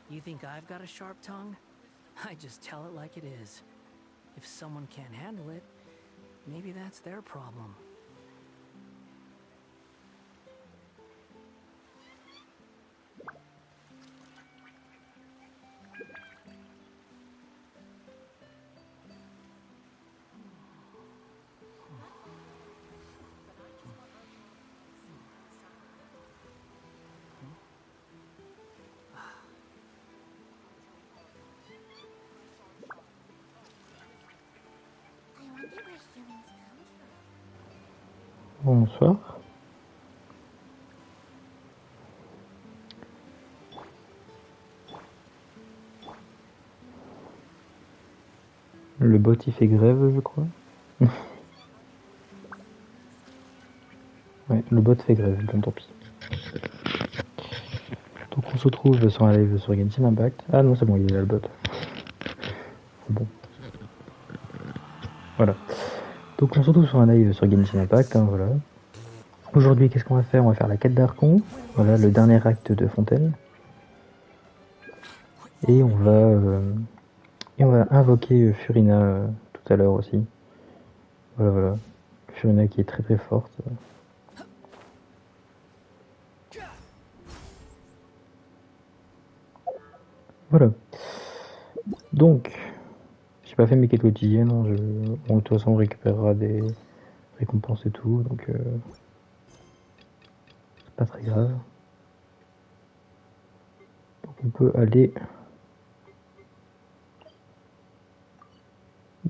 You think I've got a sharp tongue? I just tell it like it is. If someone can't handle it, maybe that's their problem. Bonsoir. Le bot il fait grève, je crois. Ouais, le bot fait grève, bon tant pis. Donc on se retrouve sur un live sur Genshin Impact. Ah non, c'est bon, il est là le bot. Bon. Voilà. Donc on se retrouve sur un live sur Genshin Impact, hein, voilà. Aujourd'hui, qu'est-ce qu'on va faire? On va faire la quête d'Archon, voilà, le dernier acte de Fontaine. Et on va invoquer Furina tout à l'heure aussi. Voilà, voilà. Furina qui est très très forte. Voilà. Donc, j'ai pas fait mes quêtes quotidiennes, hein, bon, de toute façon on récupérera des récompenses et tout, donc c'est pas très grave. Donc on peut aller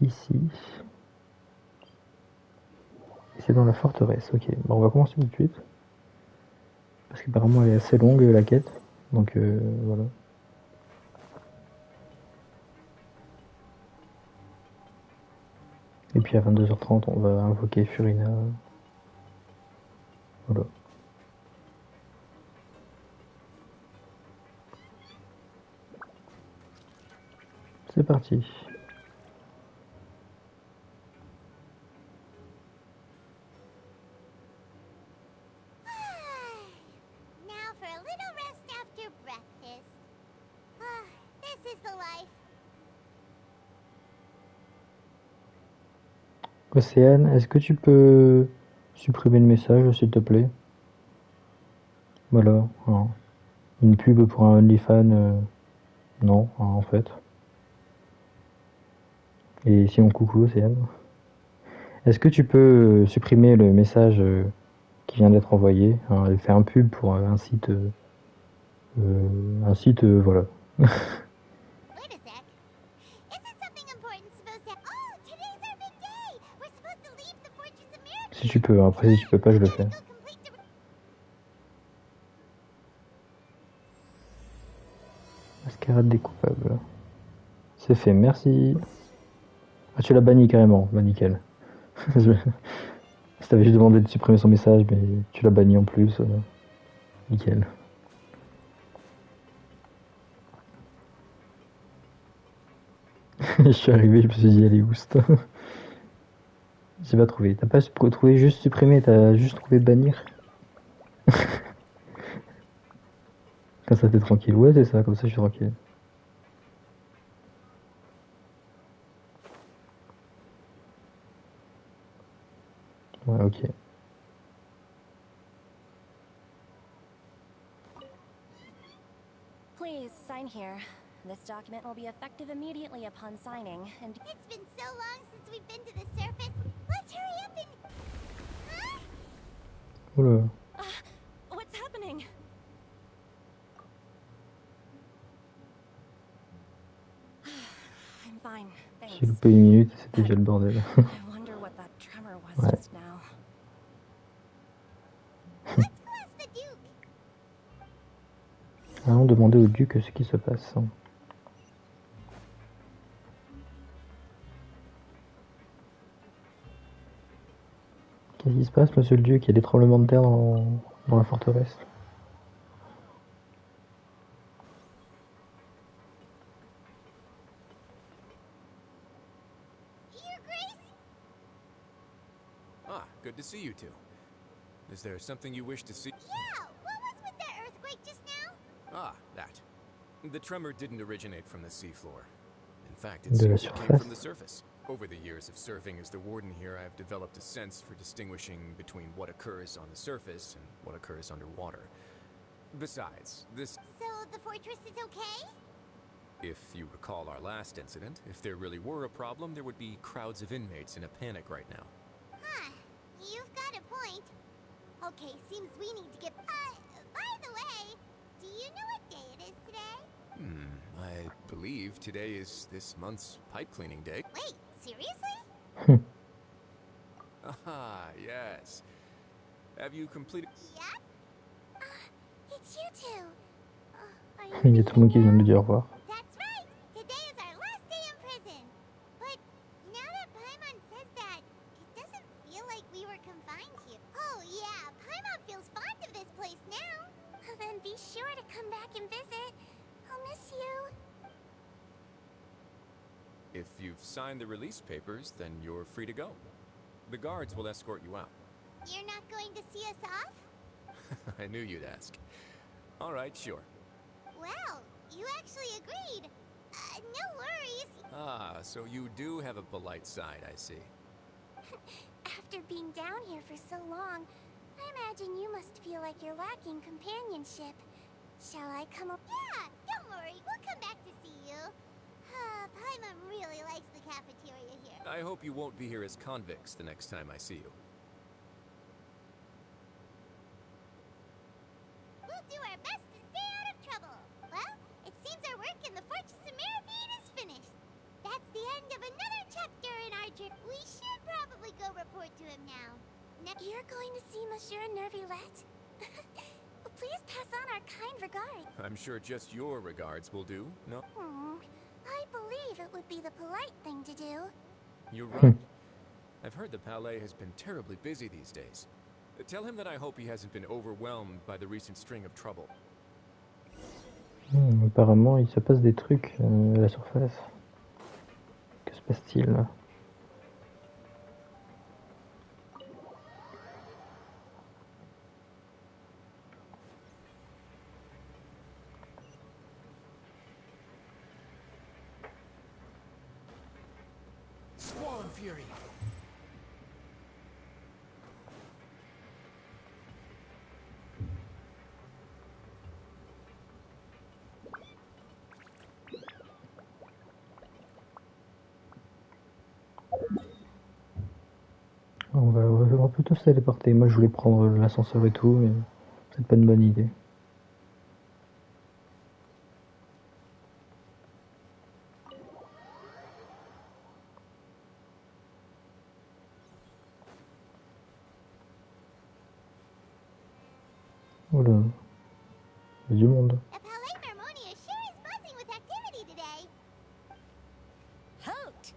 ici. C'est dans la forteresse, ok. Bon, on va commencer tout de suite. Parce qu'apparemment elle est assez longue la quête, donc voilà. Et puis à 22h30 on va invoquer Furina. Voilà. C'est parti. Now for a little rest after breakfast. This is the life. Océane, est-ce que tu peux supprimer le message s'il te plaît? Voilà. Hein. Une pub pour un OnlyFans, non, hein, en fait. Et sinon coucou Océane. Est-ce que tu peux supprimer le message qui vient d'être envoyé, hein, et faire un pub pour un site, voilà. Wait a sec. Isn't something important supposed to... Oh, today's our big day! We're supposed to leave the Fortress of Miracles! Si tu peux, après si tu peux pas, je le fais. Mascarade des coupables. C'est fait, merci. Ah, tu l'as banni carrément, bah nickel. Je t'avais juste demandé de supprimer son message, mais tu l'as banni en plus. Nickel. Je suis arrivé, je me suis dit, allez, oust. J'ai pas trouvé. T'as pas trouvé juste supprimer, t'as juste trouvé bannir. Comme ça t'es tranquille. Ouais, c'est ça, comme ça je suis tranquille. Ouais, ok. Please sign here. This document will be effective immediately upon signing, and It's been so long since we've been to the surface. Let's hurry up and... Huh? Oula. what's happening? I'm fine, J'ai thanks. loupé une minute et c'était déjà le bordel. I wonder what that tremor was Ouais. just now. Let's go ask the Duke. Allons demander au duc ce qui se passe. Qu'est-ce qui se passe, monsieur le duc? Il y a des tremblements de terre dans la forteresse. Your Grace? Ah, good to see you two. Is there something you wish to see? Yeah, what was with that earthquake just now? Ah, that. The tremor didn't originate from the seafloor. In fact, it De la seems it came from the surface. surface. Over the years of serving as the warden here, I have developed a sense for distinguishing between what occurs on the surface and what occurs underwater. Besides, this... So the fortress is okay? If you recall our last incident, if there really were a problem, there would be crowds of inmates in a panic right now. Huh. You've got a point. Okay, seems we need to get... by the way, do you know what day it is today? I believe today is this month's pipe cleaning day. Wait, seriously? Aha, yes. Have you completed... Yep. It's you two. Il y a tout le monde qui vient de nous dire au revoir. That's right. Today is our last day in prison. But now that Paimon says that, it doesn't feel like we were confined here. Oh yeah, Paimon feels fond of this place now. Then be sure to come back and visit. I'll miss you. If you've signed the release papers, then you're free to go. The guards will escort you out. You're not going to see us off? I knew you'd ask. All right, sure. Well, you actually agreed. No worries. Ah, so you do have a polite side, I see. After being down here for so long, I imagine you must feel like you're lacking companionship. Shall I come up? Yeah, don't worry. We'll come back to see you. Paimon really likes the cafeteria here. I hope you won't be here as convicts the next time I see you. We'll do our best to stay out of trouble. Well, it seems our work in the Fortress of Meripede is finished. That's the end of another chapter in our journey. We should probably go report to him now. You're going to see Monsieur Nervilette? Please pass on our kind regards. I'm sure just your regards will do, no? I believe it would be the polite thing to do. You're right. I've heard the palais has been terribly busy these days. Tell him that I hope he hasn't been overwhelmed by the recent string of trouble. Apparemment, il se passe des trucs à la surface. Que se passe-t-il là? Squall and fury. On peut tous se téléporter. Moi je voulais prendre l'ascenseur et tout, mais c'est pas une bonne idée. Oh là, il y a du monde. The Palais Mermonia sure is buzzing with activity today. Halt!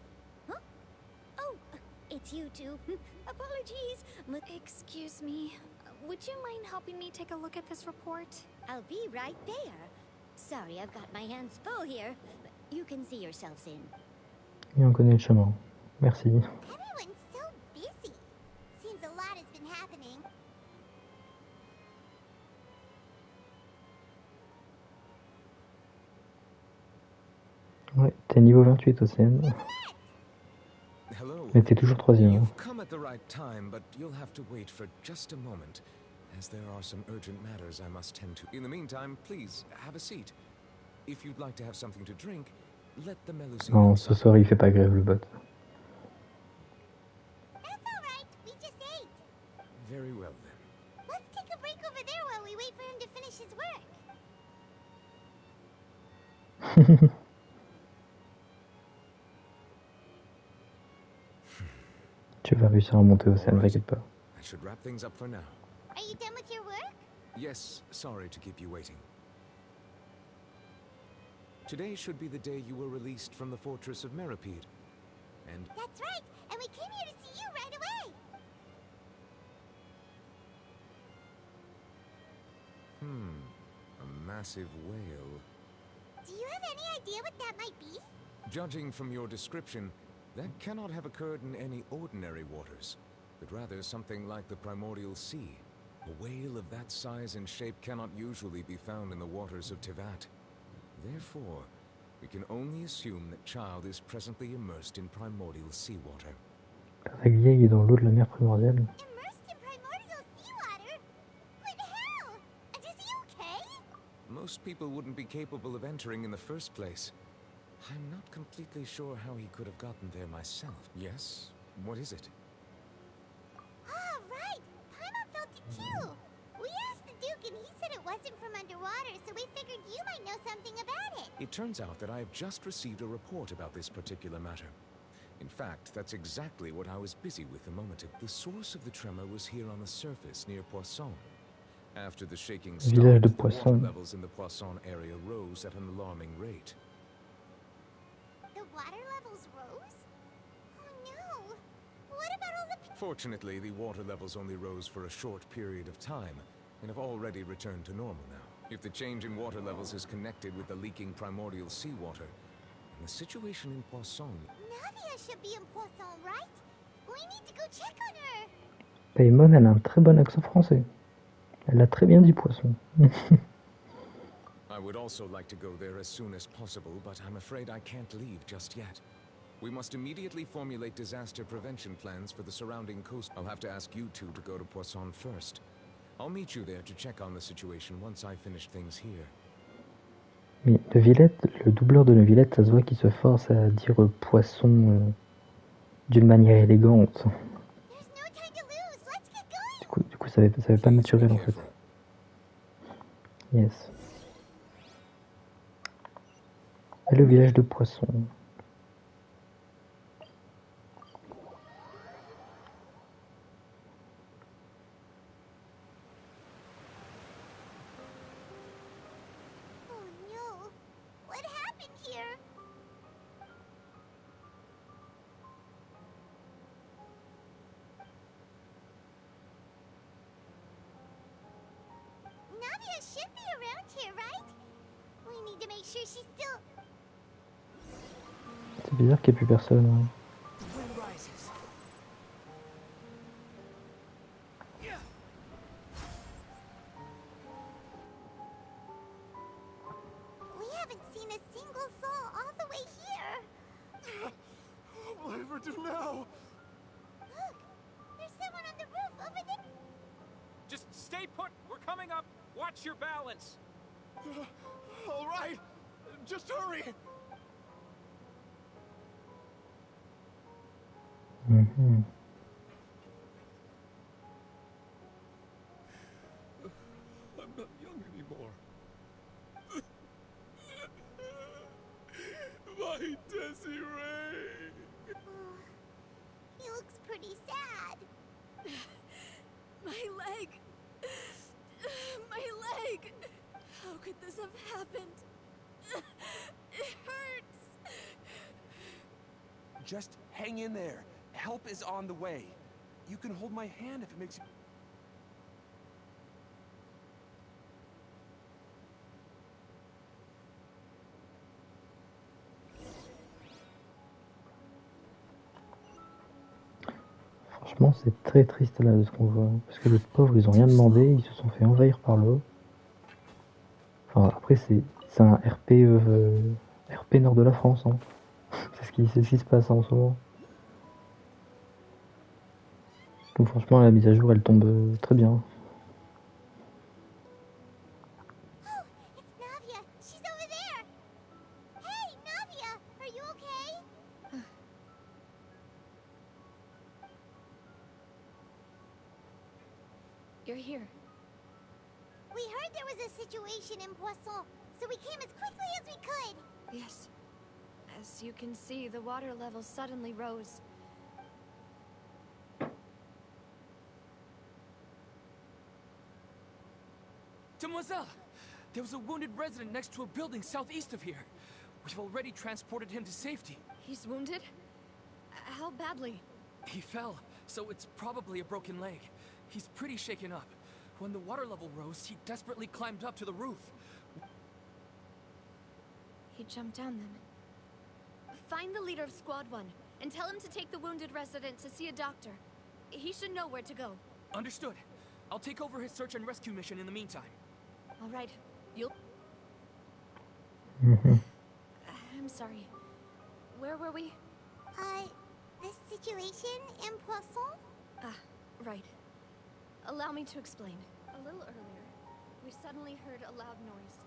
Huh? Oh, it's you two. Apologies. Excuse me. Would you mind helping me take a look at this report? I'll be right there. Sorry, I've got my hands full here. But you can see yourselves in. Et on connaît le chemin. Merci. Everyone's so busy. Seems a lot has been happening. Ouais, t'es niveau 28 Océane. Hello. Mais t'es toujours troisième. You've come at the right time, but you'll have to wait for just a moment, as there are some urgent matters I must tend to. In the meantime, please, have a seat. If you'd like to have something to drink, let the Melusine Non, ce soir il fait pas grève le bot. That's all right. We just ate. Very well then. Let's take a break over there while we wait for him to finish his work. Tu vas réussir à monter Océane, t'inquiète pas. I should wrap things up for now. Are you done with your work? Yes, sorry to keep you waiting. Today should be the day you were released from the Fortress of Meripede. And That's right. And we came here to see you right away. a massive whale. Do you have any idea what that might be? Judging from your description, that cannot have occurred in any ordinary waters, but rather something like the primordial sea. A whale of that size and shape cannot usually be found in the waters of Tivat. Therefore, we can only assume that child is presently immersed in primordial seawater. La vieille est dans l'eau de la mer primordiale. Immersed in primordial seawater? But how? And is he okay? Most people wouldn't be capable of entering in the first place. I'm not completely sure how he could have gotten there myself. Yes? What is it? Ah, right! Paimon felt it too! We asked the Duke and he said it wasn't from underwater, so we figured you might know something about it. It turns out that I have just received a report about this particular matter. In fact, that's exactly what I was busy with a moment ago. The source of the tremor was here on the surface near Poisson. After the shaking stopped, the water levels in the Poisson area rose at an alarming rate. The water levels rose? Oh no! What about all the people? Fortunately, the water levels only rose for a short period of time, and have already returned to normal now. If the change in water levels is connected with the leaking primordial seawater, then the situation in Poisson... Navia should be in Poisson, right? We need to go check on her! Paimon, elle a un très bon accent français. Elle a très bien dit poisson. I would also like to go there as soon as possible, but I'm afraid I can't leave just yet. We must immediately formulate disaster prevention plans for the surrounding coast. I'll have to ask you two to go to Poisson first. I'll meet you there to check on the situation once I finish things here. Mais de Villette, le doubleur de Villette, ça se voit qu'il se force à dire poisson d'une manière élégante. Du coup, ça fait pas naturel en fait. Yes. Et le village de Poisson. Oh no! What happened here? Navia should be around here, right? We need to make sure she's still... C'est bizarre qu'il n'y ait plus personne. Hein. We haven't seen a single soul all the way here. What will I ever do now? Look, there's someone on the roof over there. Just stay put. We're coming up. Watch your balance. All right, just hurry. Mm-hmm. I'm not young anymore. My Desiree! Oh, he looks pretty sad. My leg! My leg! How could this have happened? It hurts! Just hang in there. Help is on the way. You can hold my hand if it makes you... Franchement, c'est très triste là de ce qu'on voit. Parce que les pauvres, ils ont rien demandé, ils se sont fait envahir par l'eau. Enfin, après, c'est un RP nord de la France. Hein. C'est ce qui se passe en ce moment. Donc franchement, la mise à jour, elle tombe très bien. Oh, it's Navia. She's over there. Hey, Navia, are you okay? You're here. We heard there was a situation in Poisson, so we came as quickly as we could. Yes. As you can see, the water level suddenly rose. Demoiselle! There was a wounded resident next to a building southeast of here. We've already transported him to safety. He's wounded? How badly? He fell, so it's probably a broken leg. He's pretty shaken up. When the water level rose, he desperately climbed up to the roof. He jumped down then. Find the leader of Squad 1 and tell him to take the wounded resident to see a doctor. He should know where to go. Understood. I'll take over his search and rescue mission in the meantime. All right. You'll... I'm sorry. Where were we? The situation in Poisson? Ah, right. Allow me to explain. A little earlier, we suddenly heard a loud noise.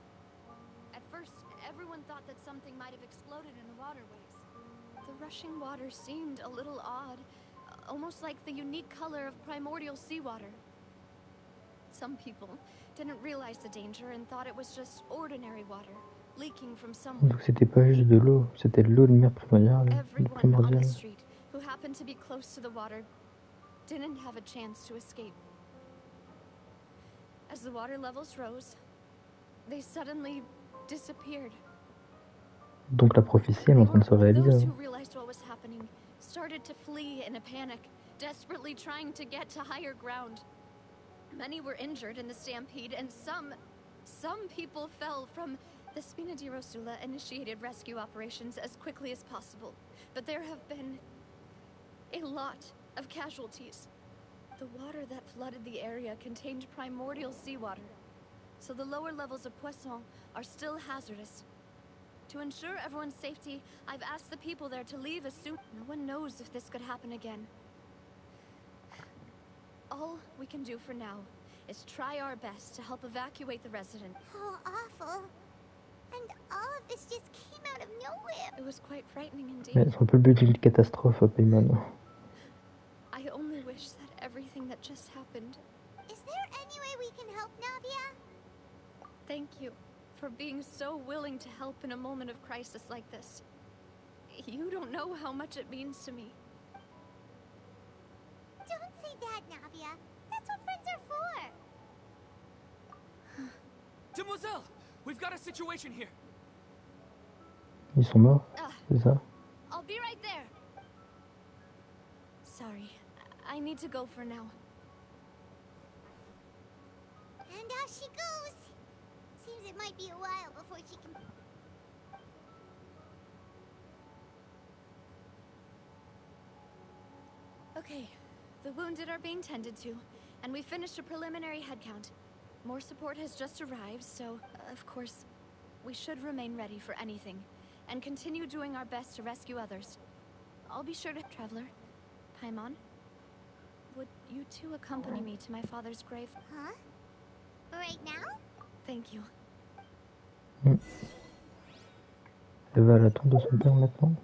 At first, everyone thought that something might have exploded in the waterways. The rushing water seemed a little odd, almost like the unique color of primordial seawater. Some people didn't realize the danger and thought it was just ordinary water, leaking from somewhere. Donc c'était pas juste de l'eau, c'était de l'eau de mer primordiale. Everyone on the street who happened to be close to the water didn't have a chance to escape. As the water levels rose, they suddenly disappeared. Donc la prophétie elle est en train de se réaliser. Those who realized what was happening started to flee in a panic, desperately trying to get to higher ground. Many were injured in the stampede, and some people fell from. The Spina di Rosula initiated rescue operations as quickly as possible, but there have been a lot of casualties. The water that flooded the area contained primordial seawater, so the lower levels of Poisson are still hazardous. To ensure everyone's safety, I've asked the people there to leave as soon. No one knows if this could happen again. All we can do for now is try our best to help evacuate the resident. How awful. And all of this just came out of nowhere. It was quite frightening indeed. Mais c'est un peu le but d'une catastrophe, Payman. I only wish that everything that just happened. Is there any way we can help, Navia? Thank you for being so willing to help in a moment of crisis like this. You don't know how much it means to me. Don't say that, Navia. That's what friends are for. Demoiselle, we've got a situation here. Ils sont morts, c'est ça? I'll be right there. Sorry, I need to go for now. And off she goes. Seems it might be a while before she can... Okay, the wounded are being tended to, and we finished a preliminary head count. More support has just arrived, so, of course, we should remain ready for anything, and continue doing our best to rescue others. I'll be sure to... Traveler, Paimon, would you two accompany me to my father's grave? Huh? Right now? Thank you. Elle va à la tombe de son père maintenant.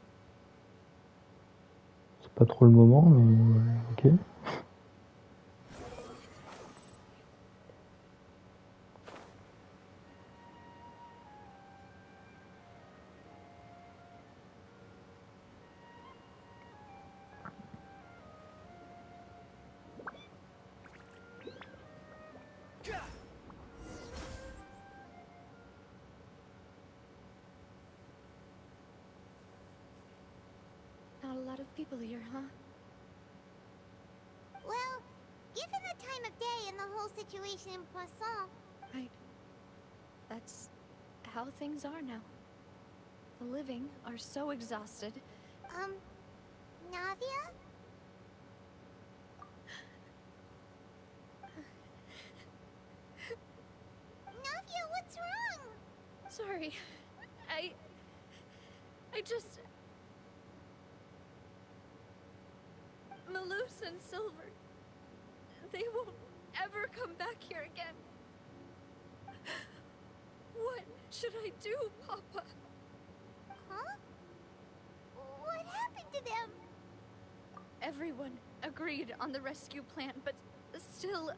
C'est pas trop le moment, mais ok. Not a lot of people here, huh? Well, given the time of day and the whole situation in Poisson... Right. That's how things are now. The living are so exhausted. Navia? Navia, what's wrong? Sorry. I just... Malus and Silver. They won't ever come back here again. What should I do, Papa? Huh? What happened to them? Everyone agreed on the rescue plan, but still...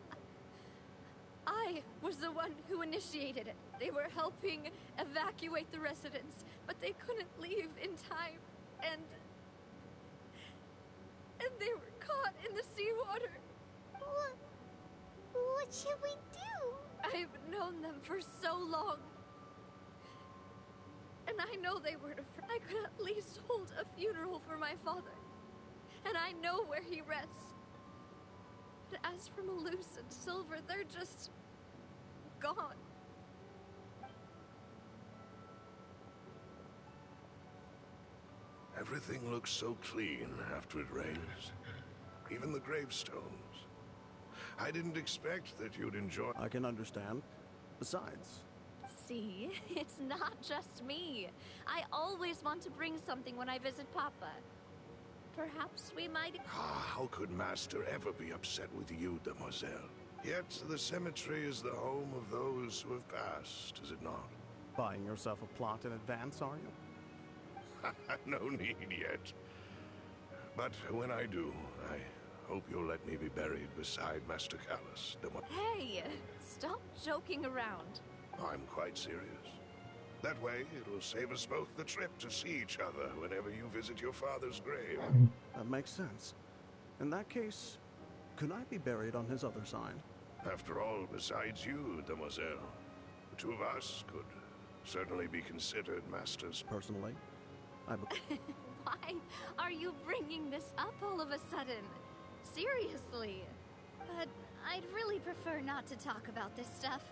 I was the one who initiated it. They were helping evacuate the residents, but they couldn't leave in time, and they were caught in the seawater. What should we do? I've known them for so long. And I know they weren't afraid. I could at least hold a funeral for my father. And I know where he rests. But as for Malus and Silver, they're just... gone. Everything looks so clean after it rains. Even the gravestones. I didn't expect that you'd enjoy... I can understand. Besides, See, it's not just me. I always want to bring something when I visit Papa. Perhaps we might... How could Master ever be upset with you, demoiselle? Yet the cemetery is the home of those who have passed, is it not? Buying yourself a plot in advance, are you? No need yet. But when I do, I hope you'll let me be buried beside Master Callus. Hey, stop joking around. I'm quite serious. That way, it'll save us both the trip to see each other whenever you visit your father's grave. That makes sense. In that case, could I be buried on his other side? After all, besides you, demoiselle, the two of us could certainly be considered masters. Personally, Why are you bringing this up all of a sudden? Seriously. But I'd really prefer not to talk about this stuff.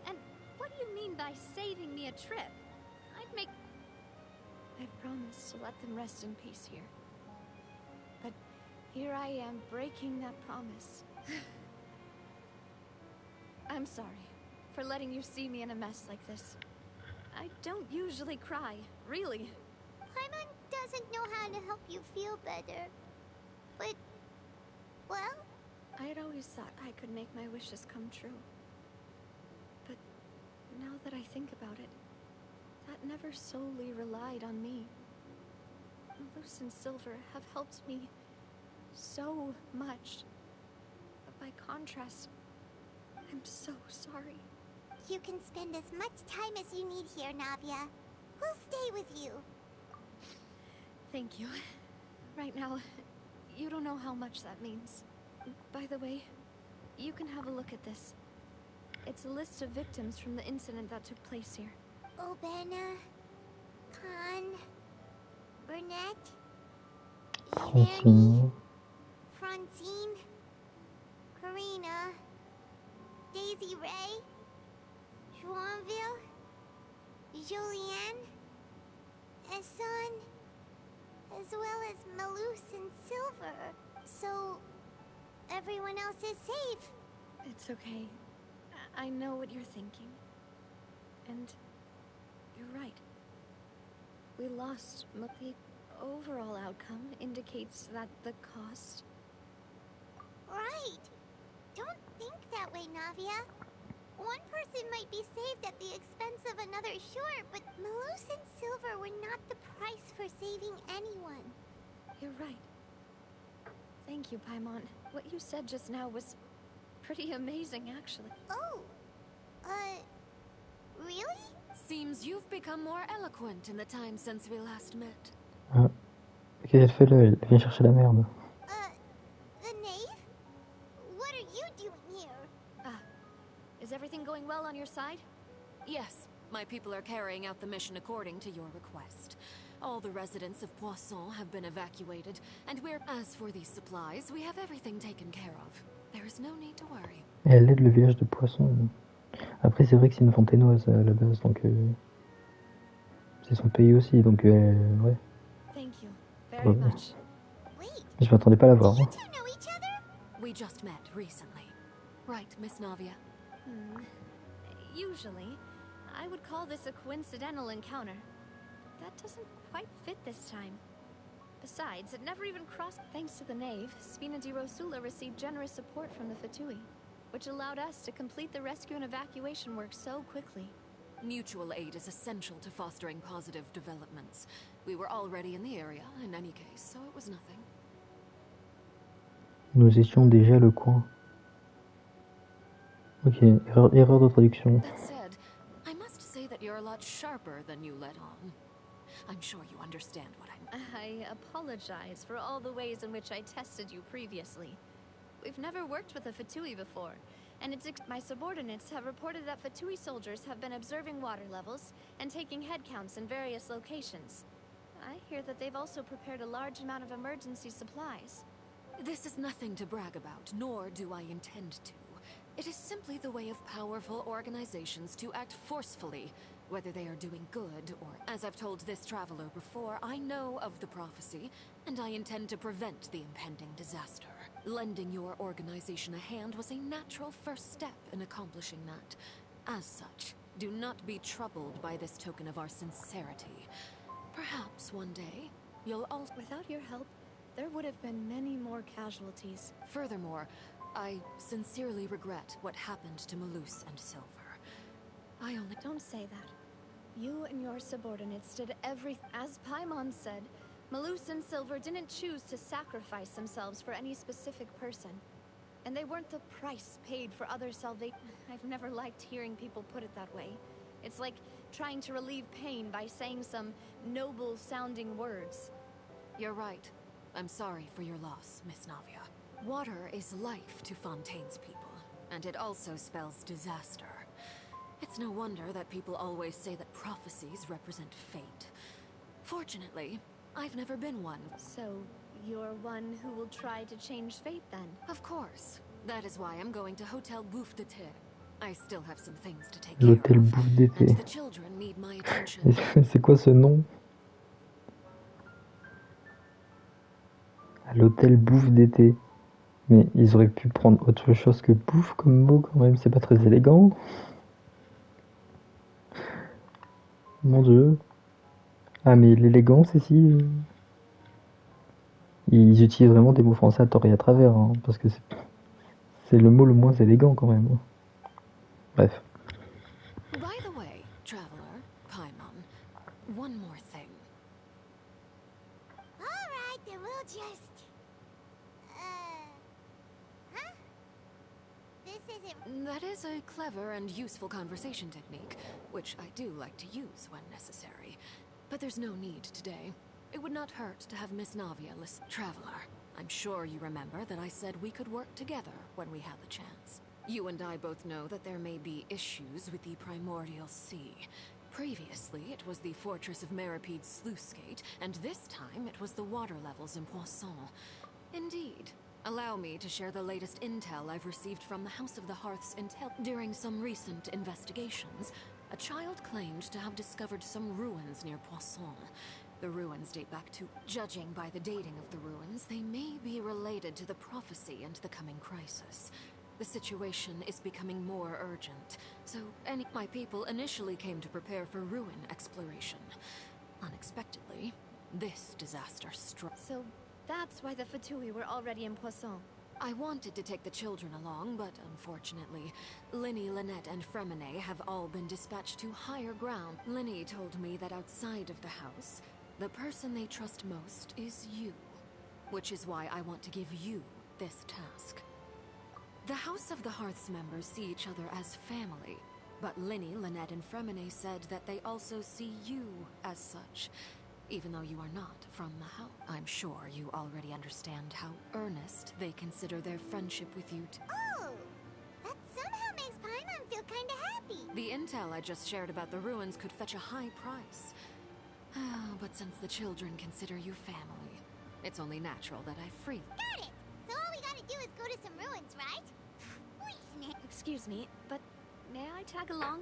And what do you mean by saving me a trip? I've promised to let them rest in peace here. But here I am breaking that promise. I'm sorry for letting you see me in a mess like this. I don't usually cry, really. Paimon doesn't know how to help you feel better. But, well... I had always thought I could make my wishes come true. But now that I think about it, that never solely relied on me. Luz and Silver have helped me so much. But by contrast, I'm so sorry. You can spend as much time as you need here, Navia. We'll stay with you. Thank you. Right now, you don't know how much that means. By the way, you can have a look at this. It's a list of victims from the incident that took place here. Obena, Khan, Burnett, Francine. Francine, Karina, Daisy Ray, Joinville, Julianne, Esson, as well as Malus and Silver. So, everyone else is safe. It's okay. I know what you're thinking. And you're right. We lost, but the overall outcome indicates that the cost... Right. Don't think that way, Navia. One person might be saved at the expense of another, sure, but Malus and Silver were not the price for saving anyone. You're right. Thank you, Paimon. What you said just now was pretty amazing, actually. Oh, really? Seems you've become more eloquent in the time since we last met. Ah. Qu'est-ce qu'elle fait là? Elle vient chercher la merde. The knave? What are you doing here? Is everything going well on your side? Yes, my people are carrying out the mission according to your request. All the residents of Poisson have been evacuated, and as for these supplies, we have everything taken care of. There is no need to worry. Et elle aide le village de Poisson. Après, c'est vrai que c'est une fontainoise à la base, donc c'est son pays aussi, donc ouais. Thank you very much. Je m'attendais pas à la voir. Hein. We just met recently. Right, Miss Navia? Usually, I would call this a coincidental encounter. That doesn't quite fit this time. Besides, it never even crossed. Thanks to the knave, Spina di Rosula received generous support from the Fatui, which allowed us to complete the rescue and evacuation work so quickly. Mutual aid is essential to fostering positive developments. We were already in the area, in any case, so it was nothing. Nous étions déjà le coin. Ok, erreur de traduction. That said, I must say that you're a lot sharper than you let on. I'm sure you understand what I apologize for all the ways in which I tested you previously. We've never worked with a Fatui before, and my subordinates have reported that Fatui soldiers have been observing water levels and taking head counts in various locations. I hear that they've also prepared a large amount of emergency supplies. This is nothing to brag about, nor do I intend to. It is simply the way of powerful organizations to act forcefully, whether they are doing good or... As I've told this traveler before, I know of the prophecy, and I intend to prevent the impending disaster. Lending your organization a hand was a natural first step in accomplishing that. As such, Do not be troubled by this token of our sincerity. Perhaps one day, you'll also... Without your help, there would have been many more casualties. Furthermore, I sincerely regret what happened to Malus and Silver. I only... Don't say that. You and your subordinates did everything. As Paimon said, Malus and Silver didn't choose to sacrifice themselves for any specific person. And they weren't the price paid for other salvation. I've never liked hearing people put it that way. It's like trying to relieve pain by saying some noble-sounding words. You're right. I'm sorry for your loss, Miss Navia. Water is life to Fontaine's people, and it also spells disaster. It's no wonder that people always say that prophecies represent fate. Fortunately, I've never been one. So, you're one who will try to change fate then? Of course. That is why I'm going to Hotel Bouffe d'été. I still have some things to take L'hôtel care of. Bouffe d'été. And the children need my attention. C'est quoi ce nom? L'hôtel Bouffe d'été. Mais ils auraient pu prendre autre chose que bouffe comme mot quand même, c'est pas très élégant. Mon dieu. Ah mais l'élégance ici... Ils utilisent vraiment des mots français à tort et à travers, hein, parce que c'est le mot le moins élégant quand même. Bref. By the way, traveler, Paimon, one more thing. Alright, then we'll just... Huh? This isn't... That is a clever and useful conversation technique, which I do like to use when necessary. But there's no need today. It would not hurt to have Miss Navia listen. Traveler, I'm sure you remember that I said we could work together when we had the chance. You and I both know that there may be issues with the Primordial Sea. Previously, it was the fortress of Meripede's sluice gate, and this time it was the water levels in Poisson. Indeed. Allow me to share the latest intel I've received from the House of the Hearth's intel. During some recent investigations, a child claimed to have discovered some ruins near Poisson. The ruins date back to... Judging by the dating of the ruins, they may be related to the prophecy and the coming crisis. The situation is becoming more urgent, so my people initially came to prepare for ruin exploration. Unexpectedly, this disaster struck. So that's why the Fatui were already in Poisson. I wanted to take the children along, but unfortunately, Linny, Lynette, and Fremine have all been dispatched to higher ground. Linny told me that outside of the house, the person they trust most is you, which is why I want to give you this task. The House of the Hearth's members see each other as family, but Linny, Lynette, and Fremine said that they also see you as such, even though you are not from the house. I'm sure you already understand how earnest they consider their friendship with you. Oh! That somehow makes Paimon feel kinda happy. The intel I just shared about the ruins could fetch a high price. But since the children consider you family, it's only natural that I free. Got it! So all we gotta do is go to some ruins, right? Excuse me, but may I tag along?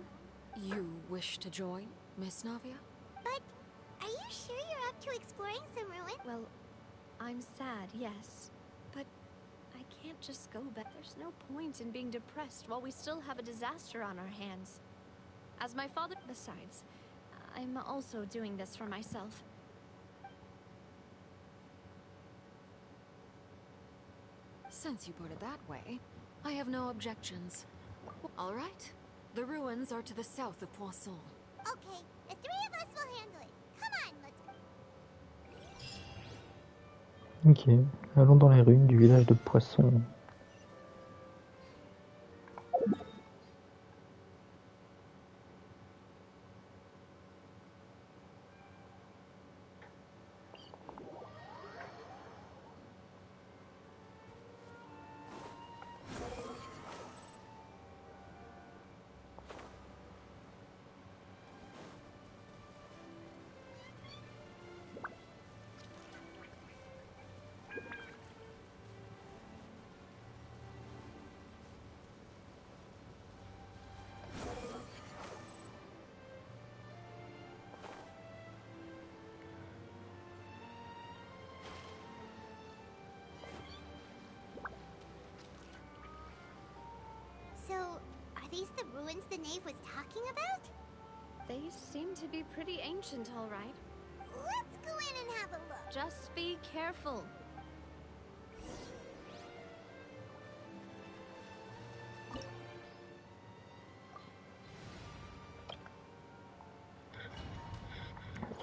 You wish to join, Miss Navia? But are you sure you're up to exploring some ruins? Well, I'm sad, yes. But I can't just go back. There's no point in being depressed while we still have a disaster on our hands. As my father... Besides, I'm also doing this for myself. Since you put it that way, I have no objections. All right. The ruins are to the south of Poisson. Okay, the three of us will handle it. Come on, let's... Ok, allons dans les ruines du village de Poisson. these the ruins the knave was talking about? They seem to be pretty ancient, all right. Let's go in and have a look. Just be careful.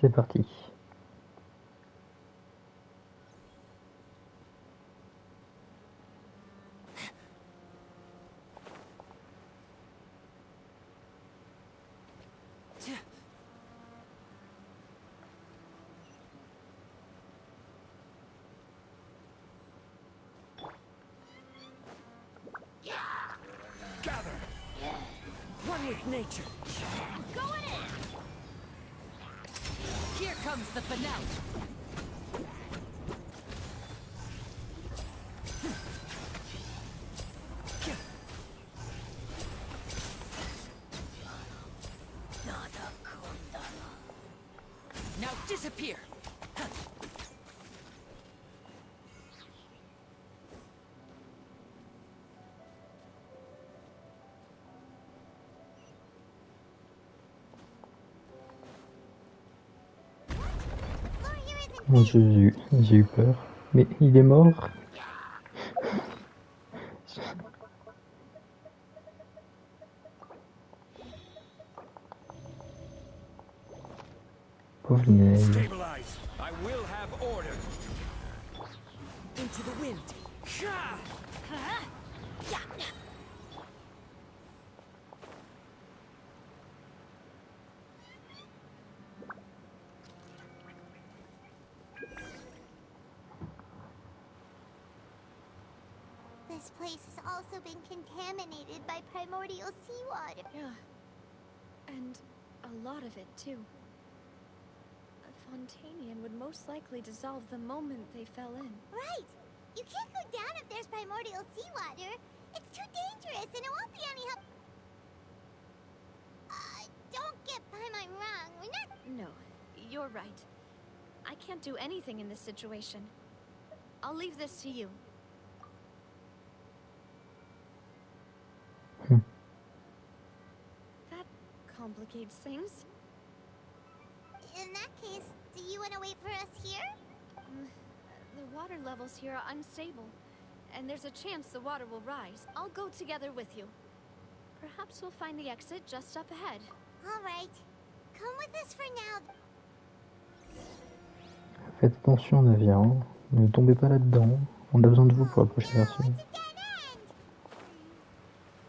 C'est parti. Gather! One with nature. Going in! Here comes the finale. Now disappear. Bon, j'ai eu peur. Mais il est mort. Pauvre Linnea. Stabilize. I will have order. Into the wind. This place has also been contaminated by primordial seawater. Yeah. And a lot of it, too. A Fontanian would most likely dissolve the moment they fell in. Right! You can't go down if there's primordial seawater. It's too dangerous and it won't be any help. Don't get by my wrong. We're not... No, you're right. I can't do anything in this situation. I'll leave this to you. That complicates things. In that case, do you want to wait for us here? The water levels here are unstable, and there's a chance the water will rise. I'll go together with you. Perhaps we'll find the exit just up ahead. All right. Come with us for now. Faites attention, navire. Ne tombez pas là-dedans. On a besoin de vous pour la prochaine version.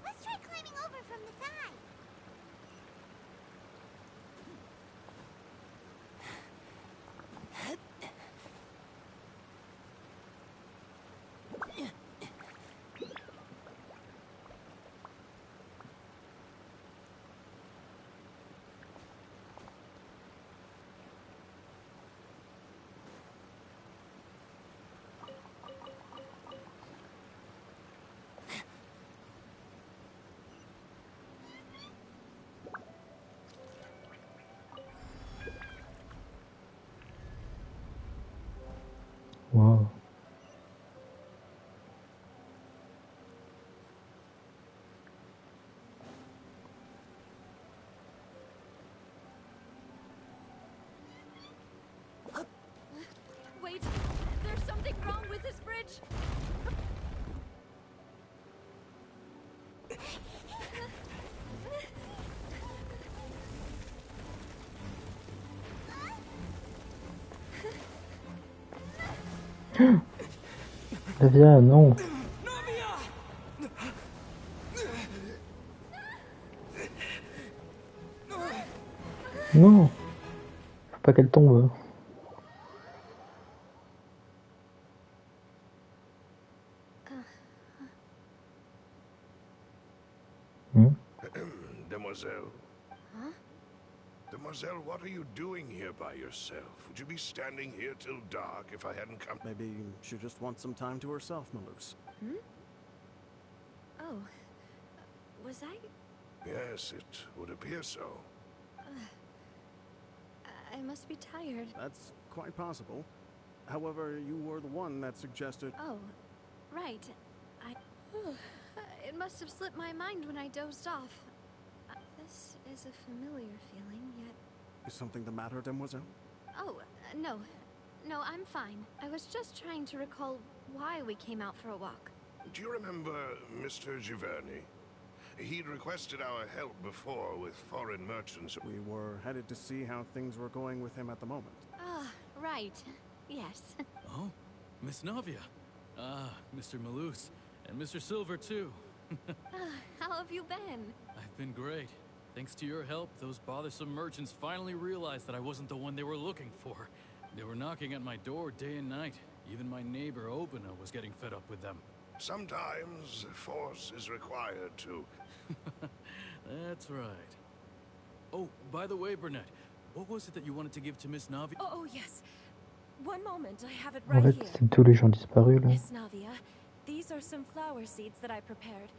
Let's try climbing over from the side. Wow. Wait, there's something wrong with this bridge. Navia, non. Non. Faut pas qu'elle tombe. Demoiselle. Huh? Demoiselle, what are you doing here by yourself? Would you be standing here till dark if I hadn't come? Maybe she just wants some time to herself, Malus. Hmm? Oh. Was I? Yes, it would appear so. I must be tired. That's quite possible. However, you were the one that suggested... Oh, right. It must have slipped my mind when I dozed off. This is a familiar feeling, yet... Is something the matter, Demoiselle? Oh, no. No, I'm fine. I was just trying to recall why we came out for a walk. Do you remember Mr. Giverny? He'd requested our help before with foreign merchants. We were headed to see how things were going with him at the moment. Ah, right. Yes. Oh, Miss Navia. Ah, Mr. Malus. And Mr. Silver, too. How have you been? I've been great. Thanks to your help, those bothersome merchants finally realized that I wasn't the one they were looking for. They were knocking at my door day and night. Even my neighbor, Obina, was getting fed up with them. Sometimes force is required to... That's right. Oh, by the way, Burnett, what was it that you wanted to give to Miss Navia? Oh, yes. One moment, I have it En right fait, here. c'est tous les gens disparus là. Miss Navia, these are some flower seeds that I prepared.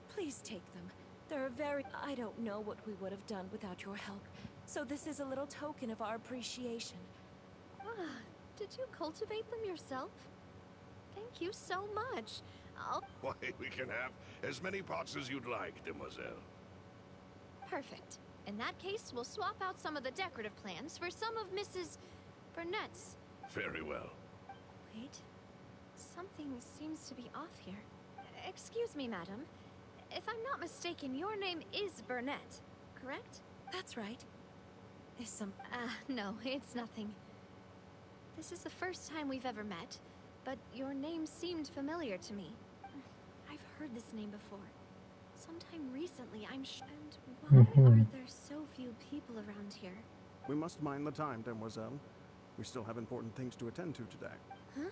Please take them. They're very... I don't know what we would have done without your help. So this is a little token of our appreciation. Ah, did you cultivate them yourself? Thank you so much. Why, we can have as many pots as you'd like, Demoiselle. Perfect. In that case, we'll swap out some of the decorative plants for some of Mrs. Burnett's. Very well. Wait. Something seems to be off here. Excuse me, madam. If I'm not mistaken, your name is Burnett, correct? That's right. Is some... no, it's nothing. This is the first time we've ever met, but your name seemed familiar to me. I've heard this name before. Sometime recently, I'm sure. And why are there so few people around here? We must mind the time, Demoiselle. We still have important things to attend to today. Huh?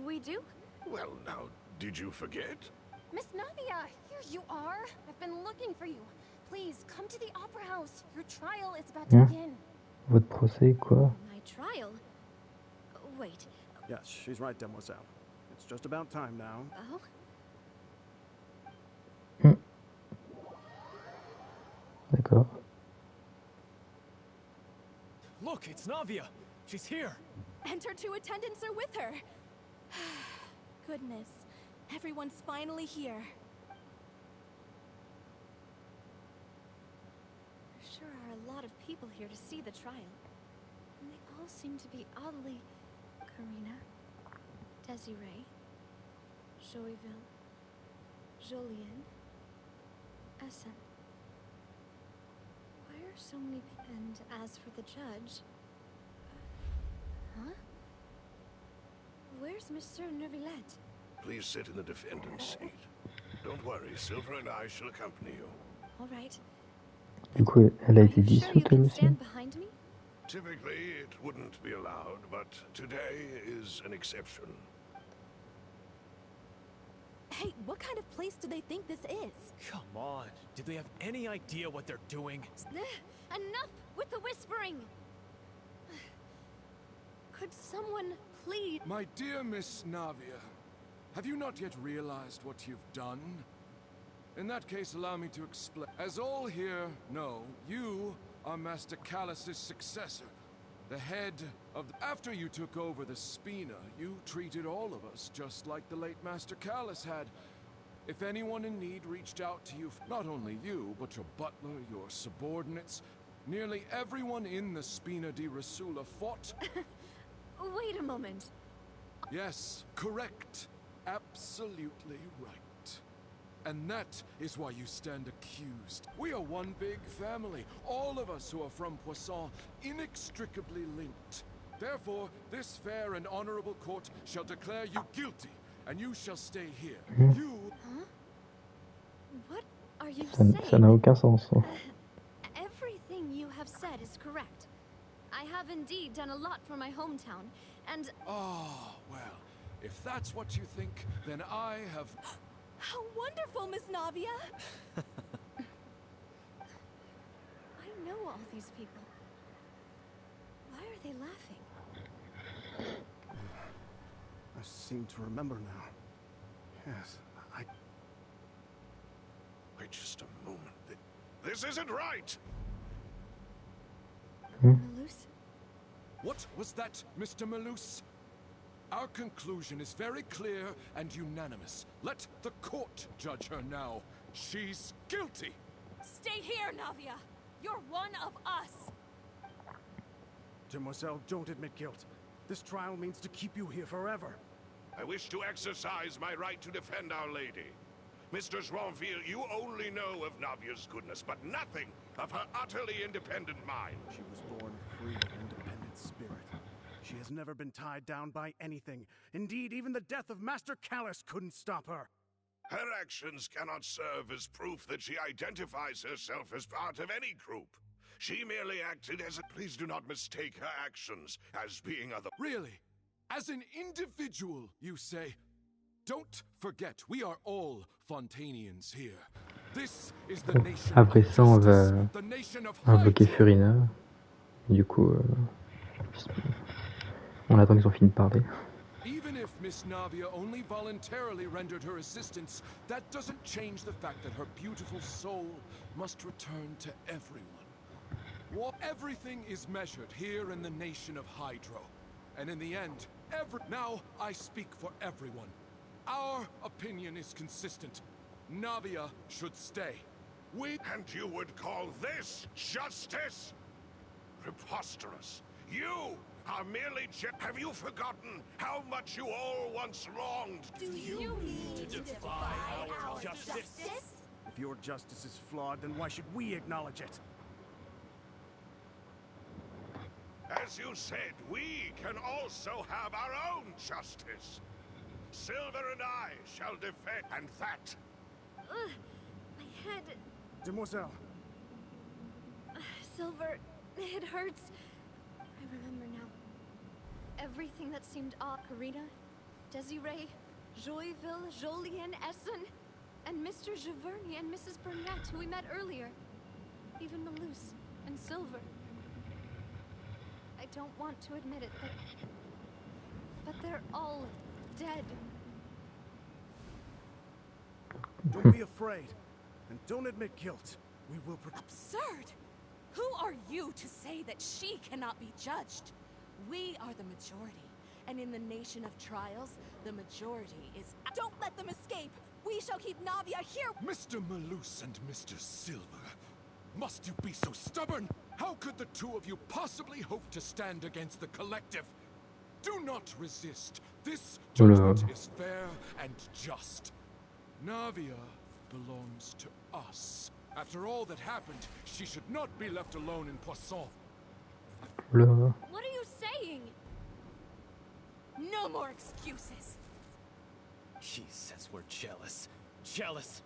We do? Well, now, did you forget? Miss Navia, here you are. I've been looking for you. Please, come to the Opera House. Your trial is about to begin. Votre procès, quoi? My trial? Wait. Yes, she's right, Demoiselle. It's just about time now. Oh? D'accord. Look, it's Navia. She's here. And her two attendants are with her. Goodness. Everyone's finally here. There sure are a lot of people here to see the trial. And they all seem to be oddly... Karina, Desiree, Joyville, Jolien, Essen. Why are so many people? And as for the judge... Huh? Where's Monsieur Neuvillette? Please sit in the defendant's seat. Don't worry, Silver and I shall accompany you. All right. Du coup, elle a été dissoute elle aussi. Stand behind me? Typically, it wouldn't be allowed, but today is an exception. Hey, what kind of place do they think this is? Come on. Do they have any idea what they're doing? Enough with the whispering! Could someone please... My dear Miss Navia, have you not yet realized what you've done? In that case, allow me to explain. As all here know, you are Master Callus's successor, the head of the... After you took over the Spina, you treated all of us just like the late Master Callus had. If anyone in need reached out to you, not only you, but your butler, your subordinates, nearly everyone in the Spina di Rasula fought... Wait a moment. Yes, correct. Absolutely right. And that is why you stand accused. We are one big family, all of us who are from Poisson, inextricably linked. Therefore, this fair and honorable court shall declare you guilty, and you shall stay here. You... Huh? What are you Ça n'a aucun sens. Everything you have said is correct. I have indeed done a lot for my hometown, and... Oh, well, if that's what you think, then I have... How wonderful, Miss Navia! I know all these people. Why are they laughing? I seem to remember now. Yes, Wait just a moment. This isn't right! Malus? What was that, Mr. Malus? Our conclusion is very clear and unanimous. Let the court judge her now. She's guilty. Stay here, Navia. You're one of us. Demoiselle, don't admit guilt. This trial means to keep you here forever. I wish to exercise my right to defend Our Lady. Mr. Joinville, you only know of Navia's goodness, but nothing of her utterly independent mind. She was born free and independent spirit. She has never been tied down by anything. Indeed, even the death of Master Callus couldn't stop her. Her actions cannot serve as proof that she identifies herself as part of any group. She merely acted as a... Please do not mistake her actions as being other... Really? As an individual, you say? Don't forget, we are all Fontanians here. This is the nation Après of ça, on va justice, the nation of invoquer Furina. Du coup, on attend qu'ils ont fini de parler. Even if Miss Navia only voluntarily rendered her assistance, that doesn't change the fact that her beautiful soul must return to everyone. Everything is measured here in the nation of Hydro. And in the end, now I speak for everyone. Our opinion is consistent. Navia should stay. And you would call this justice? Preposterous. You are merely... Have you forgotten how much you all once wronged? Do you mean to defy our justice? If your justice is flawed, then why should we acknowledge it? As you said, we can also have our own justice. Silver and I shall defend, and that... My head... Demoiselle. Silver, it hurts. I remember now. Everything that seemed off. Furina, Desiree, Joyville, Jolien, Essen, and Mr. Giverny and Mrs. Burnett, who we met earlier. Even Malus and Silver. I don't want to admit it, but they're all dead. Don't be afraid, and don't admit guilt. We will Absurd! Who are you to say that she cannot be judged? We are the majority, and in the nation of trials, the majority is... Don't let them escape! We shall keep Navia here! Mr. Malus and Mr. Silver, must you be so stubborn? How could the two of you possibly hope to stand against the collective? Do not resist. This judgment is fair and just. Navia belongs to us. After all that happened, she should not be left alone in Poisson. What are you saying? No more excuses. She says we're jealous. Jealous?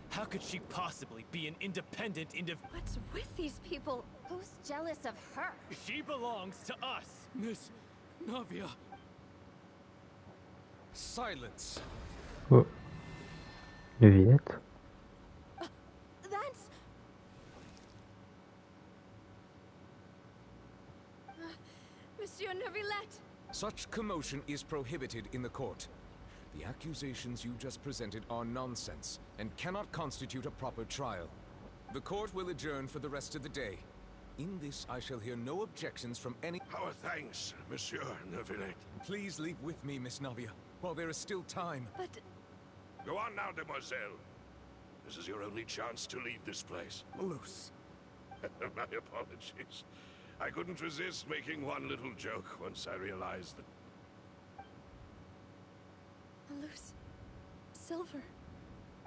How could she possibly be an independent What's with these people? Who's jealous of her? She belongs to us. Miss Navia. Silence. Oh. Villette. That's... Monsieur Neuvillette. Such commotion is prohibited in the court. The accusations you just presented are nonsense and cannot constitute a proper trial. The court will adjourn for the rest of the day. In this, I shall hear no objections from any... Our thanks, Monsieur Neuvillette. Please leave with me, Miss Navia, while there is still time. But... Go on now, demoiselle. This is your only chance to leave this place. Malus. My apologies. I couldn't resist making one little joke once I realized that... Malus. Silver.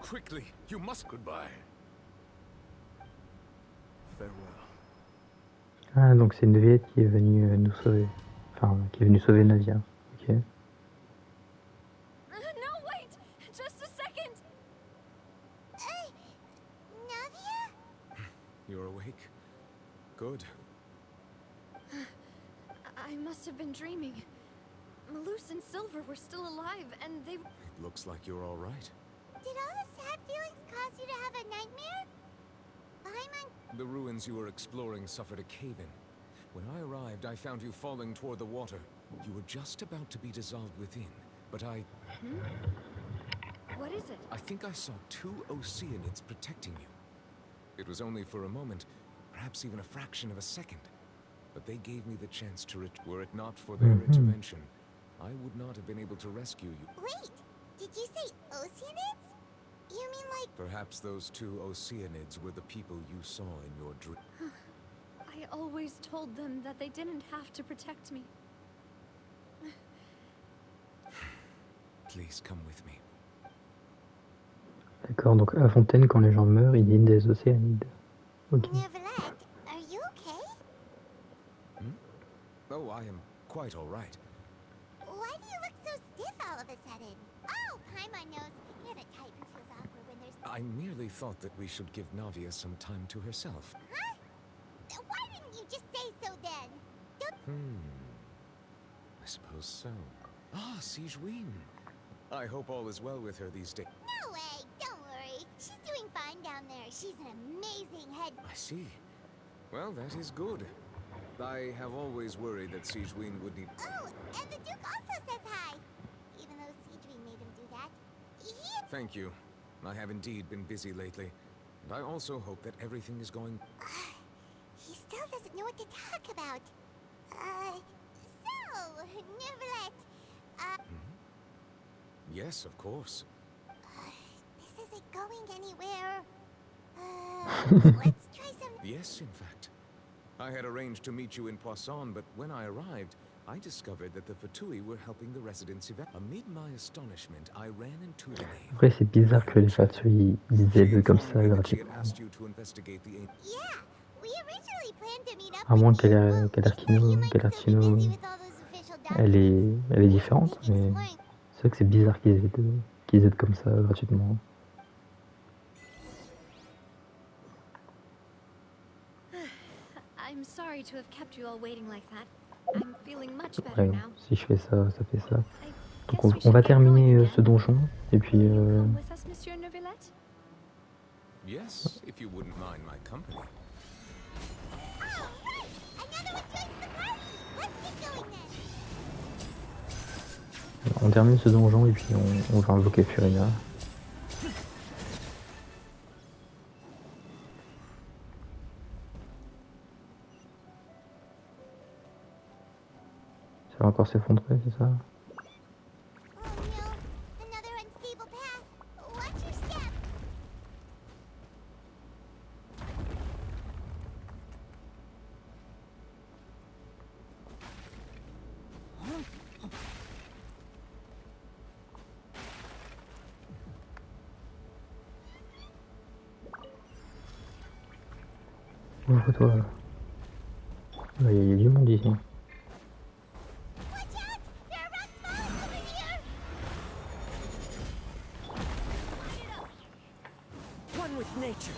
Quickly, you must... Goodbye. Farewell. Ah, donc c'est une Villette qui est venue nous sauver. Enfin, qui est venue sauver Navia. Ok. No, wait! Just a second! Navia? You're awake? Good. I must have been dreaming. Malus and Silver were still alive, and they... It looks like you're all right. Did all the sad feelings cause you to have a nightmare? The ruins you were exploring suffered a cave-in. When I arrived, I found you falling toward the water. You were just about to be dissolved within, but I... What is it? I think I saw 2 Oceanids protecting you. It was only for a moment, perhaps even a fraction of a second. But they gave me the chance to were it not for their intervention, I would not have been able to rescue you. Wait, did you say Oceanids? You mean like... Perhaps those two Oceanids were the people you saw in your dream. I always told them that they didn't have to protect me. Please come with me. D'accord, donc à Fontaine, quand les gens meurent, ils dînent des océanides. Ok. Neverland, are you okay? Oh, I am quite all right. Why do you look so stiff all of a sudden? Oh, Paimon knows. Yeah, the Titan feels awkward when there's... I merely thought that we should give Navia some time to herself. Huh? Why didn't you just say so then? Don't... I suppose so. Ah, Sigewin. I hope all is well with her these days. No way, don't worry. She's doing fine down there. She's an amazing head... I see. Well, that is good. I have always worried that Sigewin would need... Oh, and the Duke also says hi. Even though Sigewin made him do that. Thank you. I have indeed been busy lately. And I also hope that everything is going... He still doesn't know what to talk about. So, Neverlet, Yes, of course. This isn't going anywhere. Let's try some... Yes, in fact. I had arranged to meet you in Poisson, but when I arrived, I discovered that the Fatui were helping the residents evacuate. Amid my astonishment, I ran into the name. Après, c'est bizarre que les Fatui ils aident comme ça gratuitement. À moins qu'elle est différente, mais c'est vrai que c'est bizarre qu'ils aident comme ça gratuitement. I'm sorry to have kept you all waiting like that. I'm feeling much better Ouais, now. si je fais ça, ça fait ça. Donc on va terminer ce donjon et puis. With us, Monsieur Neuvillette? Yes, if you wouldn't mind my company. On termine ce donjon et puis on va invoquer Furina. Ça va encore s'effondrer, c'est ça? Ouvre-toi. Il y a du monde ici. One with nature.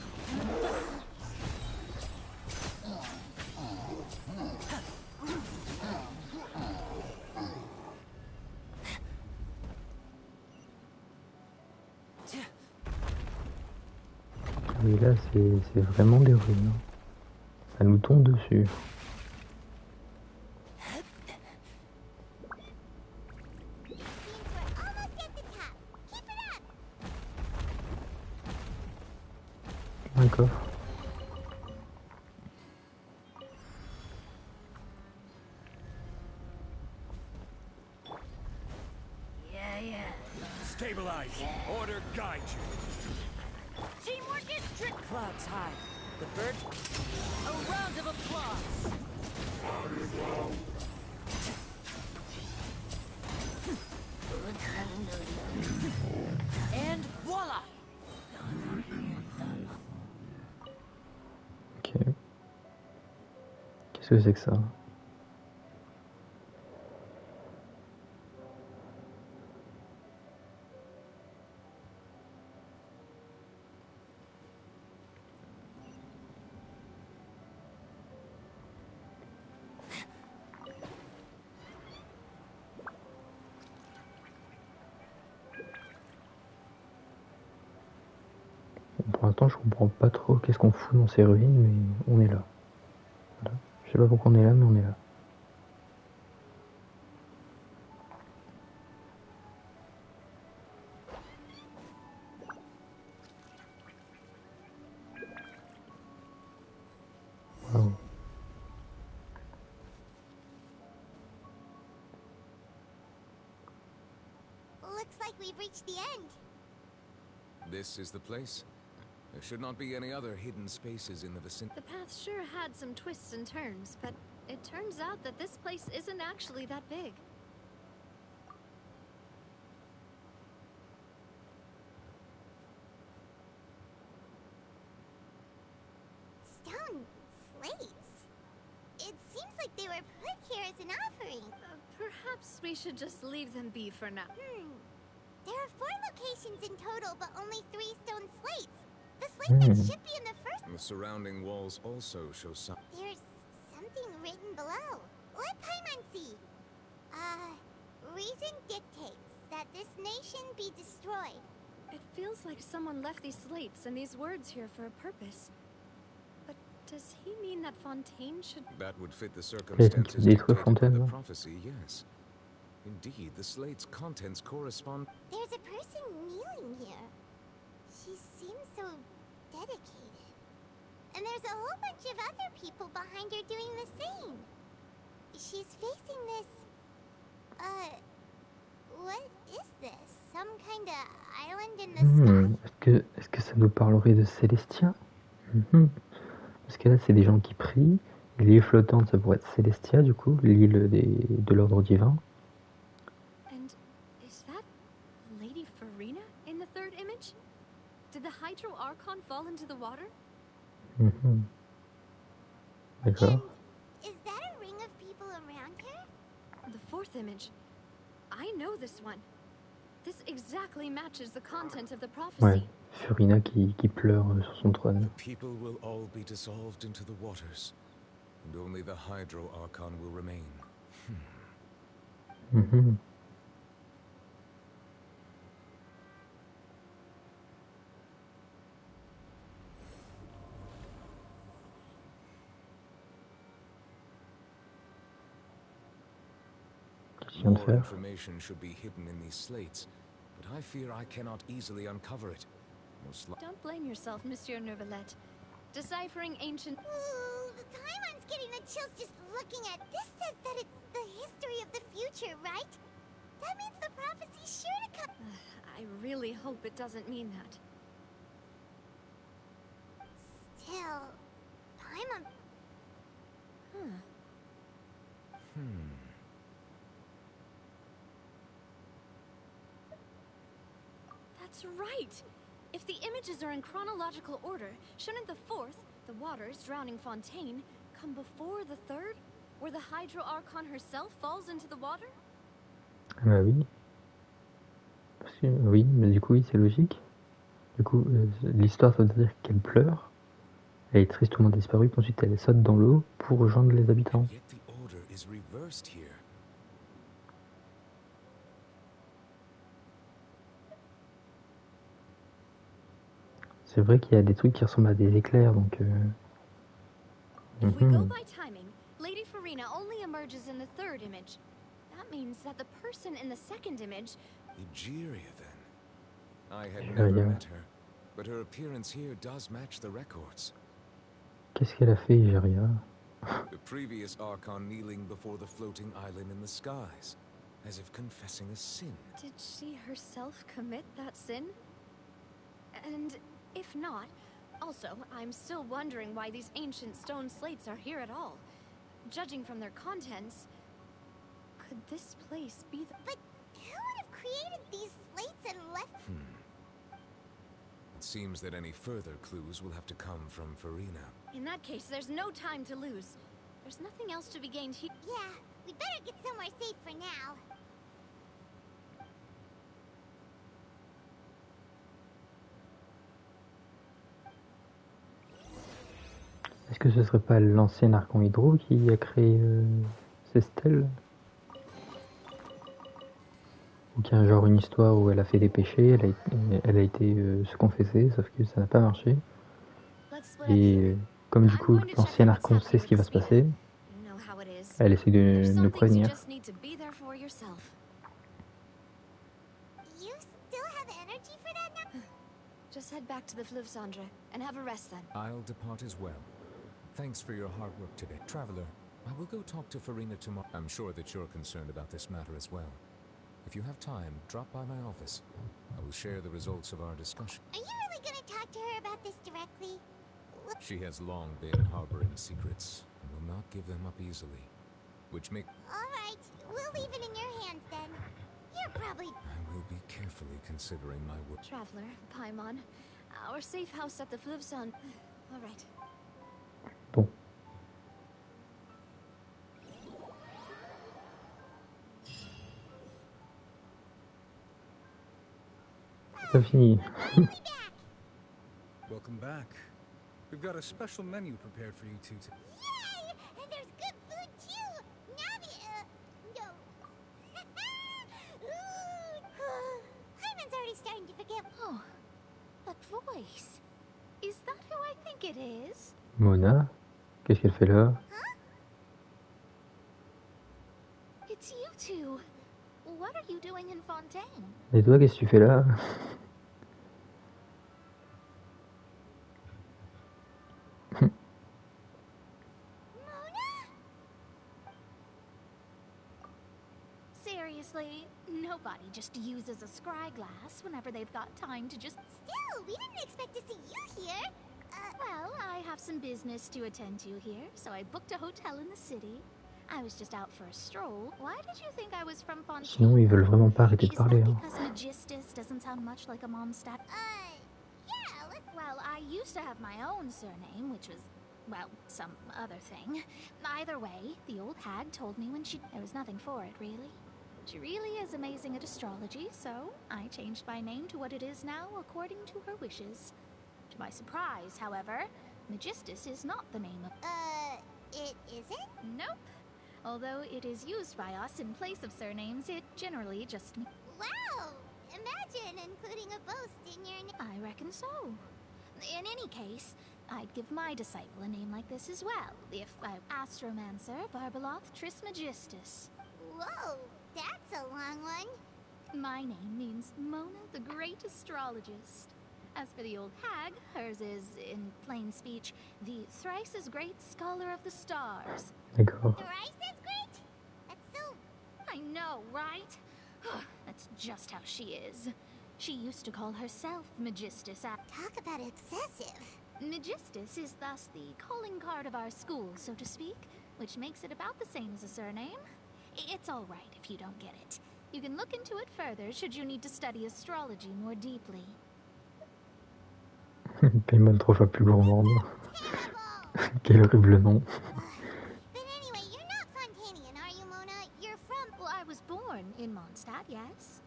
Oui, là, c'est vraiment des ruines. Ça nous tombe dessus. Un coffre. Stabilize. Order guide you. Teamwork is trick. Clouds high. The birds. A round of applause. And voila. Ok. Qu'est-ce que c'est que ça? Pour l'instant, je comprends pas trop qu'est-ce qu'on fout dans ces ruines, mais on est là. Voilà. Je sais pas pourquoi on est là, mais on est là. Wow. like we've reached the end. This is the place? There should not be any other hidden spaces in the vicinity. The path sure had some twists and turns, but it turns out that this place isn't actually that big. Stone slates? It seems like they were put here as an offering. Perhaps we should just leave them be for now. There are 4 locations in total, but only 3 stone slates. The slate that should be in the first... The surrounding walls also show some... There's something written below. Let Paimon see. Reason dictates that this nation be destroyed. It feels like someone left these slates and these words here for a purpose. But does he mean that Fontaine should... That would fit the circumstances dictated by the prophecy, yes. Indeed, the slate's contents correspond... There's a person kneeling here. She seems so dedicated. And there's a whole bunch of other people behind her doing the same. She's facing this... what is this? Some kind of island in the sky? Est-ce que ça nous parlerait de Célestia? Parce que là, c'est des gens qui prient. L'île flottante, ça pourrait être Célestia, du coup, l'île de l'ordre divin. And is that Lady Furina in the third image? Did the Hydro Archon fall into the water? D'accord. Is that a ring of people around her? The fourth image. I know this one. This exactly matches the content of the prophecy. Ouais, Furina qui pleure sur son trône. The people will all be dissolved into the waters, and only the Hydro Archon will remain. More information should be hidden in these slates, but I fear I cannot easily uncover it. Don't blame yourself, Monsieur Neuvillette. Deciphering ancient... Ooh, the Paimon's getting the chills just looking at this. Says that it's the history of the future, right? That means the prophecy's sure to come... I really hope it doesn't mean that. Still... Paimon... That's right! If the images are in chronological order, shouldn't the fourth, the waters drowning Fontaine, come before the third, where the Hydro Archon herself falls into the water? Bah oui. Parce que, oui, mais du coup, oui, c'est logique. Du coup, l'histoire ça veut dire qu'elle pleure, elle est tristement disparue, puis ensuite elle saute dans l'eau pour rejoindre les habitants. C'est vrai qu'il y a des trucs qui ressemblent à des éclairs, donc... If we go by timing, Lady Furina only emerges in the third image. That means that the person in the second image... Egeria, then. I had never met her, but her appearance here does match the records. Qu'est-ce qu'elle a fait, Egeria? The previous Archon kneeling before the floating island in the skies, as if confessing a sin. Did she herself commit that sin? And... if not, also, I'm still wondering why these ancient stone slates are here at all. Judging from their contents, could this place be the... But who would have created these slates and left... It seems that any further clues will have to come from Furina. In that case, there's no time to lose. There's nothing else to be gained here. Yeah, we better get somewhere safe for now. Est-ce que ce serait pas l'ancien Archon Hydro qui a créé ces stèles? Ou qu'il y a genre une histoire où elle a fait des péchés, elle a été se confesser, sauf que ça n'a pas marché. Et comme du coup l'ancien Archon sait ce qui va se passer, elle essaie de nous prévenir. Just head back to the Fleuve Cendre and have a rest then. I'll depart as well. Thanks for your hard work today. Traveler, I will go talk to Furina tomorrow. I'm sure that you're concerned about this matter as well. If you have time, drop by my office. I will share the results of our discussion. Are you really gonna talk to her about this directly? She has long been harboring secrets and will not give them up easily. Which make... Alright, we'll leave it in your hands then. You're probably... I will be carefully considering my work. Traveler, Paimon, our safe house at the Fluvson. All right. Bon. Pas fini. Welcome back. We've got a special menu prepared for you two. Yay! And there's good food too! Navi, no. Hyman's already starting to forget. Oh, that voice. Is that who I think it is? Mona? Qu'est-ce qu'elle fait là? It's you two. What are you doing in Fontaine? Et toi, qu'est-ce que tu fais là? Seriously, nobody just uses a scry glass whenever they've got time to just... Still, we didn't expect to see you here. Well, I have some business to attend to here, so I booked a hotel in the city. I was just out for a stroll. Why did you think I was from Fontaine? Sinon, ils veulent vraiment pas arrêter de parler. Hein. Because Magistus doesn't sound much like a Mondstadt. Yeah, well, I used to have my own surname, which was, well, some other thing. Either way, the old hag told me when there was nothing for it, really. She really is amazing at astrology, so I changed my name to what it is now according to her wishes. To my surprise, however, Magistus is not the name of... it isn't? Nope. Although it is used by us in place of surnames, it generally just... Wow! Imagine including a boast in your name. I reckon so. In any case, I'd give my disciple a name like this as well, if Astromancer Barbeloth Trismegistus. Whoa, that's a long one. My name means Mona the Great Astrologist. As for the old hag, hers is, in plain speech, the thrice as great scholar of the stars. D'accord. Thrice as great? That's so... I know, right? That's just how she is. She used to call herself Magistus. Talk about excessive. Magistus is thus the calling card of our school, so to speak, which makes it about the same as a surname. It's all right if you don't get it. You can look into it further should you need to study astrology more deeply. Paimon 3 fois plus gourmande. Quel horrible nom. But anyway, you're not Fontanian, are you, Mona? You're from... Well, I was born in Mondstadt, yes.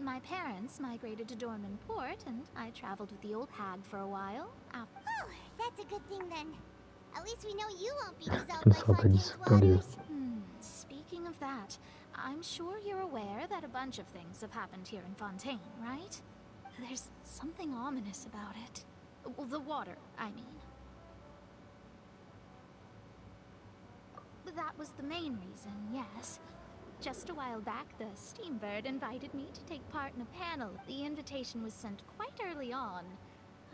My parents migrated to Dorman Port, and I traveled with the old hag for a while. Oh, that's a good thing then. At least we know you won't be dissolved by Fontaine's waters. Speaking of that, I'm sure you're aware that a bunch of things have happened here in Fontaine, right? There's something ominous about it. Well, the water, I mean. That was the main reason, yes. Just a while back, the Steambird invited me to take part in a panel. The invitation was sent quite early on.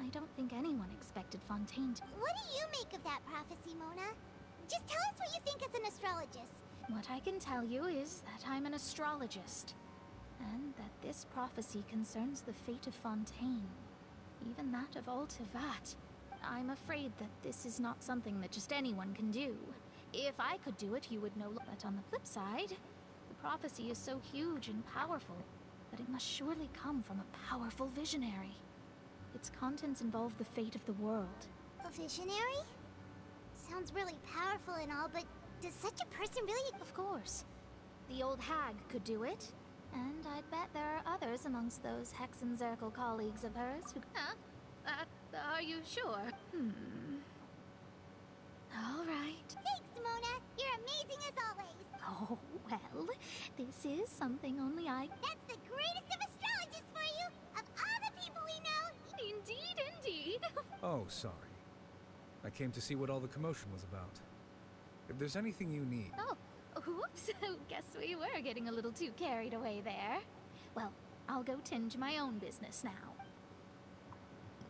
I don't think anyone expected Fontaine to... What do you make of that prophecy, Mona? Just tell us what you think as an astrologist. What I can tell you is that I'm an astrologist, and that this prophecy concerns the fate of Fontaine, even that of Altivat. I'm afraid that this is not something that just anyone can do. If I could do it, you would know. But on the flip side, the prophecy is so huge and powerful that it must surely come from a powerful visionary. Its contents involve the fate of the world. A visionary? Sounds really powerful and all, but does such a person really... Of course. The old hag could do it, and I'd bet there are others amongst those Hexenzirkel colleagues of hers who... are you sure? All right. Thanks, Mona. You're amazing as always. Oh, well, this is something only I... That's the greatest of astrologists for you! Of all the people we know! Indeed, indeed. Oh, sorry. I came to see what all the commotion was about. If there's anything you need... Oh, whoops. Guess we were getting a little too carried away there. Well, I'll go tend to my own business now.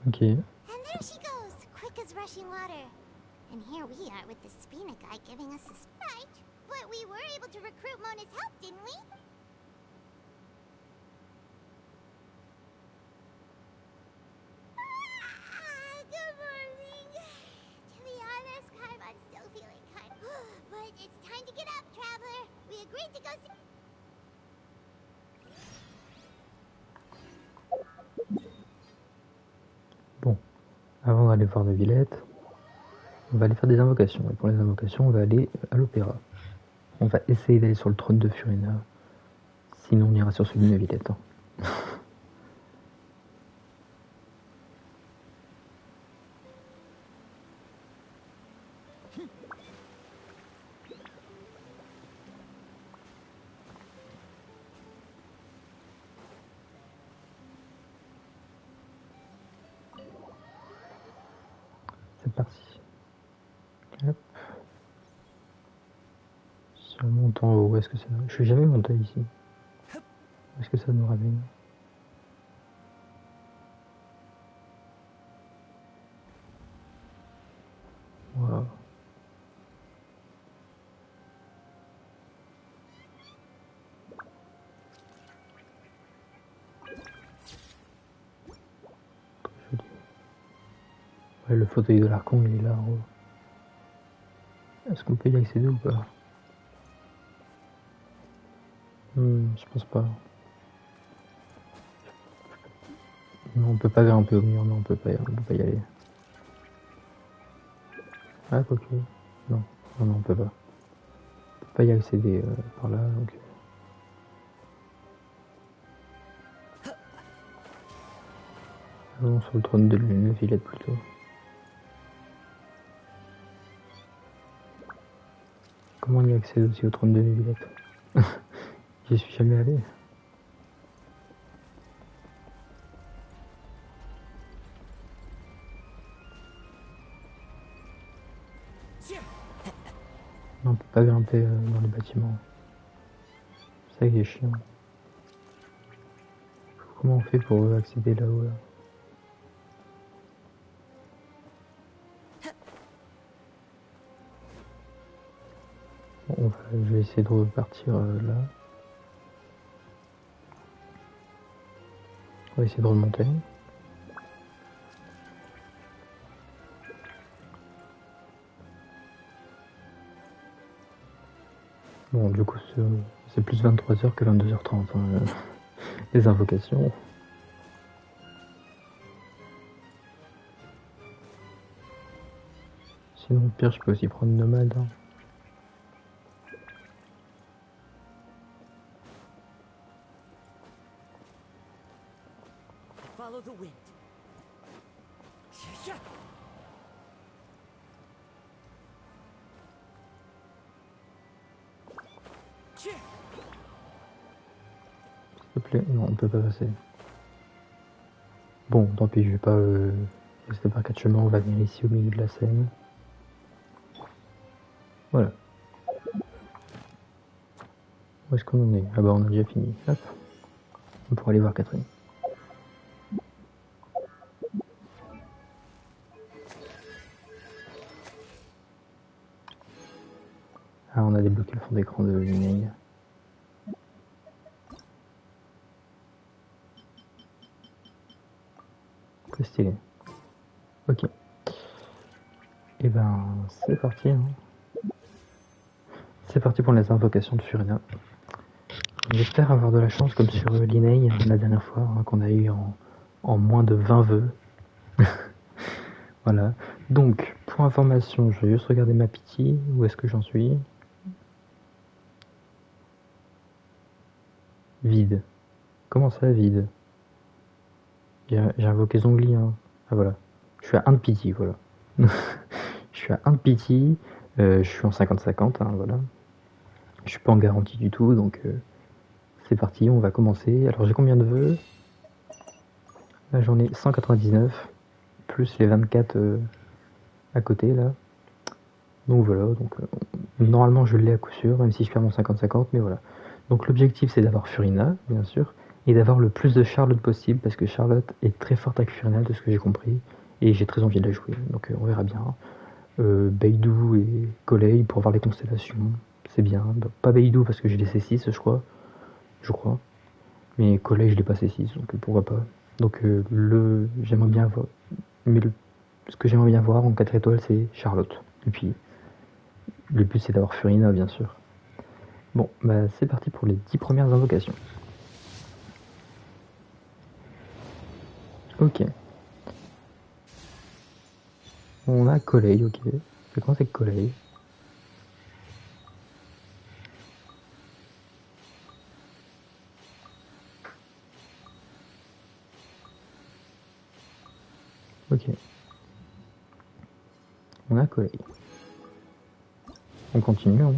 Okay. And there she goes, quick as rushing water. And here we are with the Spina guy giving us this... Right, but we were able to recruit Mona's help, didn't we? Bon, avant d'aller voir la Villette, on va aller faire des invocations. Et pour les invocations, on va aller à l'opéra. On va essayer d'aller sur le trône de Furina. Sinon, on ira sur celui de Villette. Hein. C'est parti. Hop. Si on monte en haut, où est-ce que ça... Je suis jamais monté ici. Où est-ce que ça nous ramène? Wow. Ouais, le fauteuil de l'archon, il est là en haut. Est-ce qu'on peut y accéder ou pas? Je pense pas. Non, on peut pas grimper au mur, non, on peut pas y aller. Ah, quoique. Non, non, on peut pas. On peut pas y accéder par là, donc... Allons sur le trône de la Villette plutôt. Comment on y accède aussi au trône de la Villette? J'y suis jamais allé. Non, on peut pas grimper dans les bâtiments. C'est ça qui est chiant. Comment on fait pour accéder là-haut là? Bon, je vais essayer de repartir là. On va essayer de remonter. Bon, du coup, c'est plus 23h que 22h30, hein, les invocations. Sinon, au pire, je peux aussi prendre nomade. Hein. Follow the wind. S'il te plaît, non, on peut pas passer. Bon, tant pis, je vais pas rester par quatre chemins, on va venir ici au milieu de la scène. Voilà. Où est-ce qu'on en est? Ah bah on a déjà fini. Hop. On pourra aller voir Catherine. Ah, on a débloqué le fond d'écran de l'email. Très stylé. Ok. Et ben, c'est parti. Hein. C'est parti pour les invocations de Furina. J'espère avoir de la chance comme sur l'email la dernière fois, hein, qu'on a eu en moins de 20 vœux. Voilà. Donc, pour information, je vais juste regarder ma pitié. Où est-ce que j'en suis? Vide. Comment ça, vide? J'ai invoqué Zongli, hein. Ah voilà. Je suis à 1 de pitié, voilà. Je suis à 1 de pitié. Je suis en 50-50, hein, voilà. Je suis pas en garantie du tout, donc c'est parti, on va commencer. Alors j'ai combien de vœux? Là j'en ai 199, plus les 24 à côté là. Donc voilà, donc normalement je l'ai à coup sûr, même si je perds mon 50-50, mais voilà. Donc l'objectif c'est d'avoir Furina, bien sûr, et d'avoir le plus de Charlotte possible, parce que Charlotte est très forte avec Furina, de ce que j'ai compris, et j'ai très envie de la jouer, donc on verra bien. Beidou et Collei pour voir les constellations, c'est bien. Pas Beidou parce que j'ai les C6 je crois. Mais Collei je l'ai pas C6, donc pourquoi pas. Donc j'aimerais bien voir. Mais ce que j'aimerais bien voir en 4 étoiles c'est Charlotte. Et puis le but c'est d'avoir Furina bien sûr. Bon bah c'est parti pour les 10 premières invocations. Ok. On a Colley, ok. C'est quoi c'est Colley? Ok. On a Colley. On continue, hein.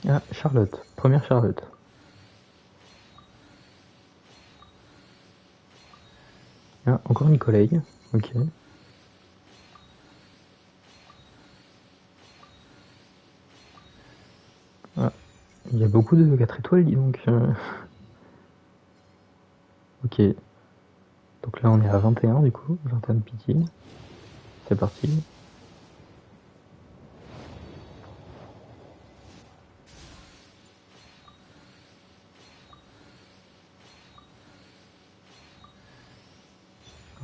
Ah, Charlotte. Première Charlotte. Ah, encore une collègue. Ok. Ah, il y a beaucoup de 4 étoiles, dis donc. Ok. Donc là, on est à 21 du coup. 21 de pitié. C'est parti.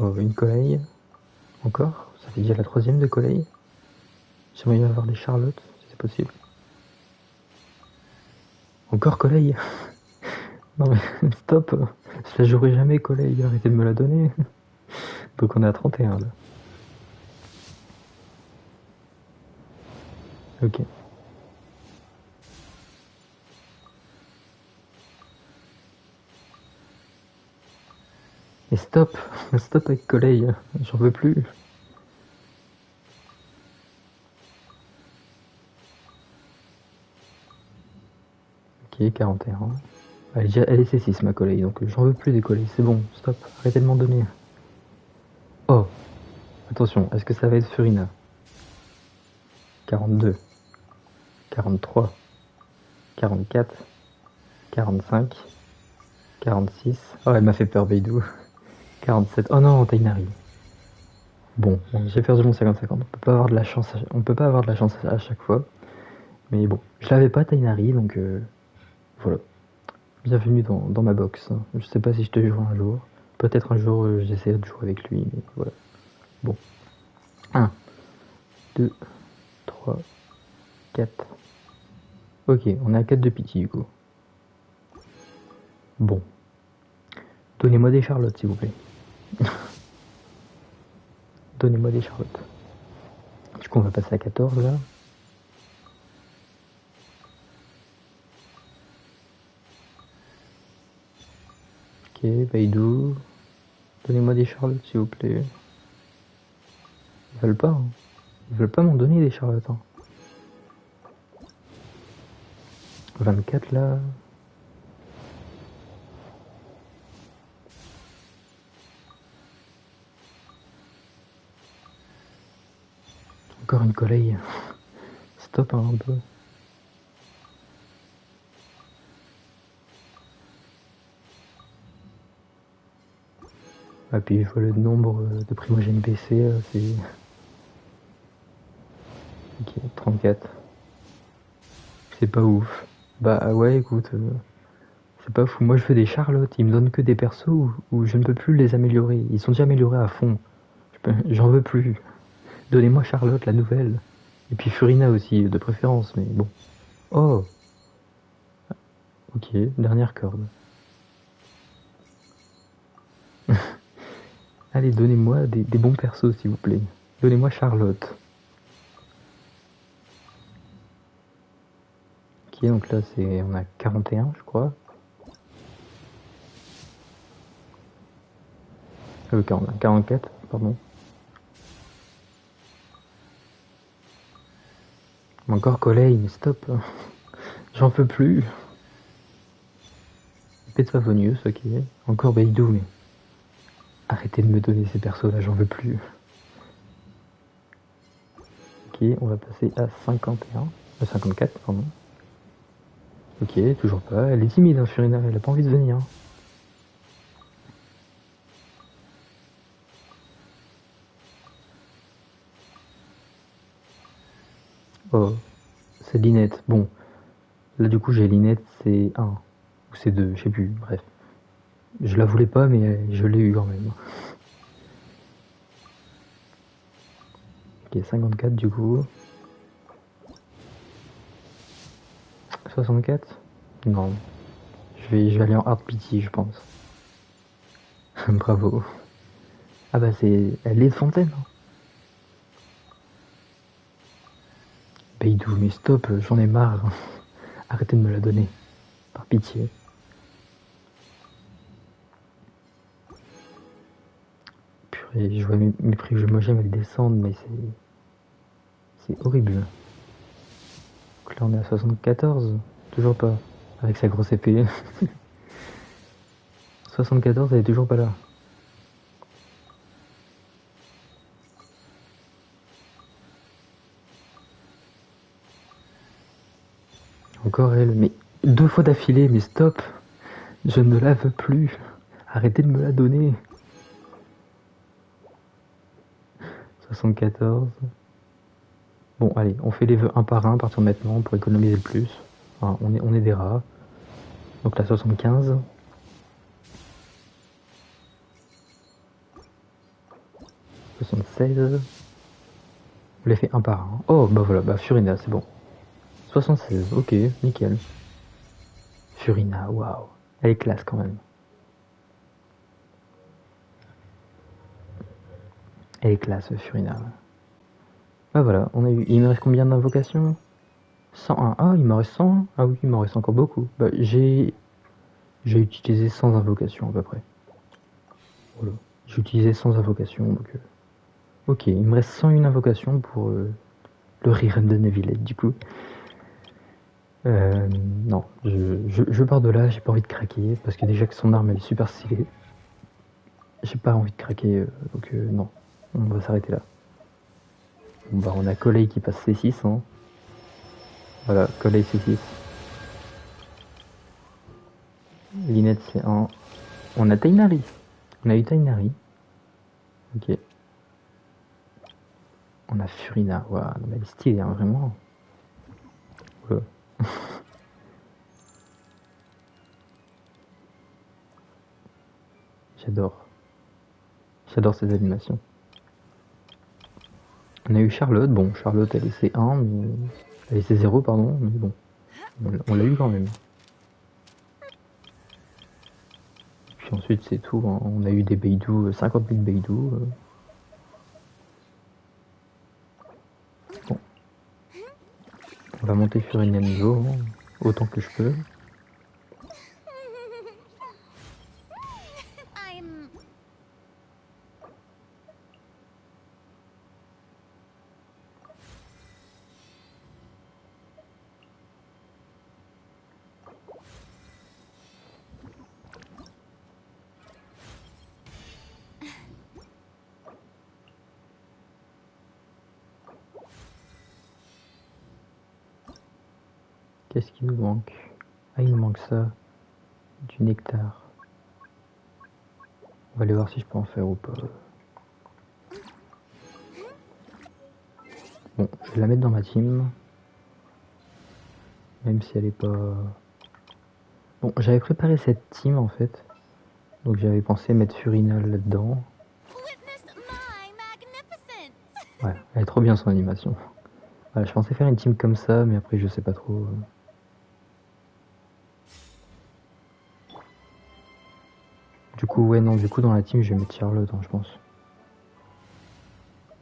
Oh, une collègue. Encore. Ça fait déjà la 3e de collègue. J'aimerais bien avoir des Charlottes, si c'est possible. Encore collègue. Non mais stop. Je la jouerai jamais collègue. Arrêtez de me la donner. Donc on est à 31 là. Ok. Et stop. Stop avec collègue. J'en veux plus. Ok, 41. Elle est C6 ma collègue, donc j'en veux plus des collègues. C'est bon, stop. Arrêtez de m'en donner. Oh. Attention, est-ce que ça va être Furina? 42. 43. 44. 45. 46. Oh, elle m'a fait peur, Beidou. 47. Oh non, Tainari. Bon, j'ai perdu mon 50-50. On peut pas avoir de la chance. On peut pas avoir de la chance à chaque fois. Mais bon, je l'avais pas Tainari, donc voilà. Bienvenue dans ma box. Je sais pas si je te jouerai un jour. Peut-être un jour j'essaierai de jouer avec lui, mais voilà. Bon. 1, 2, 3, 4. Ok, on est à 4 de pitié du coup. Bon. Donnez-moi des Charlottes s'il vous plaît. Donnez-moi des Charlottes. Du coup on va passer à 14 là. Ok, Baidou. Donnez-moi des Charlottes s'il vous plaît. Ils veulent pas. Hein. Ils veulent pas m'en donner des Charlottes. Hein. 24 là. Encore une collègue. Stop hein, un peu. Ah puis je vois le nombre de primogènes PC, c'est... Ok, 34. C'est pas ouf. Bah ouais écoute, c'est pas fou. Moi je veux des Charlottes, ils me donnent que des persos où je ne peux plus les améliorer. Ils sont déjà améliorés à fond. J'en veux plus. Donnez-moi Charlotte, la nouvelle. Et puis Furina aussi, de préférence, mais bon. Oh. Ok, dernière corde. Allez, donnez-moi des bons persos, s'il vous plaît. Donnez-moi Charlotte. Ok, donc là, on a 41, je crois. 44, pardon. Encore Colley, mais stop. J'en peux plus. Peut-être Favonius, ok. Encore Beidou, mais... Arrêtez de me donner ces persos-là, j'en veux plus. Ok, on va passer à 51. 54, pardon. Ok, toujours pas. Elle est timide, hein, Furina, elle a pas envie de venir. Oh, c'est Linette. Bon, là du coup j'ai Linette, c'est 1. Ou c'est 2, je sais plus, bref. Je la voulais pas, mais je l'ai eu quand même. Ok, 54 du coup. 64 Non. Je vais aller en hard pity, je pense. Bravo. Ah bah c'est... Elle est de fontaine. Beidou, mais stop, j'en ai marre. Arrêtez de me la donner. Par pitié. Purée, je vois mes primogènes elles descendent, mais c'est horrible. Donc là on est à 74. Toujours pas. Avec sa grosse épée. 74, elle est toujours pas là. Encore elle, mais 2 fois d'affilée, mais stop. Je ne la veux plus. Arrêtez de me la donner. 74. Bon, allez, on fait les vœux un par un à partir de maintenant pour économiser le plus. Enfin, on est des rats. Donc là, 75. 76. On les fait un par un. Oh, bah voilà, bah Furina, c'est bon. 76, ok, nickel. Furina, waouh. Elle est classe quand même. Elle est classe, Furina. Bah voilà, on a eu... Il me reste combien d'invocations? 101. Ah, il m'en reste 100. Ah oui, il m'en reste encore beaucoup. Bah, j'ai utilisé 100 invocations à peu près. Voilà. J'ai utilisé 100 invocations, donc... Ok, il me reste 101 invocations pour le rerun de Nevillette, du coup. Non, je pars de là, j'ai pas envie de craquer, parce que déjà que son arme elle est super stylée. J'ai pas envie de craquer, donc non, on va s'arrêter là. Bon bah on a Collei qui passe C6, hein. Voilà, Collei C6. Linette C1. On a Tainari. On a eu Tainari. Ok. On a Furina, waouh, mais elle est stylée, hein, vraiment. Voilà. J'adore. J'adore ces animations. On a eu Charlotte. Bon, Charlotte, elle est C1, mais... Elle est C0, pardon, mais bon. On l'a eu quand même. Puis ensuite, c'est tout. Hein. On a eu des Beidou, 50 000 Beidou. Bon. On va monter sur une niveau, hein, autant que je peux. Qu'est-ce qui nous manque? Ah, il nous manque ça. Du nectar. On va aller voir si je peux en faire ou pas. Bon, je vais la mettre dans ma team. Même si elle est pas... Bon, j'avais préparé cette team en fait. Donc j'avais pensé mettre Furina là-dedans. Ouais, elle est trop bien son animation. Voilà, je pensais faire une team comme ça, mais après je sais pas trop... Du coup, ouais, non, du coup, dans la team, je vais mettre Charlotte, hein, je pense.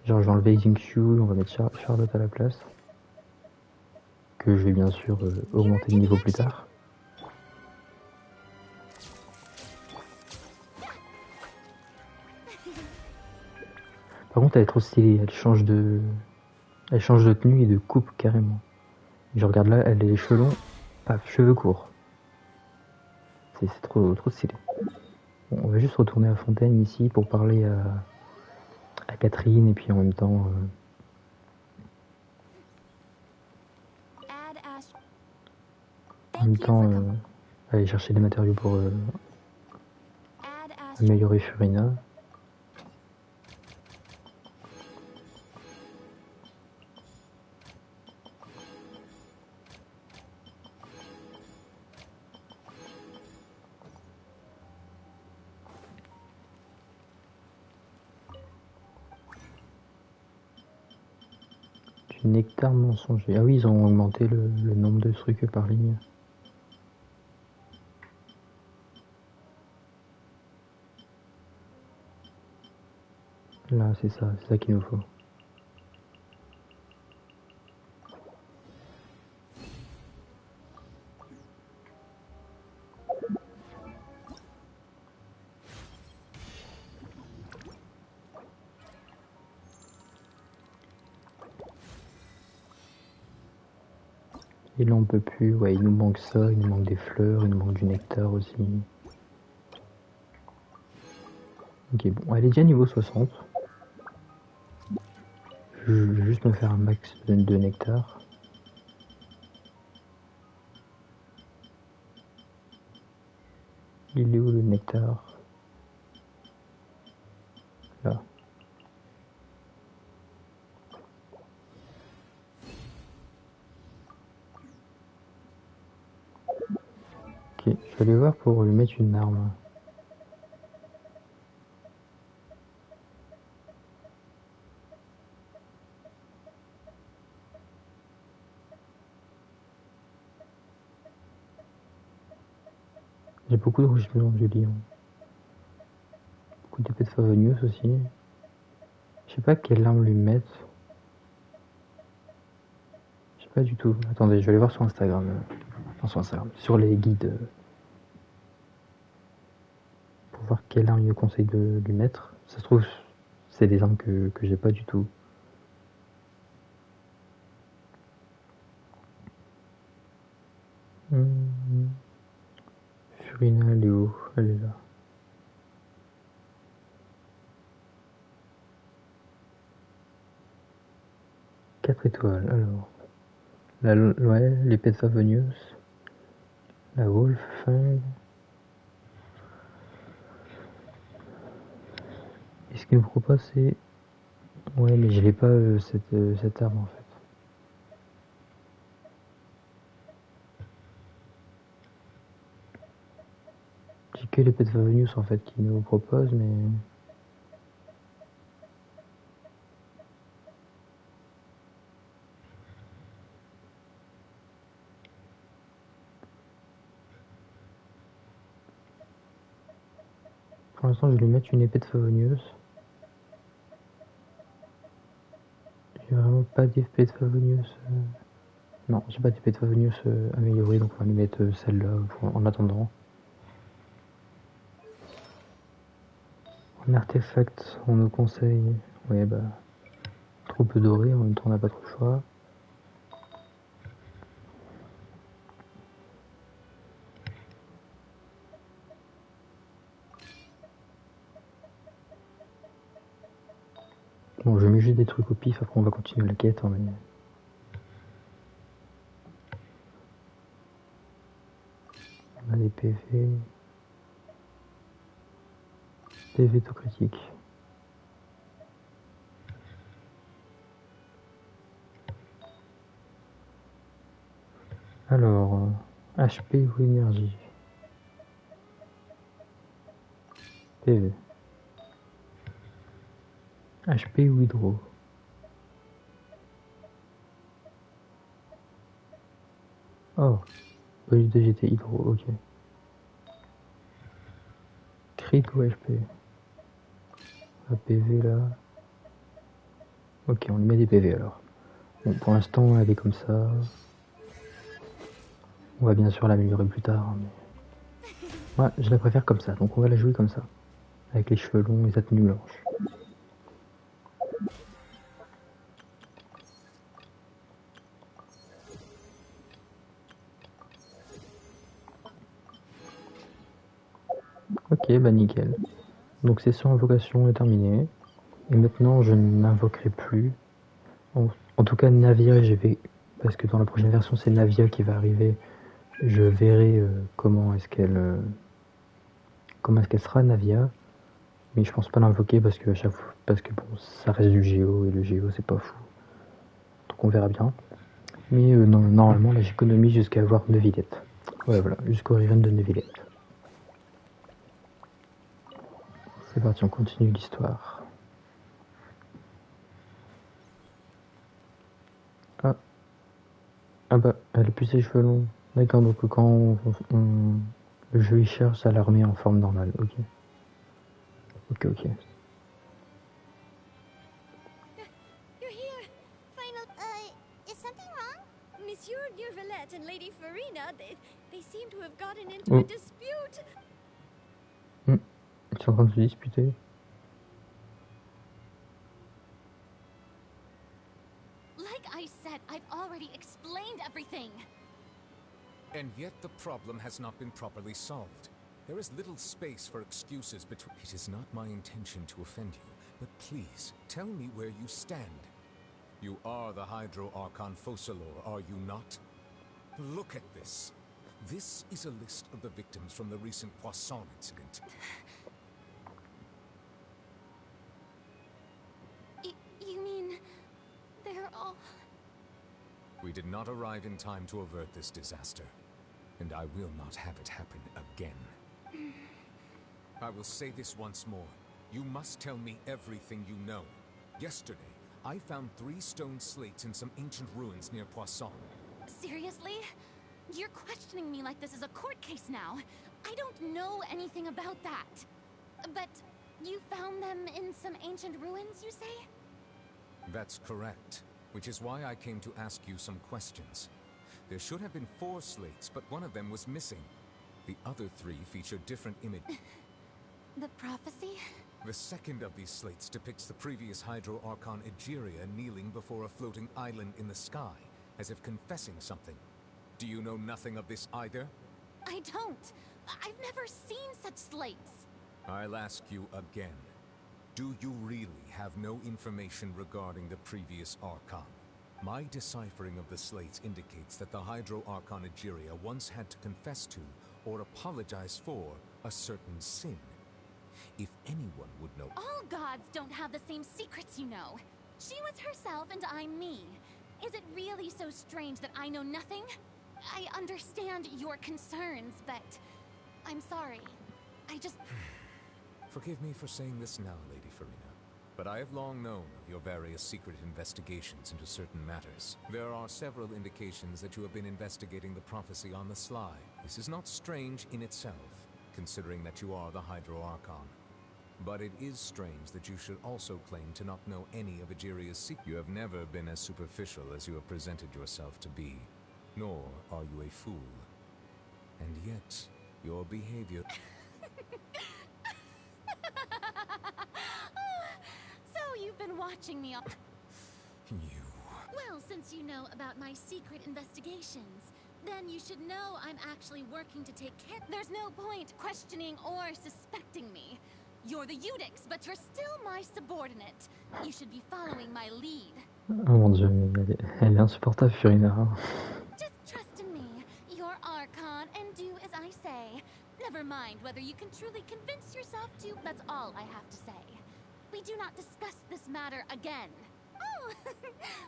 Genre, je vais enlever Xingqiu, on va mettre Charlotte à la place. Que je vais bien sûr augmenter de niveau plus tard. Par contre, elle est trop stylée, elle change de tenue et de coupe carrément. Je regarde là, elle a les cheveux longs, paf, cheveux courts. C'est trop stylé. Bon, on va juste retourner à Fontaine ici pour parler à Catherine et puis en même temps aller chercher des matériaux pour améliorer Furina. Du nectar mensonger. Ah oui, ils ont augmenté le nombre de trucs par ligne. Là, c'est ça qu'il nous faut. Et là on peut plus, ouais, il nous manque ça, il nous manque des fleurs, il nous manque du nectar aussi. Ok, bon, elle est déjà niveau 60. Je vais juste me faire un max de nectar. Il est où le nectar? Là. Ok, je vais aller voir pour lui mettre une arme. J'ai beaucoup de rugissements du lion. Beaucoup d'épées de favonius aussi. Je sais pas quelle arme lui mettre. Je sais pas du tout. Attendez, je vais aller voir sur Instagram. Enfin, sur Instagram. Sur les guides. Pour voir quelle arme il me conseille de lui mettre. Ça se trouve, c'est des armes que j'ai pas du tout. Furina, elle est où? Elle est là. Quatre étoiles, alors. Ouais, l'épée de Favonius. La Wolf Fang. Et ce qu'il me propose, c'est... Ouais, mais je l'ai pas, cette arme, en fait. J'ai que l'épée de Favonius, en fait, qu'il nous propose, mais... Pour l'instant, je vais lui mettre une épée de Favonius. J'ai vraiment pas d'épée de Favonius. Non, j'ai pas d'épée de Favonius améliorée, donc on va lui mettre celle-là en attendant. En artefact, on nous conseille... Ouais, bah... Trop peu doré, en même temps on n'a pas trop le choix. Bon, je mets juste des trucs au pif, après on va continuer la quête. Hein, mais... On a des PV. PV tout critique. Alors, HP ou énergie? PV. HP ou hydro? Oh, bonus de GT hydro, ok. Crit ou HP? PV là. Ok, on lui met des PV alors. Bon, pour l'instant, elle est comme ça. On va bien sûr l'améliorer plus tard. Hein, mais... Ouais, je la préfère comme ça, donc on va la jouer comme ça. Avec les cheveux longs et sa tenue blanche. Ok, bah nickel. Donc session invocation est terminée. Et maintenant je n'invoquerai plus. En tout cas Navia, je vais... Parce que dans la prochaine version c'est Navia qui va arriver. Je verrai comment est-ce qu'elle sera Navia. Mais je pense pas l'invoquer parce que parce que bon, ça reste du Géo et le Géo c'est pas fou. Donc on verra bien. Mais non, normalement là j'économise jusqu'à avoir Neuvillette. Ouais voilà, jusqu'au Riven de Neuvillette. C'est parti, on continue l'histoire. Ah. Ah bah, elle a plus ses cheveux longs. D'accord, donc quand le jeu il cherche à la remet en forme normale, ok. Ok. gotten into a dispute. Ils sont en train de se disputer. Like I said, I've already explained everything. And yet the problem has not been properly solved. There is little space for excuses between... It is not my intention to offend you, but please, tell me where you stand. You are the Hydro Archon Focalor, are you not? Look at this. This is a list of the victims from the recent Poisson incident. You mean... they're all... We did not arrive in time to avert this disaster, and I will not have it happen again. I will say this once more. You must tell me everything you know. Yesterday, I found 3 stone slates in some ancient ruins near Poisson. Seriously? You're questioning me like this is a court case now. I don't know anything about that. But you found them in some ancient ruins, you say? That's correct, which is why I came to ask you some questions. There should have been 4 slates, but one of them was missing. The other 3 feature different images. The prophecy? The second of these slates depicts the previous Hydro Archon Egeria kneeling before a floating island in the sky, as if confessing something. Do you know nothing of this either? I don't. I've never seen such slates. I'll ask you again. Do you really have no information regarding the previous Archon? My deciphering of the slates indicates that the Hydro Archon Egeria once had to confess to, or apologize for, a certain sin. If anyone would know... All gods don't have the same secrets, you know. She was herself and I'm me. Is it really so strange that I know nothing? I understand your concerns, but... I'm sorry. I just... Forgive me for saying this now, Lady Furina, but I have long known of your various secret investigations into certain matters. There are several indications that you have been investigating the prophecy on the sly. This is not strange in itself, considering that you are the Hydro Archon. But it is strange that you should also claim to not know any of Egeria's secrets. You have never been as superficial as you have presented yourself to be, nor are you a fool. And yet, your behavior... So you've been watching me all... You... Well, since you know about my secret investigations, then you should know I'm actually working to take care... There's no point questioning or suspecting me. You're the Eudix, but you're still my subordinate. You should be following my lead. Oh mon dieu, mais elle est insupportable, Furina. Just trust in me. You're Archon, and do as I say. Never mind whether you can truly convince yourself to, that's all I have to say. We do not discuss this matter again. Oh,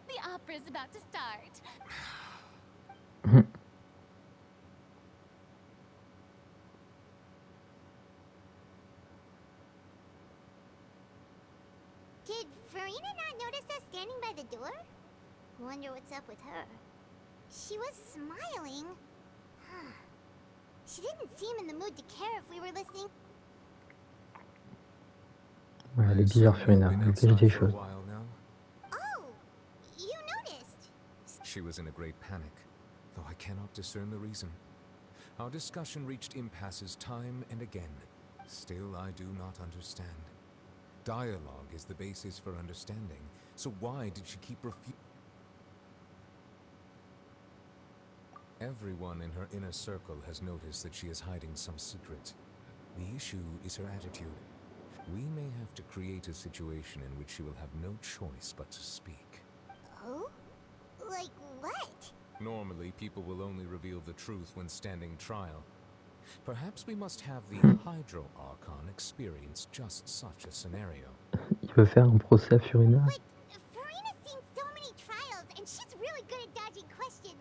the opera's about to start. Did Furina not notice us standing by the door? Wonder what's up with her. She was smiling. She didn't seem in the mood to care if we were listening. Ouais, elle est bizarre, Furina. Elle cache des choses. Oh, you noticed. She was in a great panic, though I cannot discern the reason. Our discussion reached impasses time and again. Still, I do not understand. Dialogue is the basis for understanding, so why did she keep refusing? Everyone in her inner circle has noticed that she is hiding some secret. The issue is her attitude. We may have to create a situation in which she will have no choice but to speak. Oh? Like what? Normally, people will only reveal the truth when standing trial. Perhaps we must have the Hydro Archon experience just such a scenario. Il veut faire un procès à Furina. But Furina's seen so many trials, and she's really good at dodging questions.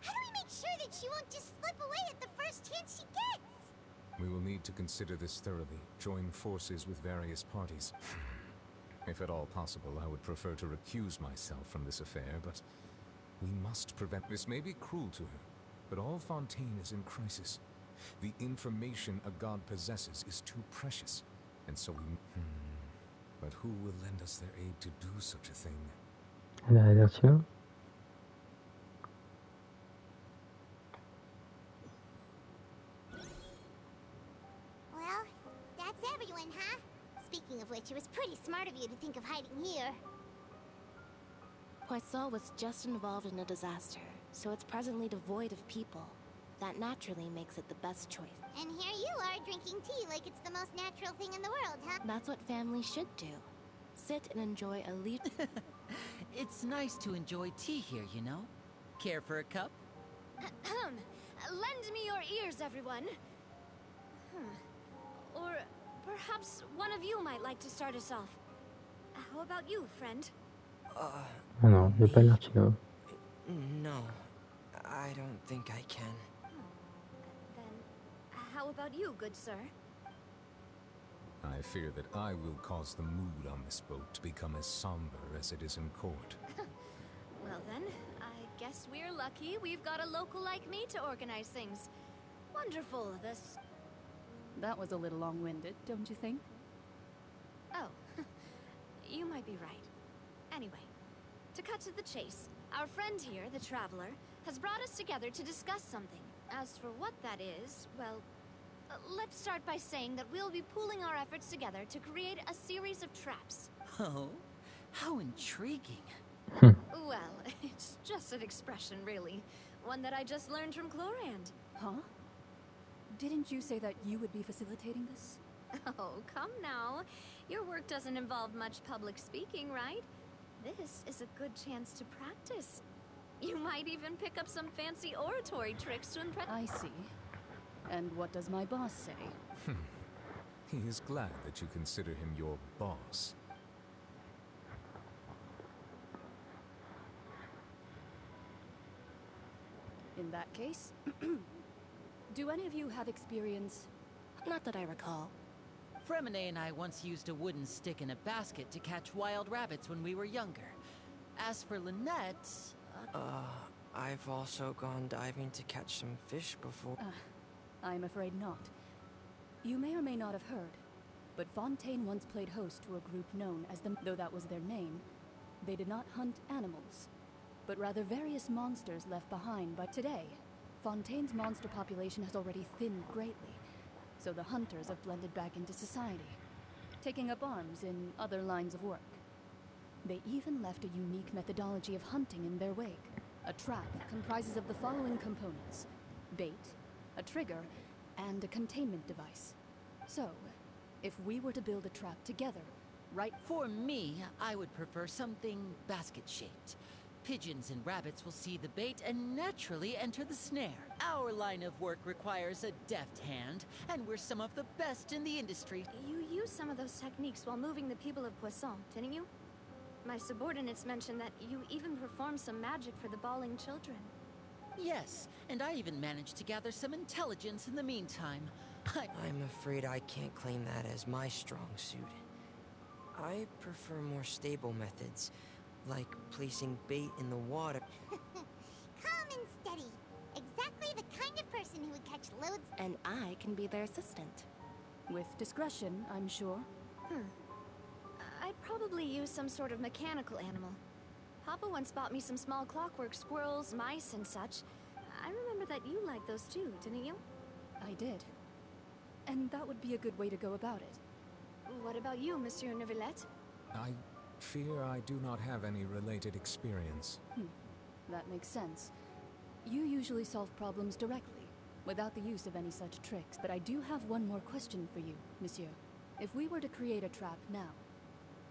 How do we make sure that she won't just slip away at the first chance she gets? We will need to consider this thoroughly, join forces with various parties. If at all possible, I would prefer to recuse myself from this affair, but we must prevent... This may be cruel to her, but all Fontaine is in crisis. The information a god possesses is too precious, and so we... But who will lend us their aid to do such a thing? La rédaction. Speaking of which, it was pretty smart of you to think of hiding here. Poisson was just involved in a disaster, so it's presently devoid of people. That naturally makes it the best choice. And here you are drinking tea like it's the most natural thing in the world, huh? That's what families should do. Sit and enjoy a It's nice to enjoy tea here, you know? Care for a cup? Lend me your ears, everyone. Or perhaps one of you might like to start us off. How about you, friend? Ah non, il a pas l'air chill. No, I don't think I can. Then, how about you, good sir? I fear that I will cause the mood on this boat to become as somber as it is in court. Well then, I guess we're lucky we've got a local like me to organize things. Wonderful, this... That was a little long-winded, don't you think? Oh, you might be right. Anyway, to cut to the chase, our friend here, the Traveler, has brought us together to discuss something. As for what that is, well, let's start by saying that we'll be pooling our efforts together to create a series of traps. Oh, how intriguing. Well, it's just an expression, really. One that I just learned from Chlorand. Huh? Didn't you say that you would be facilitating this? Oh, come now. Your work doesn't involve much public speaking, right? This is a good chance to practice. You might even pick up some fancy oratory tricks to impress... I see. And what does my boss say? He is glad that you consider him your boss. In that case, do any of you have experience? Not that I recall. Fremine and I once used a wooden stick in a basket to catch wild rabbits when we were younger. As for Lynette... I've also gone diving to catch some fish before. I'm afraid not. You may or may not have heard, but Fontaine once played host to a group known as the... Though that was their name, they did not hunt animals, but rather various monsters left behind by today. Fontaine's monster population has already thinned greatly, so the hunters have blended back into society, taking up arms in other lines of work. They even left a unique methodology of hunting in their wake. A trap comprises of the following components: bait, a trigger, and a containment device. So, if we were to build a trap together, right... For me, I would prefer something basket-shaped. Pigeons and rabbits will see the bait and naturally enter the snare. Our line of work requires a deft hand, and we're some of the best in the industry. You used some of those techniques while moving the people of Poisson, didn't you? My subordinates mentioned that you even performed some magic for the bawling children. Yes, and I even managed to gather some intelligence in the meantime. I'm afraid I can't claim that as my strong suit. I prefer more stable methods, like placing bait in the water. Calm and steady. Exactly the kind of person who would catch loads. And I can be their assistant. With discretion, I'm sure. I'd probably use some sort of mechanical animal. Papa once bought me some small clockwork squirrels, mice, and such. I remember that you liked those too, didn't you? I did. And that would be a good way to go about it. What about you, Monsieur Neuvillette? I fear I do not have any related experience. That makes sense. You usually solve problems directly, without the use of any such tricks. But I do have one more question for you, Monsieur. If we were to create a trap now,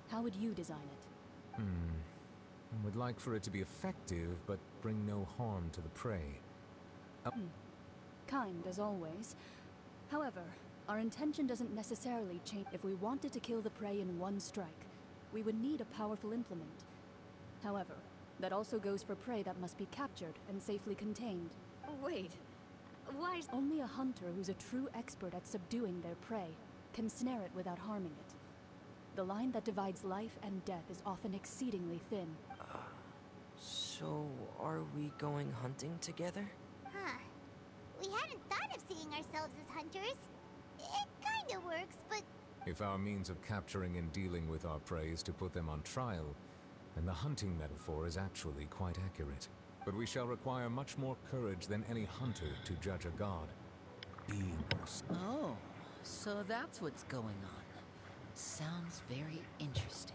how would you design it? I would like for it to be effective, but bring no harm to the prey. Kind, as always. However, our intention doesn't necessarily change. If we wanted to kill the prey in one strike, we would need a powerful implement. However, that also goes for prey that must be captured and safely contained. Wait, why? Only a hunter who's a true expert at subduing their prey can snare it without harming it. The line that divides life and death is often exceedingly thin. So, are we going hunting together? Huh. We hadn't thought of seeing ourselves as hunters. It kinda works, but... If our means of capturing and dealing with our prey is to put them on trial, then the hunting metaphor is actually quite accurate. But we shall require much more courage than any hunter to judge a god. Oh, so that's what's going on. Sounds very interesting.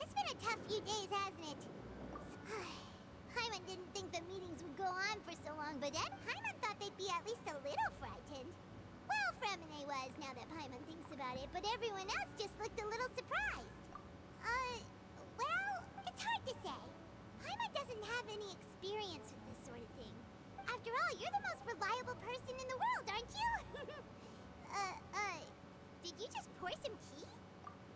It's been a tough few days, hasn't it? Hyman didn't think the meetings would go on for so long, but then Hyman thought they'd be at least a little frightened. Well, Fremine was, now that Hyman thinks about it, but everyone else just looked a little surprised. Well, it's hard to say. Hyman doesn't have any experience with this sort of thing. After all, you're the most reliable person in the world, aren't you? Did you just pour some tea?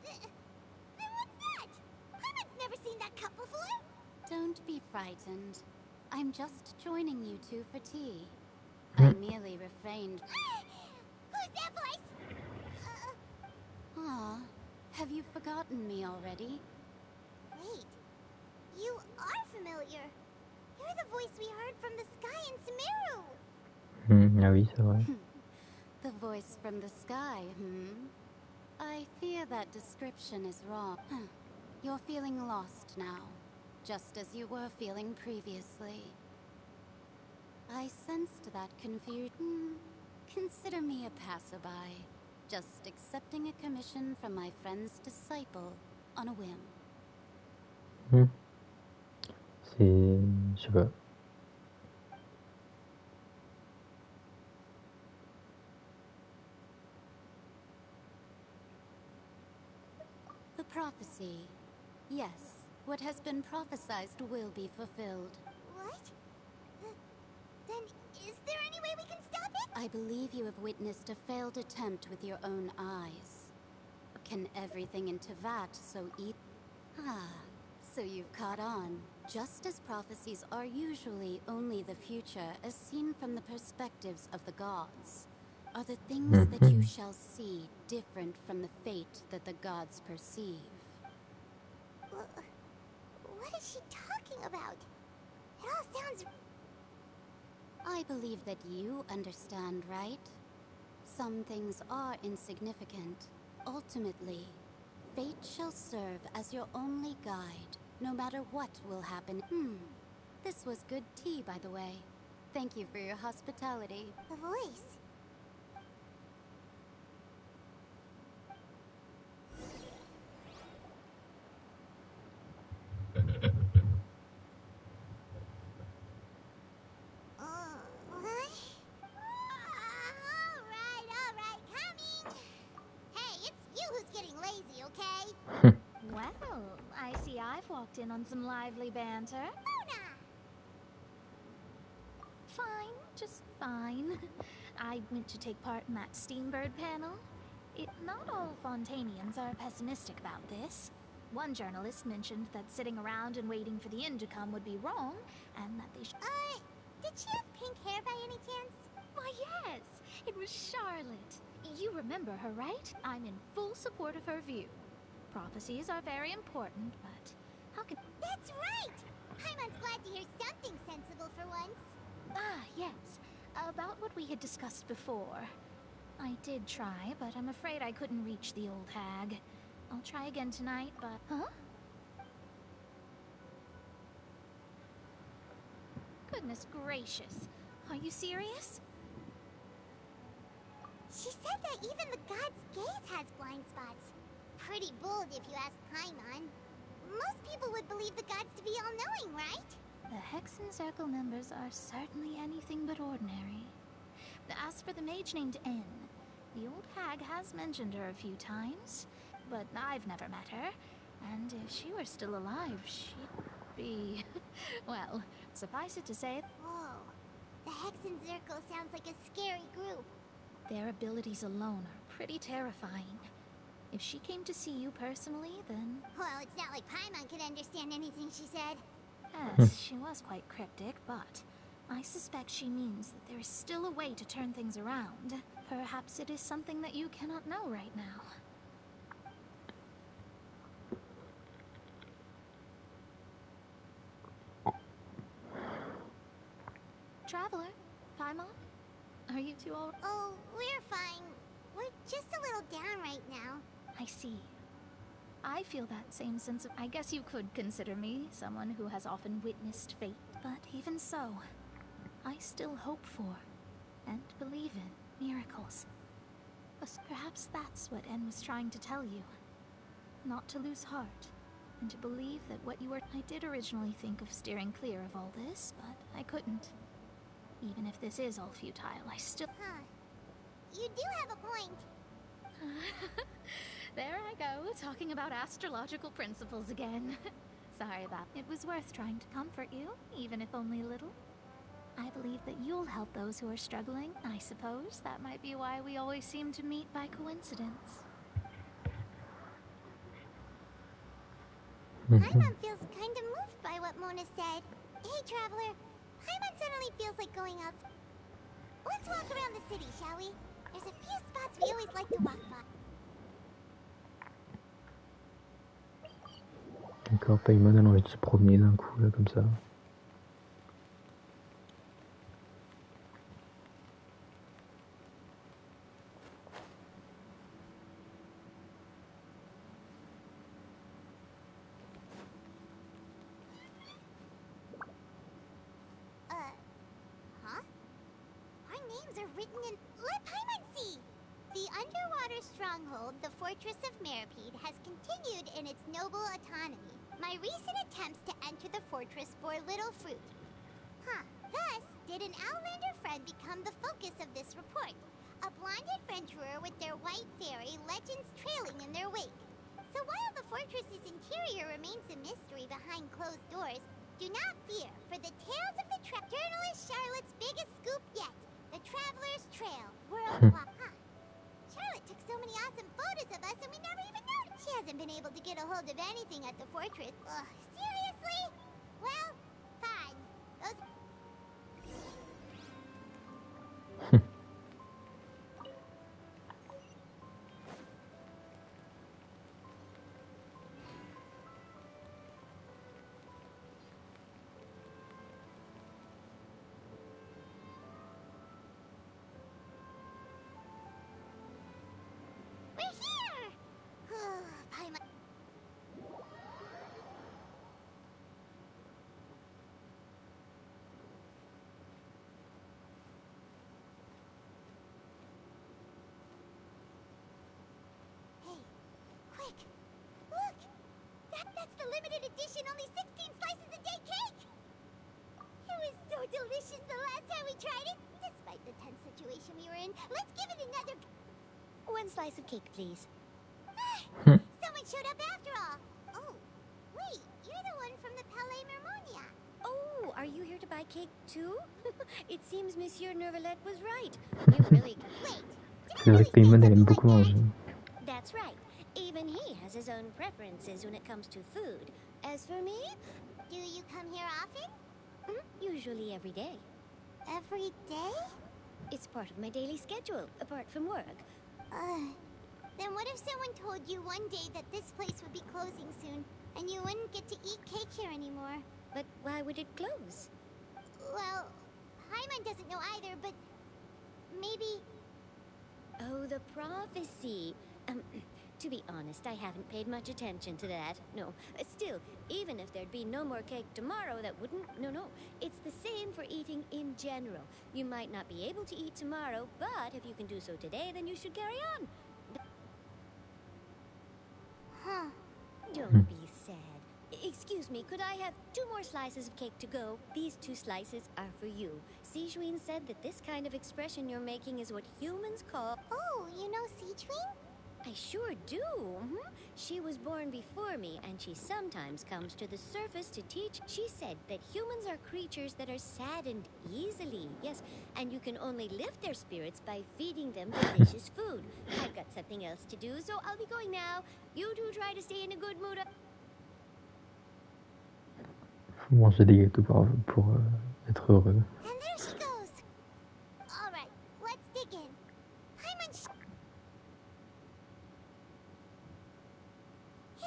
Then what's that? Hyman's never seen that cup before. Don't be frightened. I'm just joining you two for tea. I merely refrained. Who's that voice? Ah, have you forgotten me already? Wait, you are familiar. You're the voice we heard from the sky in Sumeru. Ah oui, c'est vrai. The voice from the sky, I fear that description is wrong. You're feeling lost now, just as you were feeling previously. I sensed that confusion. Consider me a passerby, just accepting a commission from my friend's disciple on a whim. Je sais pas. The prophecy. Yes, what has been prophesied will be fulfilled. What? Then is there any way we can stop it? I believe you have witnessed a failed attempt with your own eyes. Can everything into that so so you've caught on. Just as prophecies are usually only the future as seen from the perspectives of the gods, are the things that you shall see different from the fate that the gods perceive? What is she talking about? It all sounds... I believe that you understand, right? Some things are insignificant. Ultimately, fate shall serve as your only guide, no matter what will happen. This was good tea, by the way. Thank you for your hospitality. The voice. Alright, coming! Hey, it's you who's getting lazy, okay? Well, I see I've walked in on some lively banter. Luna! Fine, just fine. I went to take part in that Steambird panel. Not all Fontanians are pessimistic about this. One journalist mentioned that sitting around and waiting for the end to come would be wrong, and that they should... Did she have pink hair by any chance? Why, yes! It was Charlotte. You remember her, right? I'm in full support of her view. Prophecies are very important, but how can... That's right! Hyman's glad to hear something sensible for once. Ah, yes. About what we had discussed before. I did try, but I'm afraid I couldn't reach the old hag. I'll try again tonight, but... Huh? Goodness gracious. Are you serious? She said that even the god's gaze has blind spots. Pretty bold if you ask Paimon. Most people would believe the gods to be all-knowing, right? The Hexen Circle members are certainly anything but ordinary. As for the mage named N, the old hag has mentioned her a few times, but I've never met her, and if she were still alive, she'd be... well, suffice it to say... Whoa. The Hexen Circle sounds like a scary group. Their abilities alone are pretty terrifying. If she came to see you personally, then... Well, it's not like Paimon could understand anything she said. Yes, she was quite cryptic, but I suspect she means that there is still a way to turn things around. Perhaps it is something that you cannot know right now. Traveler, Paimon, are you two all... Oh, we're fine. We're just a little down right now. I see. I feel that same sense of... I guess you could consider me someone who has often witnessed fate, but even so, I still hope for and believe in miracles. Perhaps that's what En was trying to tell you. Not to lose heart, and to believe that what you were... I did originally think of steering clear of all this, but I couldn't. Even if this is all futile, I still... Huh. You do have a point. There I go, talking about astrological principles again. Sorry about it. It was worth trying to comfort you, even if only a little. I believe that you'll help those who are struggling. I suppose that might be why we always seem to meet by coincidence. Paimon feels kind of moved by what Mona said. Hey, Traveler. Paimon suddenly feels like going out. Let's walk around the city, shall we? There's a few spots we always like to walk by. D'accord, Paimon a envie de se promener d'un coup, là, comme ça. Huh? Our names are written in... Let Paimon see! The underwater stronghold, the Fortress of Meripede, has continued in its noble autonomy. My recent attempts to enter the fortress bore little fruit. Huh. Thus, did an Outlander friend become the focus of this report? A blind adventurer with their white fairy legends trailing in their wake. So while the fortress's interior remains a mystery behind closed doors, do not fear, for the tales of the journalist Charlotte's biggest scoop yet, the Traveler's Trail, worldwide. Huh. Charlotte took so many awesome photos of us and we never even noticed. She hasn't been able to get a hold of anything at the fortress. Ugh, seriously? Well, fine. Those... We're here! Paimon... Hey, quick! Look! That's the limited edition, only 16 slices a day cake! It was so delicious the last time we tried it! Despite the tense situation we were in, let's give it another... One slice of cake, please. Someone showed up after all! Oh, wait, you're the one from the Palais Mermonia. Oh, are you here to buy cake too? It seems Monsieur Nervalette was right. You really... Wait! C'est vrai que Paimon elle aime beaucoup manger. That's right. Even he has his own preferences when it comes to food. As for me... Do you come here often? Usually every day. Every day? It's part of my daily schedule, apart from work. Then what if someone told you one day that this place would be closing soon, and you wouldn't get to eat cake here anymore? But why would it close? Well, Paimon doesn't know either, but... maybe... Oh, the prophecy. To be honest, I haven't paid much attention to that. No, still, even if there'd be no more cake tomorrow, that wouldn't... No. It's the same for eating in general. You might not be able to eat tomorrow, but if you can do so today, then you should carry on. Huh. Don't be sad. Excuse me, could I have 2 more slices of cake to go? These 2 slices are for you. Sijuin said that this kind of expression you're making is what humans call... Oh, you know Sijuin? I sure do. She was born before me, and she sometimes comes to the surface to teach. She said that humans are creatures that are saddened easily. Yes, and you can only lift their spirits by feeding them delicious food. I've got something else to do, so I'll be going now. You two try to stay in a good mood. Faut manger des gâteaux pour être heureux. And there she goes. All right, let's dig in.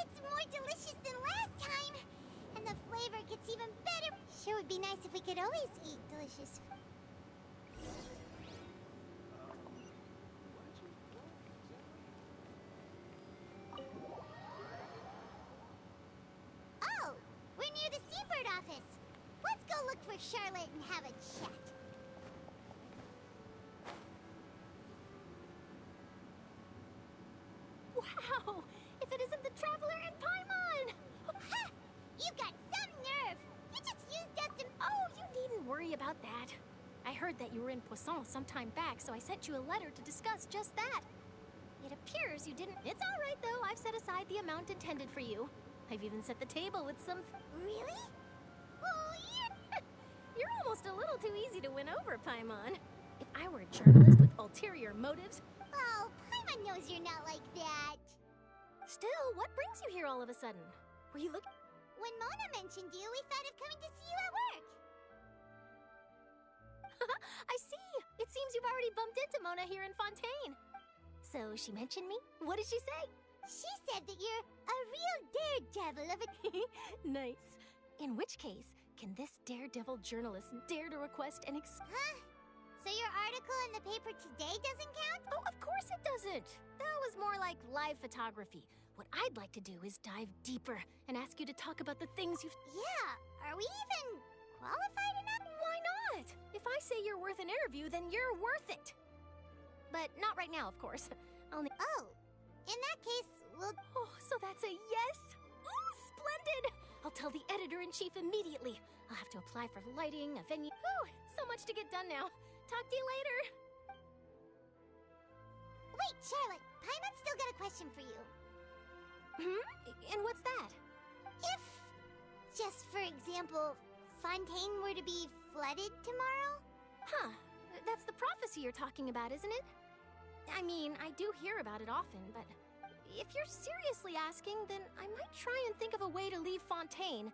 It's more delicious than last time, and the flavor gets even better. Sure would be nice if we could always eat delicious. Oh, we're near the Seabird office. Let's go look for Charlotte and have a chat. Wow! If it isn't the Traveler and Paimon! Ha! You got some nerve! You just used us to... Oh, you needn't worry about that. I heard that you were in Poisson some time back, so I sent you a letter to discuss just that. It appears you didn't... It's all right, though. I've set aside the amount intended for you. I've even set the table with some... Really? Oh, yeah! You're almost a little too easy to win over, Paimon. If I were a journalist with ulterior motives... Oh, Paimon knows you're not like that. Still, what brings you here all of a sudden? Were you looking... When Mona mentioned you, we thought of coming to see you at work. I see. It seems you've already bumped into Mona here in Fontaine. So she mentioned me? What did she say? She said that you're a real daredevil of a... Nice. In which case, can this daredevil journalist dare to request an Huh? So your article in the paper today doesn't count? Oh, of course it doesn't. That was more like live photography. What I'd like to do is dive deeper and ask you to talk about the things you've... Yeah, are we even qualified enough? Why not? If I say you're worth an interview, then you're worth it. But not right now, of course. I'll need... Oh, in that case, we'll... Oh, so that's a yes? Ooh, splendid! I'll tell the editor-in-chief immediately. I'll have to apply for lighting, a venue... Ooh, so much to get done now. Talk to you later. Wait, Charlotte. Paimon's still got a question for you. And what's that? If, just for example, Fontaine were to be flooded tomorrow? Huh. That's the prophecy you're talking about, isn't it? I mean, I do hear about it often, but if you're seriously asking, then I might try and think of a way to leave Fontaine.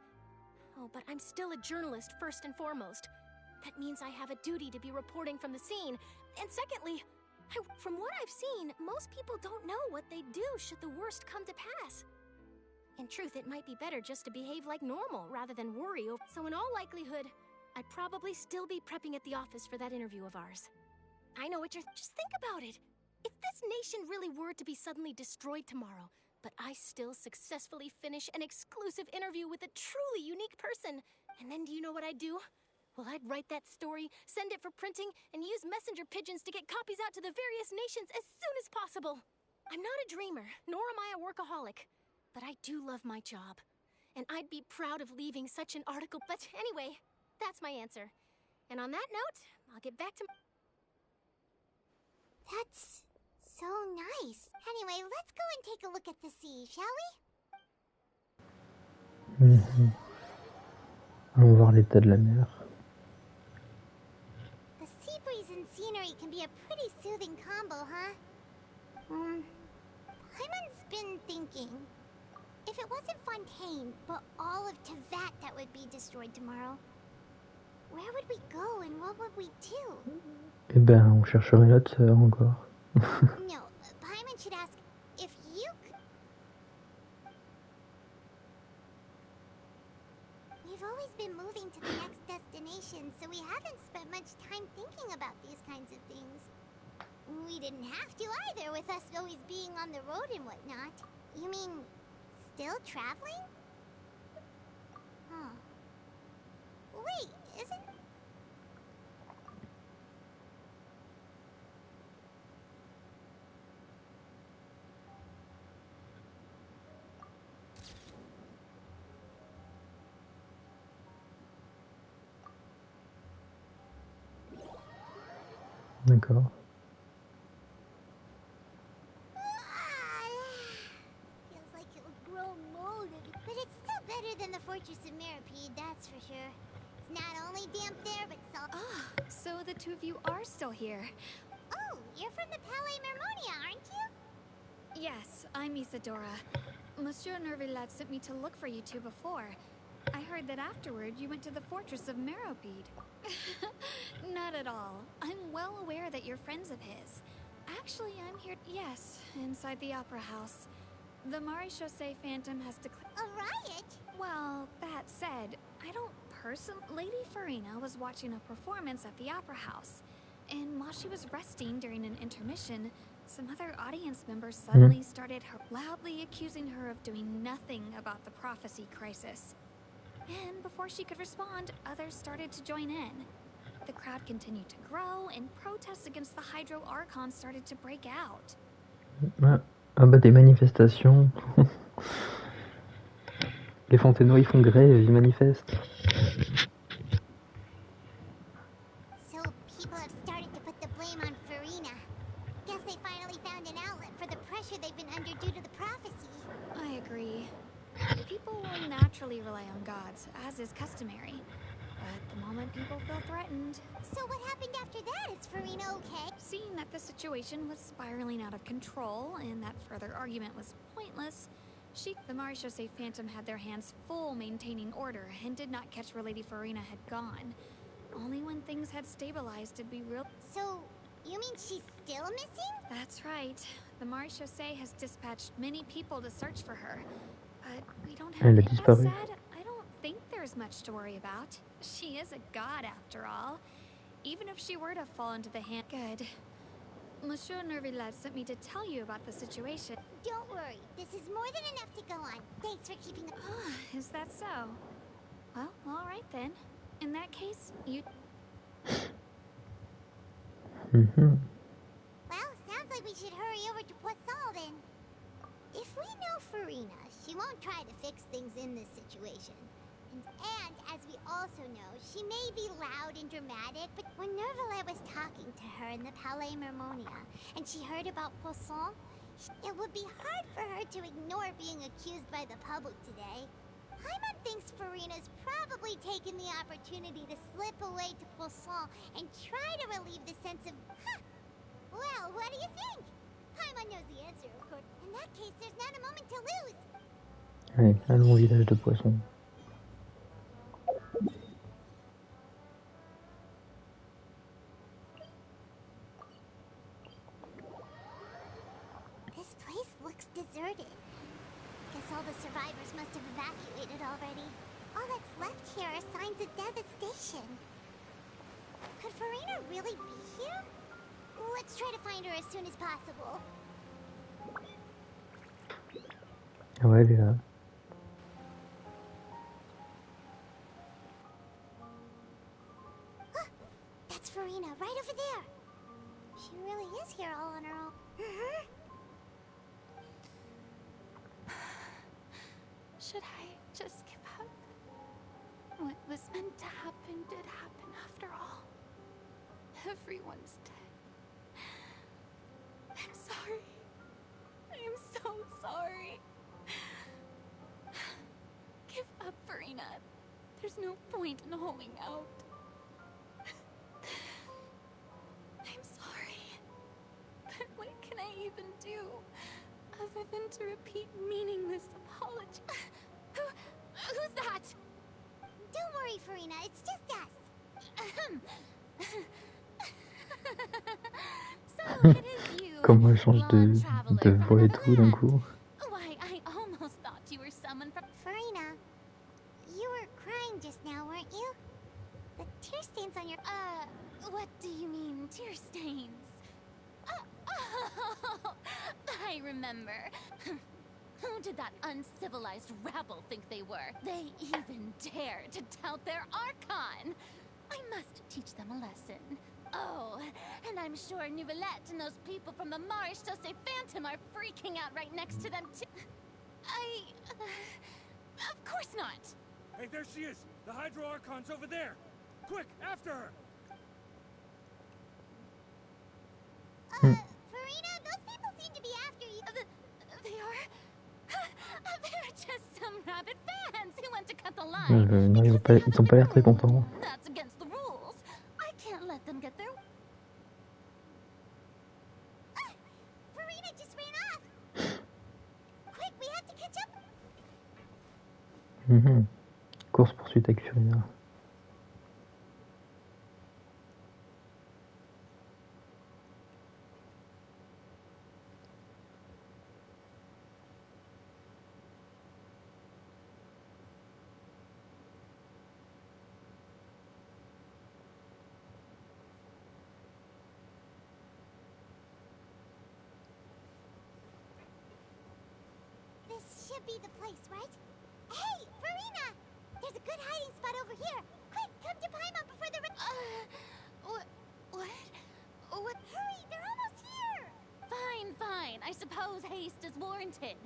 Oh, but I'm still a journalist first and foremost. That means I have a duty to be reporting from the scene. And secondly, from what I've seen, most people don't know what they'd do should the worst come to pass. In truth, it might be better just to behave like normal rather than worry. So in all likelihood, I'd probably still be prepping at the office for that interview of ours. I know what you're... Just think about it. If this nation really were to be suddenly destroyed tomorrow, but I still successfully finish an exclusive interview with a truly unique person, and then do you know what I'd do? Well, I'd write that story, send it for printing, and use messenger pigeons to get copies out to the various nations as soon as possible. I'm not a dreamer, nor am I a workaholic, but I do love my job. And I'd be proud of leaving such an article. But anyway, that's my answer. And on that note, I'll get back to... That's so nice. Anyway, let's go and take a look at the sea, shall we? Allons voir l'état de la mer. The sea breeze and scenery can be a pretty soothing combo, huh? Paimon's been thinking. If it wasn't Fontaine, but all of Tevat that would be destroyed tomorrow, where would we go and what would we do? Eh ben, on chercherait notre sœur encore. No, Paimon should ask if you We've always been moving to the next destination, so we haven't spent much time thinking about these kinds of things. We didn't have to either, with us always being on the road and whatnot. You mean, still traveling? Huh. Wait, isn't... D'accord. better than the Fortress of Mirapede, that's for sure. It's not only damp there, but salt. Ah, so the two of you are still here. Oh, you're from the Palais Mermonia, aren't you? Yes, I'm Isadora. Monsieur Nervillat sent me to look for you two before. I heard that afterward you went to the Fortress of Mirapede. Not at all. I'm well aware that you're friends of his. Actually, I'm here. Yes, inside the Opera House. The Maréchaussée Phantom has declared. A riot? Well, that said, I don't Lady Furina was watching a performance at the Opera House, and while she was resting during an intermission, some other audience members suddenly started loudly accusing her of doing nothing about the prophecy crisis. And before she could respond, others started to join in. The crowd continued to grow, and protests against the Hydro Archon started to break out. Ah bah des manifestations. Les Fontainois ils font grève, ils manifestent. So people have started to put the blame on Furina. Guess they finally found an outlet for the pressure they've been under due to the prophecy. I agree. People will naturally rely on gods, as is customary. But the moment people feel threatened... So what happened after that? Is Furina okay? Seeing that the situation was spiraling out of control and that further argument was pointless, the Maréchaussée Phantom had their hands full maintaining order and did not catch where Lady Furina had gone. Only when things had stabilized did we real... So, you mean she's still missing? That's right. The Maréchaussée has dispatched many people to search for her. But we don't have... Elle a disparu. That said, I don't think there's much to worry about. She is a god after all. Even if she were to fall into the hand... Good. Monsieur Nervillat sent me to tell you about the situation. Don't worry. This is more than enough to go on. Thanks for keeping... Is that so? Well, alright then. In that case, you... Well, sounds like we should hurry over to Poisson then. If we know Furina, she won't try to fix things in this situation. And as we also know, she may be loud and dramatic, but when Nervillat was talking to her in the Palais Mermonia, and she heard about Poisson, it would be hard for her to ignore being accused by the public today. Paimon thinks Furina's probably taken the opportunity to slip away to Poisson and try to relieve the sense of... Well, what do you think? Paimon knows the answer, of course. In that case, there's not a moment to lose. Allez, allons au village de Poisson. This place looks deserted. Guess all the survivors must have evacuated already. All that's left here are signs of devastation. Could Furina really be here? Let's try to find her as soon as possible. Ah ouais, elle est là. That's Furina, right over there. She really is here all on her own. Should I just give up? What was meant to happen did happen after all. Everyone's dead. I'm sorry. I'm so sorry. Give up, Furina. There's no point in holding out. I'm sorry. But what can I even do other than to repeat meaningless apologies? Who's that? Don't worry, Furina. It's just us. So it is you, Comment elle change de voix et tout d'un coup. Why, I almost thought you were someone from... Furina, you were crying just now, weren't you? The tear stains on your... What do you mean, tear stains? Oh, I remember. Who did that uncivilized rabble think they were? They even dared to tout their Archon! I must teach them a lesson. Oh, and I'm sure Neuvillette and those people from the Maréchaussée Phantom are freaking out right next to them too. Of course not! Hey, there she is! The Hydro Archon's over there! Quick, after her! Furina, those people seem to be after you. They are? They're just some rabid fans who want to cut the line. Non, ils ont pas l'air très contents. That's against the rules. I can't let them get their... Furina just ran off. Quick, we have to catch up. Course-poursuite avec Furina. This should be the place, right? Hey, Furina! There's a good hiding spot over here. Quick, come to Paimon before the... What? Hurry, they're almost here! Fine. I suppose haste is warranted.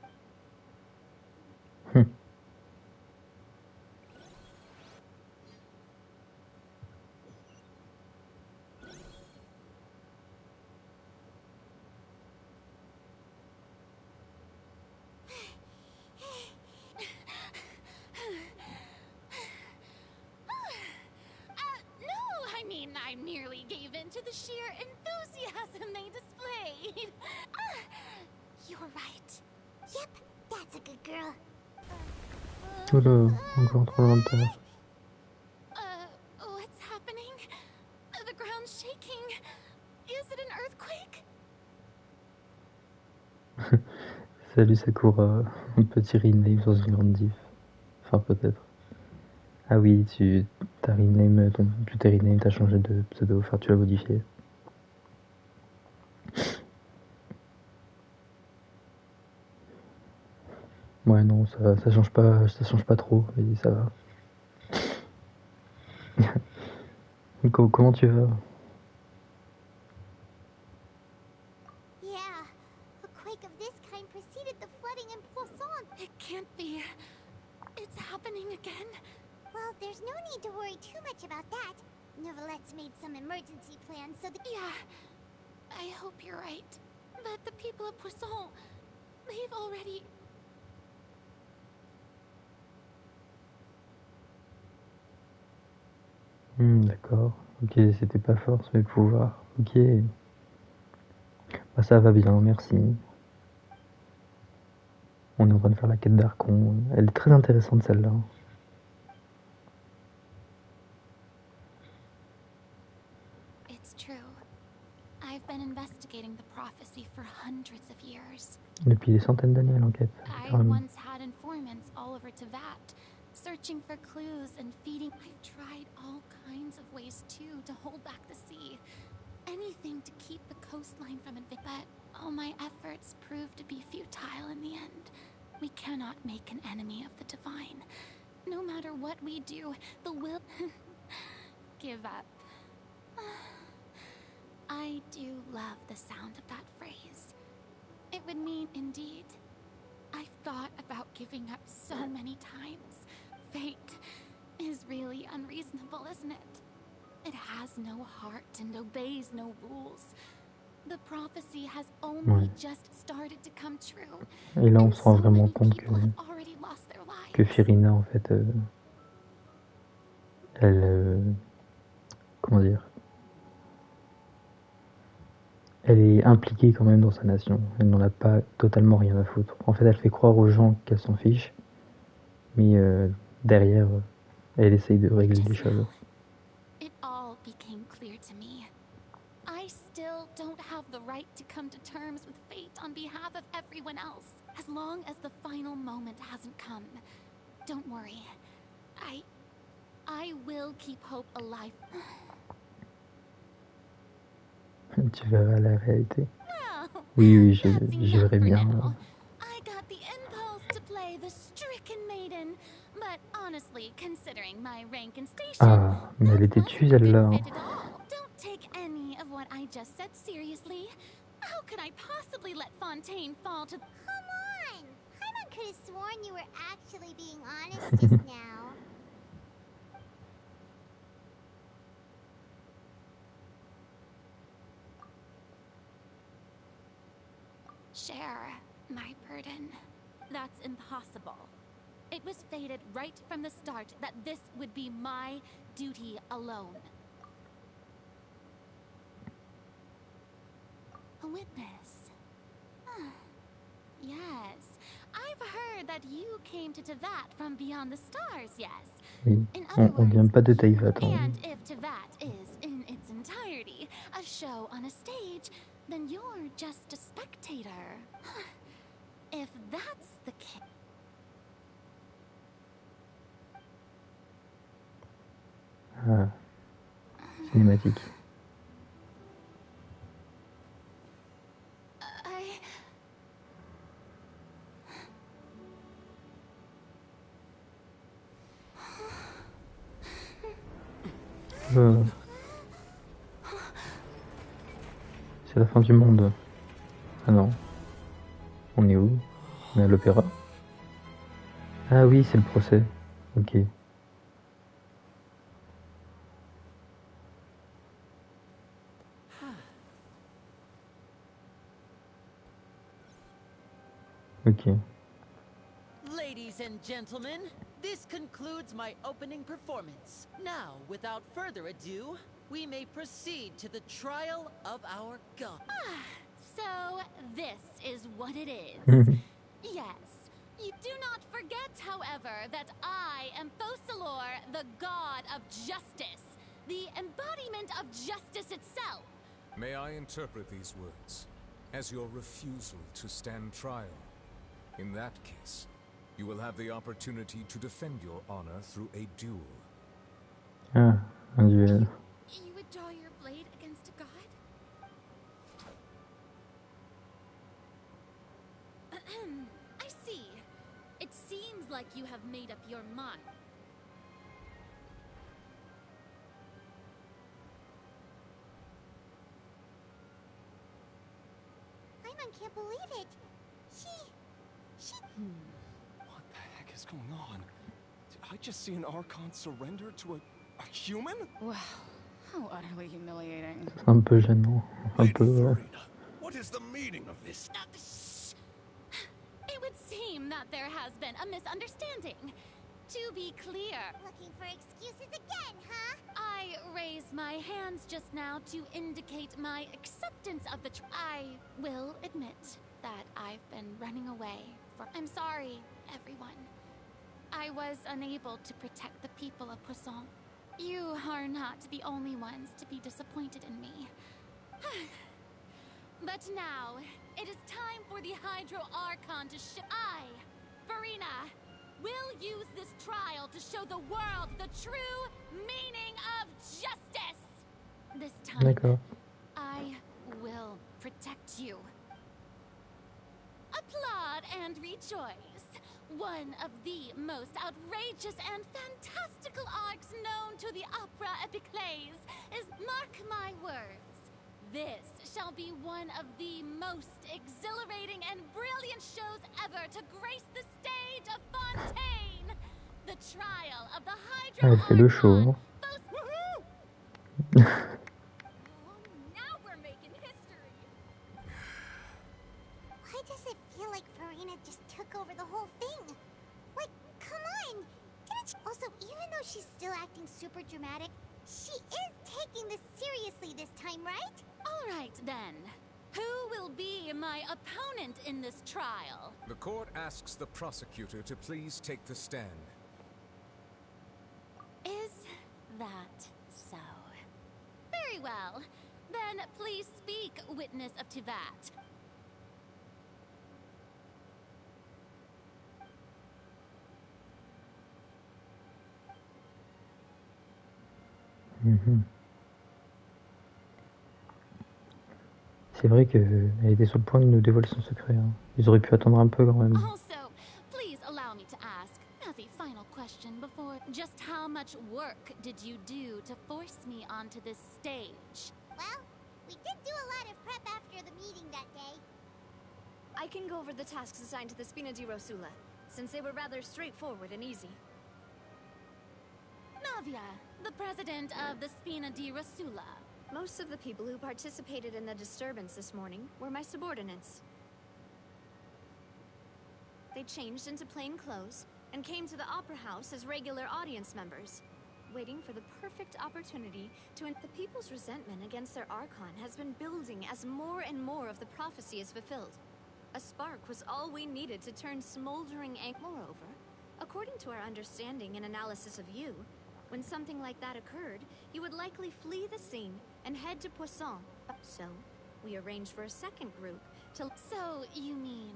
I merely gave in to the sheer enthusiasm they displayed. You're right. Yep, that's a good girl. Oula, encore trop longtemps. What's happening? The ground's shaking. Is it an earthquake? Salut Sakura, un petit rename dans une grande diff. Enfin peut-être. Ah oui, tu t'as rename, tu t'es rename, t'as changé de pseudo, enfin tu l'as modifié. Ouais non, ça change pas trop, mais ça va. Comment tu vas? Yeah, a quake of this kind preceded the flooding in Poisson. It can't be. It's happening again. Well, there's no need to worry too much about that. Novelette's made some emergency plans so that... Yeah, I hope you're right. But the people of Poisson, they've already... D'accord. Ok, c'était pas force mais pouvoir. Ok. Bah, ça va bien, merci. On est en train de faire la quête d'Archon. Elle est très intéressante celle-là. It's true. I've been investigating the prophecy for hundreds of years. Depuis des centaines d'années l'enquête. I once had informants all over Tevat, searching for clues and feeding. I've tried all kinds of ways too to hold back the sea. Anything to keep the coastline from invading. But all my efforts proved to be futile in the end. We cannot make an enemy of the divine. No matter what we do, the will give up. I do love the sound of that phrase. It would mean indeed. I've thought about giving up so many times. Fate is really unreasonable, isn't it? It has no heart and obeys no rules. The prophecy has only just started to come true. Et là on se rend vraiment compte que Furina en fait elle comment dire, elle est impliquée quand même dans sa nation. Elle n'en a pas totalement rien à foutre. En fait elle fait croire aux gens qu'elle s'en fiche, mais derrière elle essaye de régler les choses. It all became clear to me. I still don't have the right to come to terms with fate on behalf of everyone else. As long as the final moment hasn't come. Don't worry. I will keep hope alive. Tu verras la réalité. Oui, je verrai bien. I got the impulse to play the stricken maiden, but honestly, considering my rank and station, Ah, mais elle était dessus celle-là. don't take any of what I just said seriously. How could I possibly let Fontaine fall to... Come on! Paimon could have sworn you were actually being honest just now. Share my burden. That's impossible. It was fated right from the start that this would be my duty alone. A witness. Yes, I've heard that you came to Tevat from beyond the stars, yes? Oui, In other on vient words, pas de Teyvat. and if Tevat is, in its entirety, a show on a stage, then you're just a spectator. If that's the case... Ah, cinématique. C'est la fin du monde. Ah non. On est où? On est à l'opéra? Ah oui, c'est le procès. Ok. Ok. Ladies and gentlemen, this concludes my opening performance. Now, without further ado, we may proceed to the trial of our god. So, this is what it is. Yes. You do not forget, however, that I am Fosalor, the god of justice. The embodiment of justice itself. May I interpret these words as your refusal to stand trial? In that case, you will have the opportunity to defend your honor through a duel. Ah, un duel. You would draw your blade against a god? I see. It seems like you have made up your mind. Paimon can't believe it. She... What the heck is going on? Did I just see an Archon surrender to a human? Wow, how utterly humiliating. C'est un peu gênant. Un peu... What is the meaning of this? It would seem that there has been a misunderstanding. To be clear... Looking for excuses again, huh? I raised my hands just now to indicate my acceptance of the I will admit that I've been running away for... I'm sorry, everyone. I was unable to protect the people of Poisson. You are not the only ones to be disappointed in me. But now, it is time for the Hydro Archon to show... I, Furina, will use this trial to show the world the true meaning of justice! This time, I will protect you. Applaud and rejoice. One of the most outrageous and fantastical arcs known to the opera epiclese is, mark my words, this shall be one of the most exhilarating and brilliant shows ever to grace the stage of Fontaine! The trial of the Hydro Ah, c'est le show, hein. Now we're making history! Why does it feel like Furina just took over the whole thing? Like, come on! Didn't she... Also, even though she's still acting super dramatic, she is taking this seriously this time, right? All right, then. Who will be my opponent in this trial? The court asks the prosecutor to please take the stand. Is that so? Very well. Then please speak, witness of Tevat. C'est vrai qu'elle était sur le point de nous dévoiler son secret. Hein. Ils auraient pu attendre un peu quand même. Also, please allow me to ask, as a final question before, just how much work did you do to force me onto this stage? Well, we did do a lot of prep after the meeting that day. I can go over the tasks assigned to the Spina di Rosula, since they were rather straightforward and easy. Navia, the president of the Spina di Rosula. Most of the people who participated in the disturbance this morning were my subordinates. They changed into plain clothes, and came to the Opera House as regular audience members, waiting for the perfect opportunity to end. The people's resentment against their Archon has been building as more and more of the prophecy is fulfilled. A spark was all we needed to turn smoldering ink. Moreover, according to our understanding and analysis of you, when something like that occurred, you would likely flee the scene and head to Poisson. So, we arranged for a second group to... So, you mean...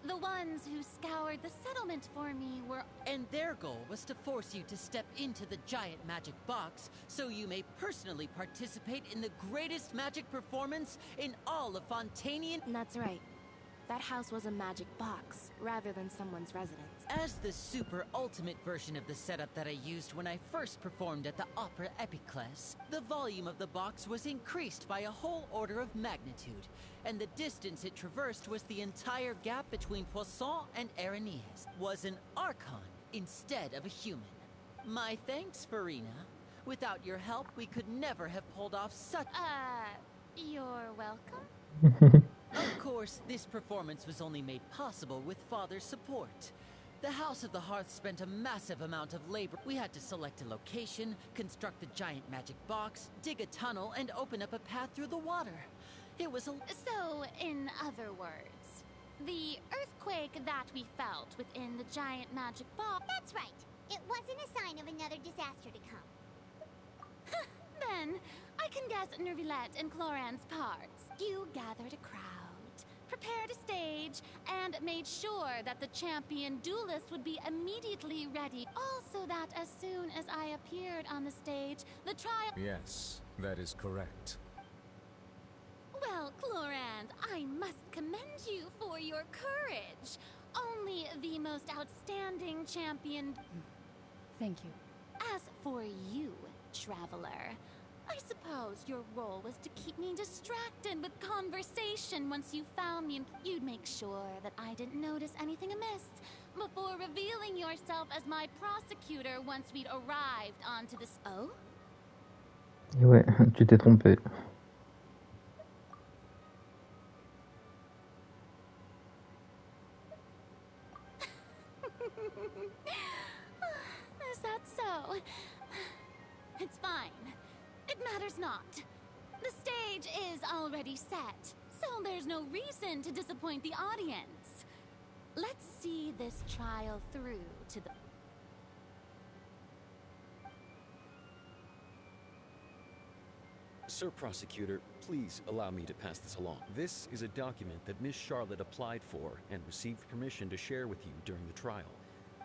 the ones who scoured the settlement for me were... And their goal was to force you to step into the giant magic box so you may personally participate in the greatest magic performance in all of Fontanian... That's right. That house was a magic box, rather than someone's residence. As the super ultimate version of the setup that I used when I first performed at the Opera Epiclese, the volume of the box was increased by a whole order of magnitude, and the distance it traversed was the entire gap between Poisson and Arenes, was an Archon instead of a human. My thanks, Furina. Without your help, we could never have pulled off such... You're welcome. Of course, this performance was only made possible with Father's support. The House of the Hearth spent a massive amount of labor. We had to select a location, construct the giant magic box, dig a tunnel, and open up a path through the water. It was a... So, in other words, the earthquake that we felt within the giant magic box... That's right. It wasn't a sign of another disaster to come. Then, I can guess Nervilette and Cloran's parts. You gathered a crowd, prepared a stage, and made sure that the champion duelist would be immediately ready. Also that as soon as I appeared on the stage, the trial... Yes, that is correct. Well, Clorand, I must commend you for your courage. Only the most outstanding champion... Thank you. As for you, Traveler, I suppose your role was to keep me distracted with conversation once you found me, and you'd make sure that I didn't notice anything amiss before revealing yourself as my prosecutor once we'd arrived onto this... Oh? Et ouais, tu t'es trompé. Is that so? It's fine. It matters not. The stage is already set, so there's no reason to disappoint the audience. Let's see this trial through to the... Sir Prosecutor, please allow me to pass this along. This is a document that Miss Charlotte applied for and received permission to share with you during the trial.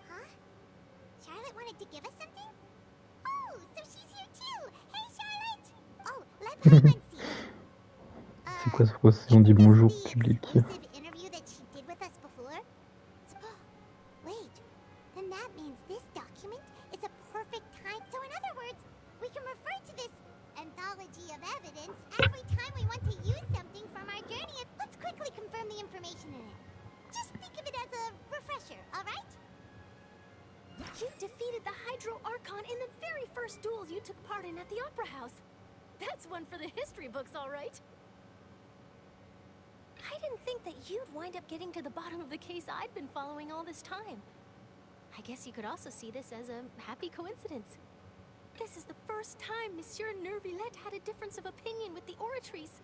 Huh? Charlotte wanted to give us something? Oh, so she's here too! Hey, Charlotte! Oh, let's have one see. C'est quoi ce procès? On dit bonjour public. Interview that she did with us before? Wait, then that means this document is a perfect time. So in other words, we can refer to this anthology of evidence every time we want to use something from our journey. Let's quickly confirm the information in it. Just think of it as a refresher, alright? You defeated the Hydro Archon in the very first duel you took part in at the Opera House. That's one for the history books, all right. I didn't think that you'd wind up getting to the bottom of the case I'd been following all this time. I guess you could also see this as a happy coincidence. This is the first time Monsieur Nervilette had a difference of opinion with the Oratrice.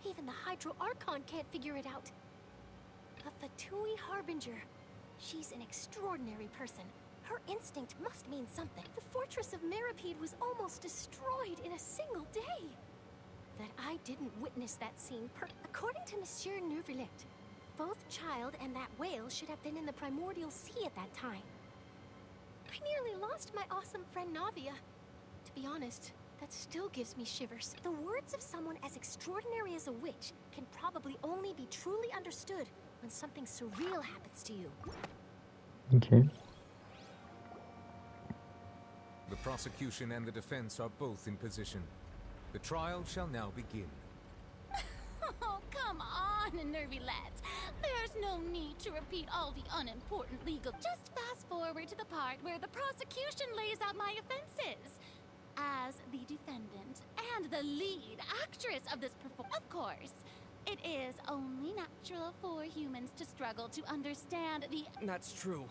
Even the Hydro Archon can't figure it out. A Fatui Harbinger. She's an extraordinary person. Her instinct must mean something. The fortress of Meripede was almost destroyed in a single day. That I didn't witness that scene according to Monsieur Nervilette, both Child and that whale should have been in the primordial sea at that time. I nearly lost my awesome friend Navia. To be honest, that still gives me shivers. The words of someone as extraordinary as a witch can probably only be truly understood when something surreal happens to you. Okay. The prosecution and the defense are both in position. The trial shall now begin. Oh, come on, Nervilette. There's no need to repeat all the unimportant legal... Just fast forward to the part where the prosecution lays out my offenses. As the defendant and the lead actress of this performance, of course, it is only natural for humans to struggle to understand the... That's true.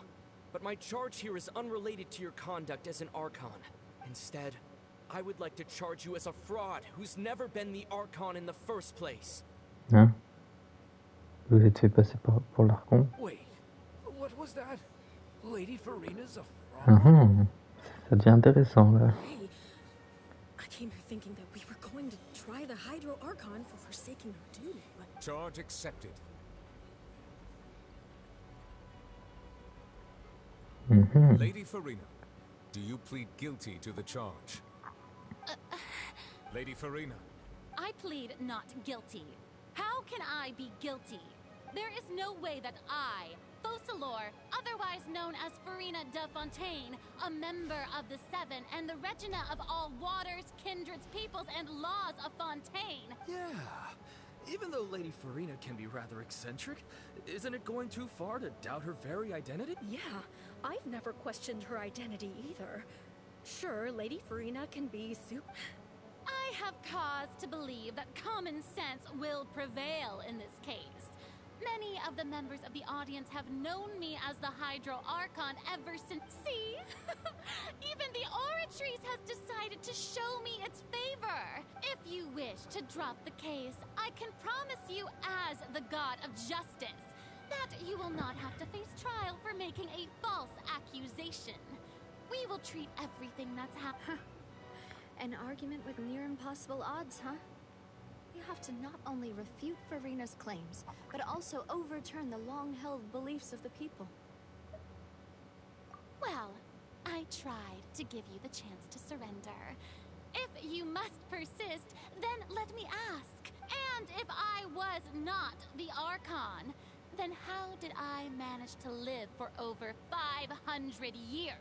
but my charge here is unrelated to your conduct as an Archon. Instead, I would like to charge you as a fraud who's never been the Archon in the first place. Hein? Vous êtes fait passer pour l'Archon? Wait, what was that? Lady Furina's a fraud? Ça devient intéressant là. Hey, I came here thinking that we were going to try the Hydro Archon for forsaking her duty, but... Charge accepted. Lady Furina, do you plead guilty to the charge? Lady Furina. I plead not guilty. How can I be guilty? There is no way that I, Focalor, otherwise known as Furina de Fontaine, a member of the Seven and the Regina of all waters, kindreds, peoples, and laws of Fontaine. Yeah. Even though Lady Furina can be rather eccentric, isn't it going too far to doubt her very identity? Yeah, I've never questioned her identity either. Sure, Lady Furina can be I have cause to believe that common sense will prevail in this case. Many of the members of the audience have known me as the Hydro Archon ever since. See? Even the Oratrice has decided to show me its favor. If you wish to drop the case, I can promise you as the God of Justice that you will not have to face trial for making a false accusation. We will treat everything that's happened. An argument with near impossible odds, huh? You have to not only refute Furina's claims, but also overturn the long-held beliefs of the people. Well, I tried to give you the chance to surrender. If you must persist, then let me ask. And if I was not the Archon, then how did I manage to live for over 500 years?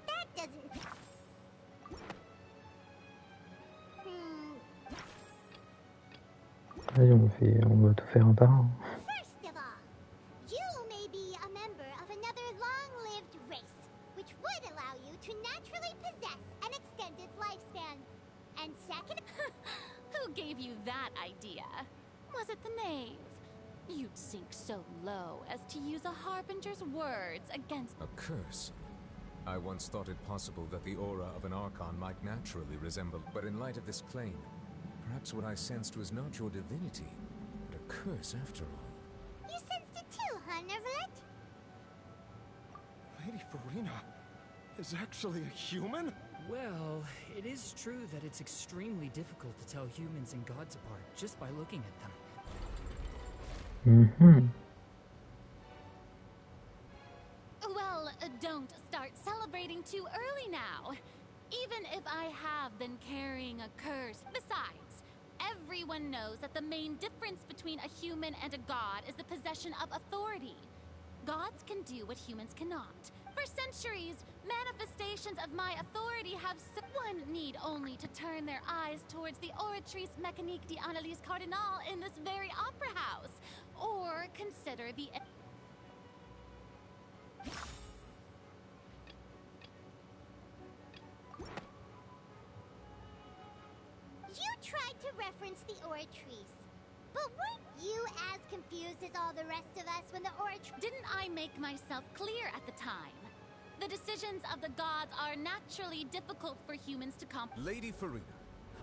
That doesn't... Allez, on va tout faire un par un. First of all, you may be a member of another long-lived race, which would allow you to naturally possess an extended lifespan. And second... Who gave you that idea? Was it the knave? You'd sink so low as to use a harbinger's words against... A curse? I once thought it possible that the aura of an Archon might naturally resemble... But in light of this claim, perhaps what I sensed was not your divinity, but a curse after all. You sensed it too, huh, Neverlet? Lady Furina is actually a human? Well, it is true that it's extremely difficult to tell humans and gods apart just by looking at them. Well, don't start celebrating too early now. Even if I have been carrying a curse. Besides, everyone knows that the main difference between a human and a god is the possession of authority. Gods can do what humans cannot. For centuries, manifestations of my authority have... One need only to turn their eyes towards the Oratrice Mécanique d'Analyse Cardinal in this very opera house, or consider the... You tried to reference the Oratrice, but weren't you as confused as all the rest of us when the Oratrice... Didn't I make myself clear at the time? The decisions of the gods are naturally difficult for humans to comprehend. Lady Furina,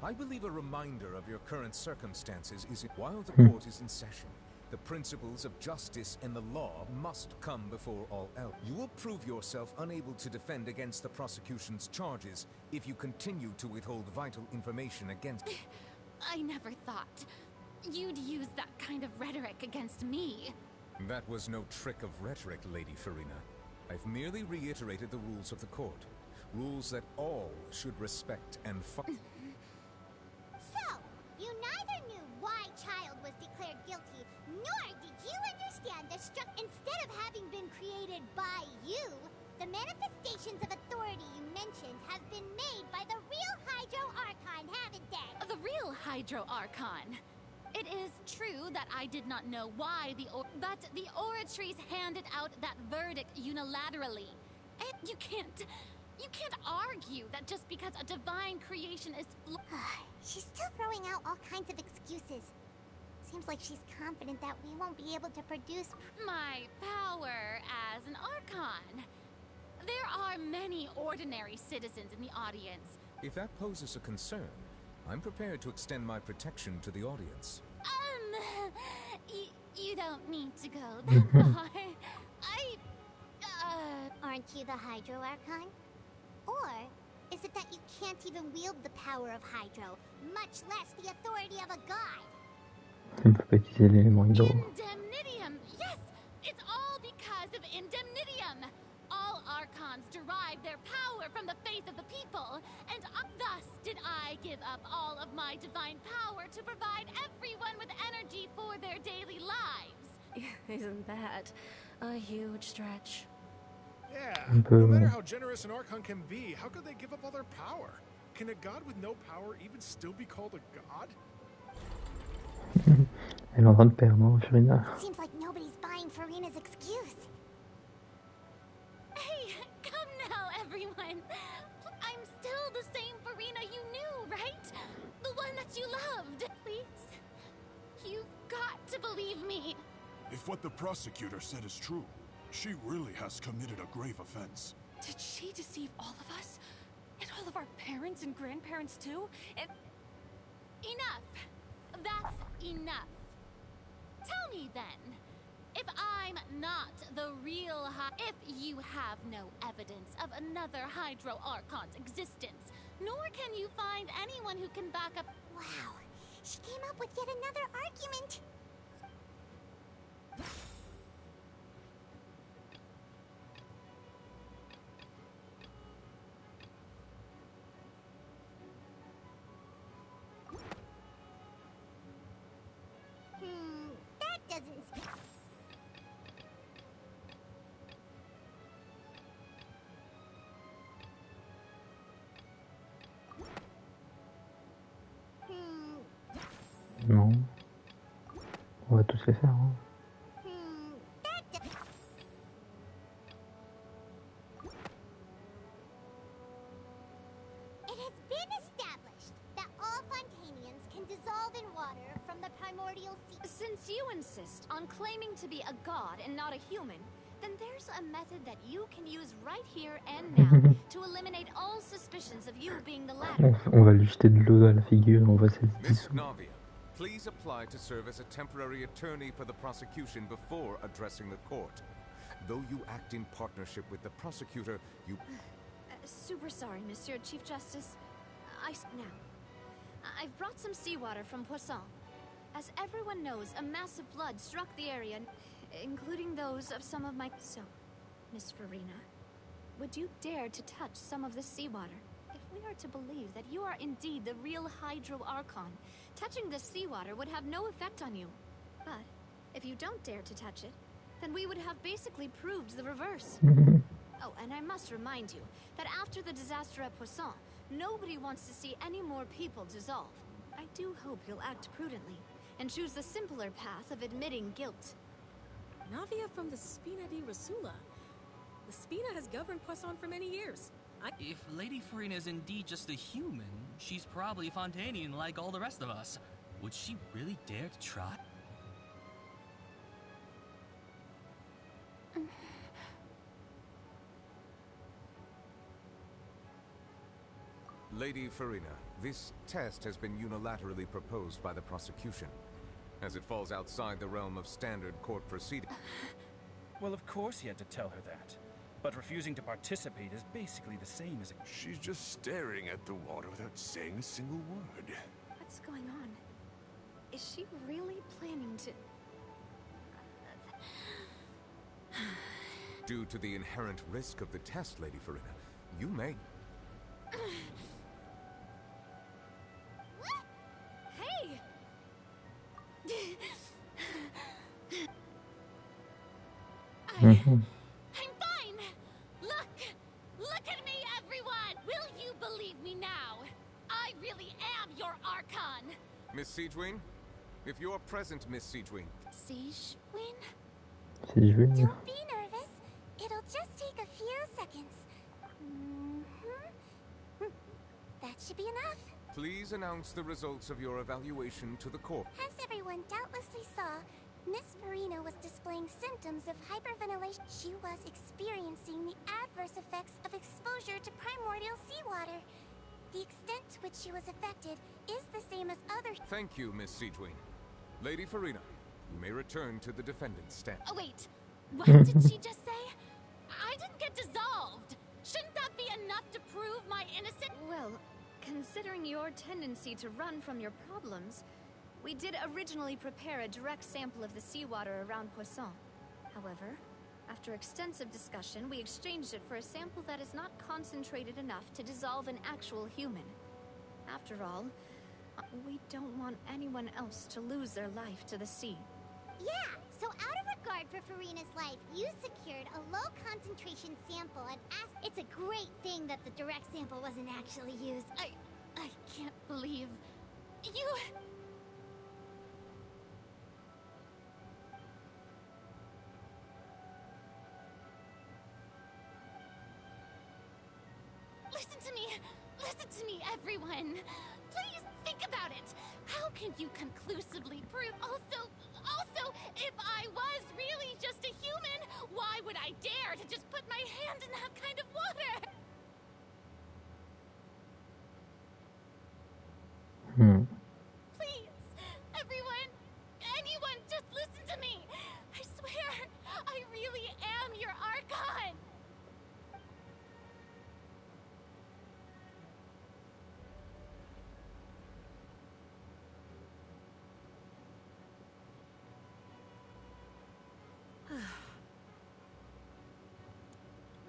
I believe a reminder of your current circumstances is while the court is in session, the principles of justice and the law must come before all else. You will prove yourself unable to defend against the prosecution's charges if you continue to withhold vital information against... I never thought you'd use that kind of rhetoric against me. That was no trick of rhetoric, Lady Furina. I've merely reiterated the rules of the court. Rules that all should respect and follow. So, you neither knew why Child was declared guilty, nor did you understand the instead of having been created by you, the manifestations of authority you mentioned have been made by the real Hydro Archon, haven't they? The real Hydro Archon? It is true that I did not know why but the Oratries handed out that verdict unilaterally. And you can't argue that just because a divine creation is She's still throwing out all kinds of excuses. Seems like she's confident that we won't be able to produce my power as an Archon. There are many ordinary citizens in the audience. If that poses a concern, I'm prepared to extend my protection to the audience. You don't need to go that far. Aren't you the Hydro Archon? Or is it that you can't even wield the power of Hydro, much less the authority of a god? On peut pas utiliser l'élément hydro. Indemnitium! Yes! It's all because of Indemnitium! All Archons derive their power from the faith of the people, and thus did I give up all of my divine power to provide everyone with energy for their daily lives. Isn't that a huge stretch? Yeah, peu, no matter ouais. how generous an Archon can be, how could they give up all their power? Can a god with no power even still be called a god? Elle est en train de perdre, hein, Furina. Seems like nobody's buying Furina's excuse. Hey, come now, everyone. I'm still the same Furina you knew, right? The one that you loved. Please, you've got to believe me. If what the prosecutor said is true, she really has committed a grave offense. Did she deceive all of us? And all of our parents and grandparents too? And Enough. That's enough. Tell me then, if I'm not the real if you have no evidence of another Hydro Archon's existence, nor can you find anyone who can back up. Wow, she came up with yet another argument. That doesn't... Non. On va tous les faire. Hein. It has been established that all Fontanians can dissolve in water from the primordial sea. Since you insist on claiming to be a god and not a human, then there's a method that you can use right here and now to eliminate all suspicions of you being the latter. On va lui jeter de l'eau dans la figure, on va se Miss Navia, please apply to serve as a temporary attorney for the prosecution before addressing the court. Though you act in partnership with the prosecutor, you... Super sorry, Monsieur Chief Justice. I've brought some seawater from Poisson. As everyone knows, a massive flood struck the area, including those of some of my... So, Miss Furina, would you dare to touch some of this seawater? If we are to believe that you are indeed the real Hydro Archon, touching this seawater would have no effect on you. But, if you don't dare to touch it, then we would have basically proved the reverse. Oh, and I must remind you that after the disaster at Poisson, nobody wants to see any more people dissolve. I do hope you'll act prudently and choose the simpler path of admitting guilt. Navia from the Spina di Rasula. The Spina has governed Poisson for many years. If Lady Furina is indeed just a human, she's probably Fontanian like all the rest of us. Would she really dare to try? Lady Furina, this test has been unilaterally proposed by the prosecution, as it falls outside the realm of standard court proceedings. Well, of course he had to tell her that. But refusing to participate is basically the same as... She's just staring at the water without saying a single word. What's going on? Is she really planning to... Due to the inherent risk of the test, Lady Furina, you may... Hey! I'm fine! Look at me, everyone! Will you believe me now? I really am your Archon! Miss Siegewing, If you are present, Miss Siegewing. Siegewing? C'est joué. Don't be nervous. It'll just take a few seconds. That should be enough. Please announce the results of your evaluation to the court. As everyone doubtlessly saw, Miss Furina was displaying symptoms of hyperventilation. She was experiencing the adverse effects of exposure to primordial seawater. The extent to which she was affected is the same as other— Thank you, Miss Siegewing. Lady Furina, you may return to the defendant's stand. Oh, wait. What did she just say? I didn't get dissolved. Shouldn't that be enough to prove my innocence? Well, considering your tendency to run from your problems, we did originally prepare a direct sample of the seawater around Poisson. However, after extensive discussion, we exchanged it for a sample that is not concentrated enough to dissolve an actual human. After all, we don't want anyone else to lose their life to the sea. Yeah, so out of regard for Furina's life, you secured a low-concentration sample and asked— It's a great thing that the direct sample wasn't actually used. I can't believe you... Listen to me, everyone. Please think about it. How can you conclusively prove... Also, if I was really just a human, why would I dare to just put my hand in that kind of water? Please, everyone, anyone, just listen to me. I swear, I really am your Archon.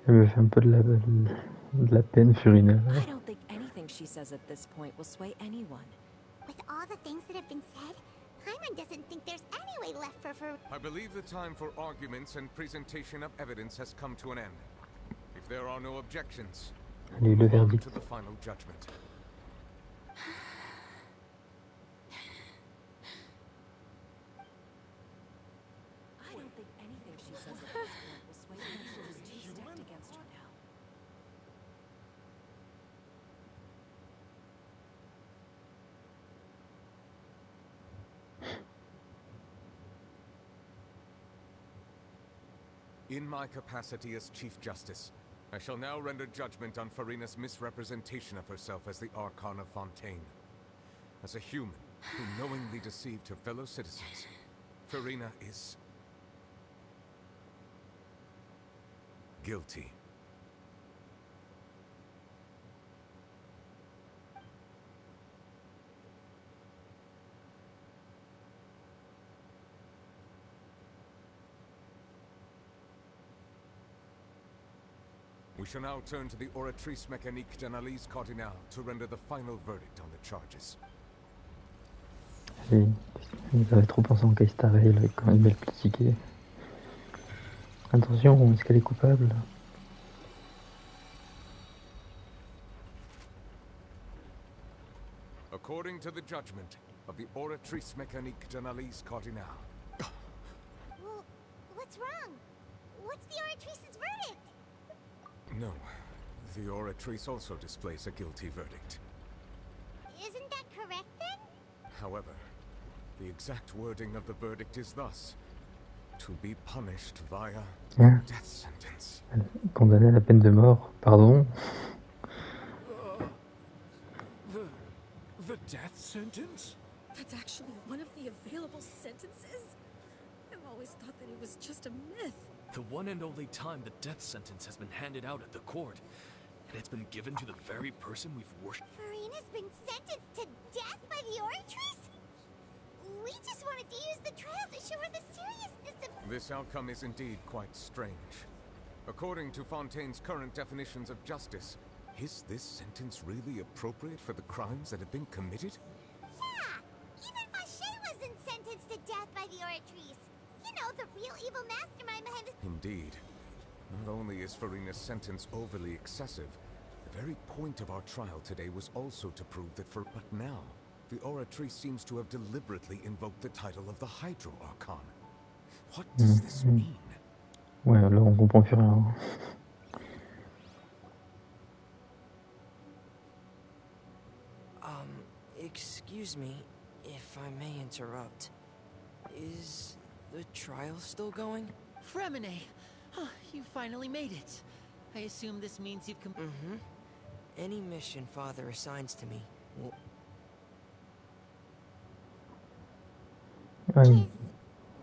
Elle me fait un peu de la peine, Furina. I don't think anything she says at this point will sway anyone. With all the things that have been said, Paimon doesn't think there's any way left for I believe the time for arguments and presentation of evidence has come to an end. If there are no objections, Allez, le move on verdict. to the final judgment. I don't think anything she says at this point will sway anyone who's too stacked against her now. In my capacity as Chief Justice, I shall now render judgment on Furina's misrepresentation of herself as the Archon of Fontaine. As a human who knowingly deceived her fellow citizens, Furina is... guilty. We shall now turn to the Oratrice Mécanique d'Analyse Cardinale to render the final verdict on the charges. Allez, il va trop penser en Caistarel quand il met le petit ticket. Attention, est-ce qu'elle est coupable? According to the judgment of the Oratrice Mécanique d'Analyse Cardinale. Well, what's wrong? What's the Oratrice's verdict? No, the Oratrice also displays a guilty verdict. Isn't that correct then? However, the exact wording of the verdict is thus: to be punished via death sentence. Condamné à la peine de mort, pardon. The death sentence? That's actually one of the available sentences? I've always thought that it was just a myth. The one and only time the death sentence has been handed out at the court, and it's been given to the very person we've worshipped. Furina's been sentenced to death by the Oratrice? We just wanted to use the trial to show her the seriousness of— This outcome is indeed quite strange. According to Fontaine's current definitions of justice, is this sentence really appropriate for the crimes that have been committed? Yeah! Even Fauché wasn't sentenced to death by the Oratrice. You know, the real evil mastermind behind the— Indeed. Not only is Furina's sentence overly excessive, the very point of our trial today was also to prove that but now, The oratrice seems to have deliberately invoked the title of the Hydro Archon. What does this mean? Ouais, là on comprend plus rien. Excuse me, if I may interrupt. Is the trial still going? Fremine! You finally made it. I assume this means you've Any mission Father assigns to me will... Ouais.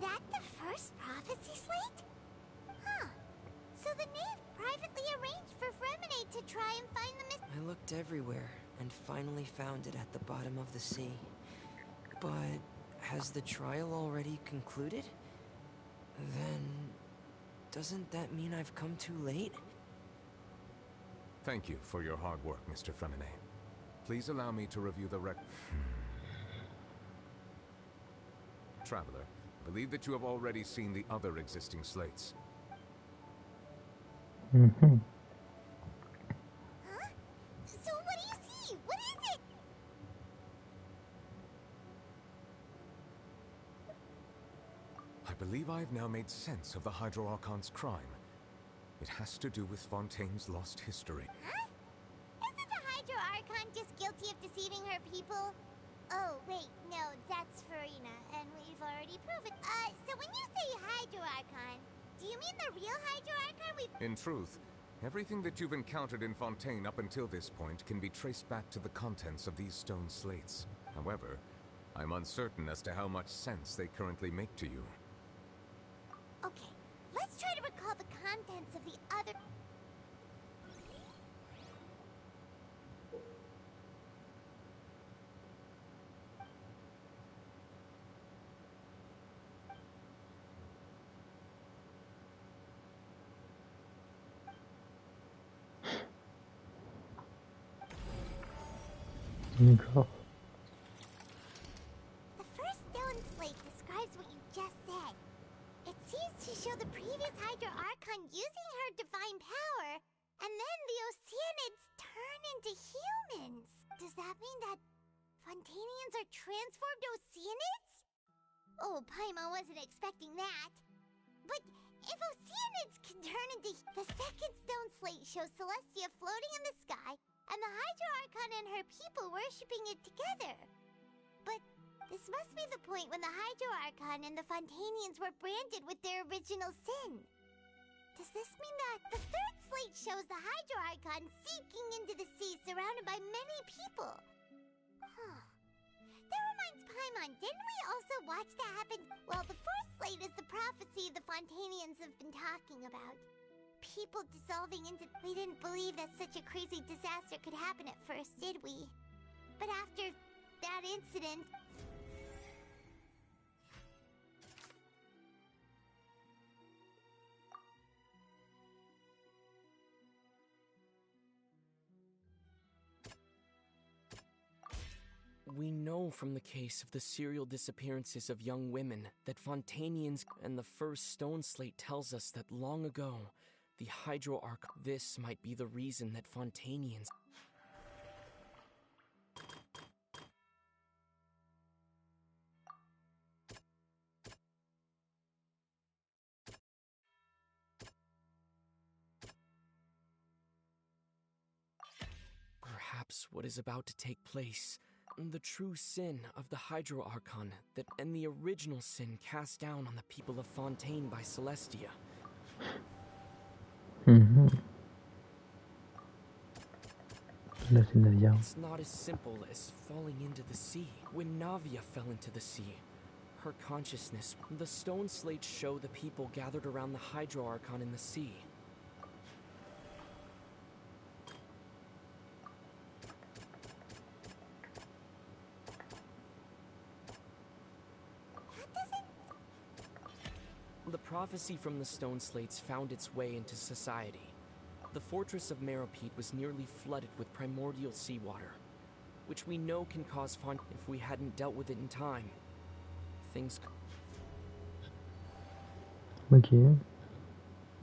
That the first prophecy slate? Huh. So the knave privately arranged for Fremine to try and find the I looked everywhere and finally found it at the bottom of the sea. But has the trial already concluded? Then doesn't that mean I've come too late? Thank you for your hard work, Mr. Fremine. Please allow me to review the Traveler, I believe that you have already seen the other existing slates. Huh? So what do you see? What is it? I believe I have now made sense of the Hydro Archon's crime. It has to do with Fontaine's lost history. Huh? Isn't the Hydro Archon just guilty of deceiving her people? Oh, wait, no, that's Furina, and we've already proven. So when you say Hydro Archon, do you mean the real Hydro Archon we've... In truth, everything that you've encountered in Fontaine up until this point can be traced back to the contents of these stone slates. However, I'm uncertain as to how much sense they currently make to you. Okay, let's try to recall the contents of the other... D'accord. The first stone slate describes what you just said. It seems to show the previous Hydro Archon using her divine power, and then the Oceanids turn into humans. Does that mean that Fontainians are transformed Oceanids? Oh, Paimon wasn't expecting that. But if Oceanids can turn into... The second stone slate shows Celestia floating in the sky, and the Hydro Archon and her people worshipping it together. But this must be the point when the Hydro Archon and the Fontainians were branded with their original sin. Does this mean that the third slate shows the Hydro Archon sinking into the sea surrounded by many people? Huh. That reminds Paimon, didn't we also watch that happen? Well, the fourth slate is the prophecy the Fontainians have been talking about. People dissolving into... We didn't believe that such a crazy disaster could happen at first, did we? But after that incident... We know from the case of the serial disappearances of young women that Fontainians and the first stone slate tells us that long ago, the Hydro Archon. This might be the reason that Fontainians. Perhaps what is about to take place, the true sin of the Hydro Archon that and the original sin cast down on the people of Fontaine by Celestia. Là, c'est Navia. It's not as simple as falling into the sea. When Navia fell into the sea, her consciousness, the stone slates show the people gathered around the Hydro Archon in the sea. The prophecy from the stone slates found its way into society. The fortress of Meropide was nearly flooded with primordial seawater, which we know can cause if we hadn't dealt with it in time. Things... Ok.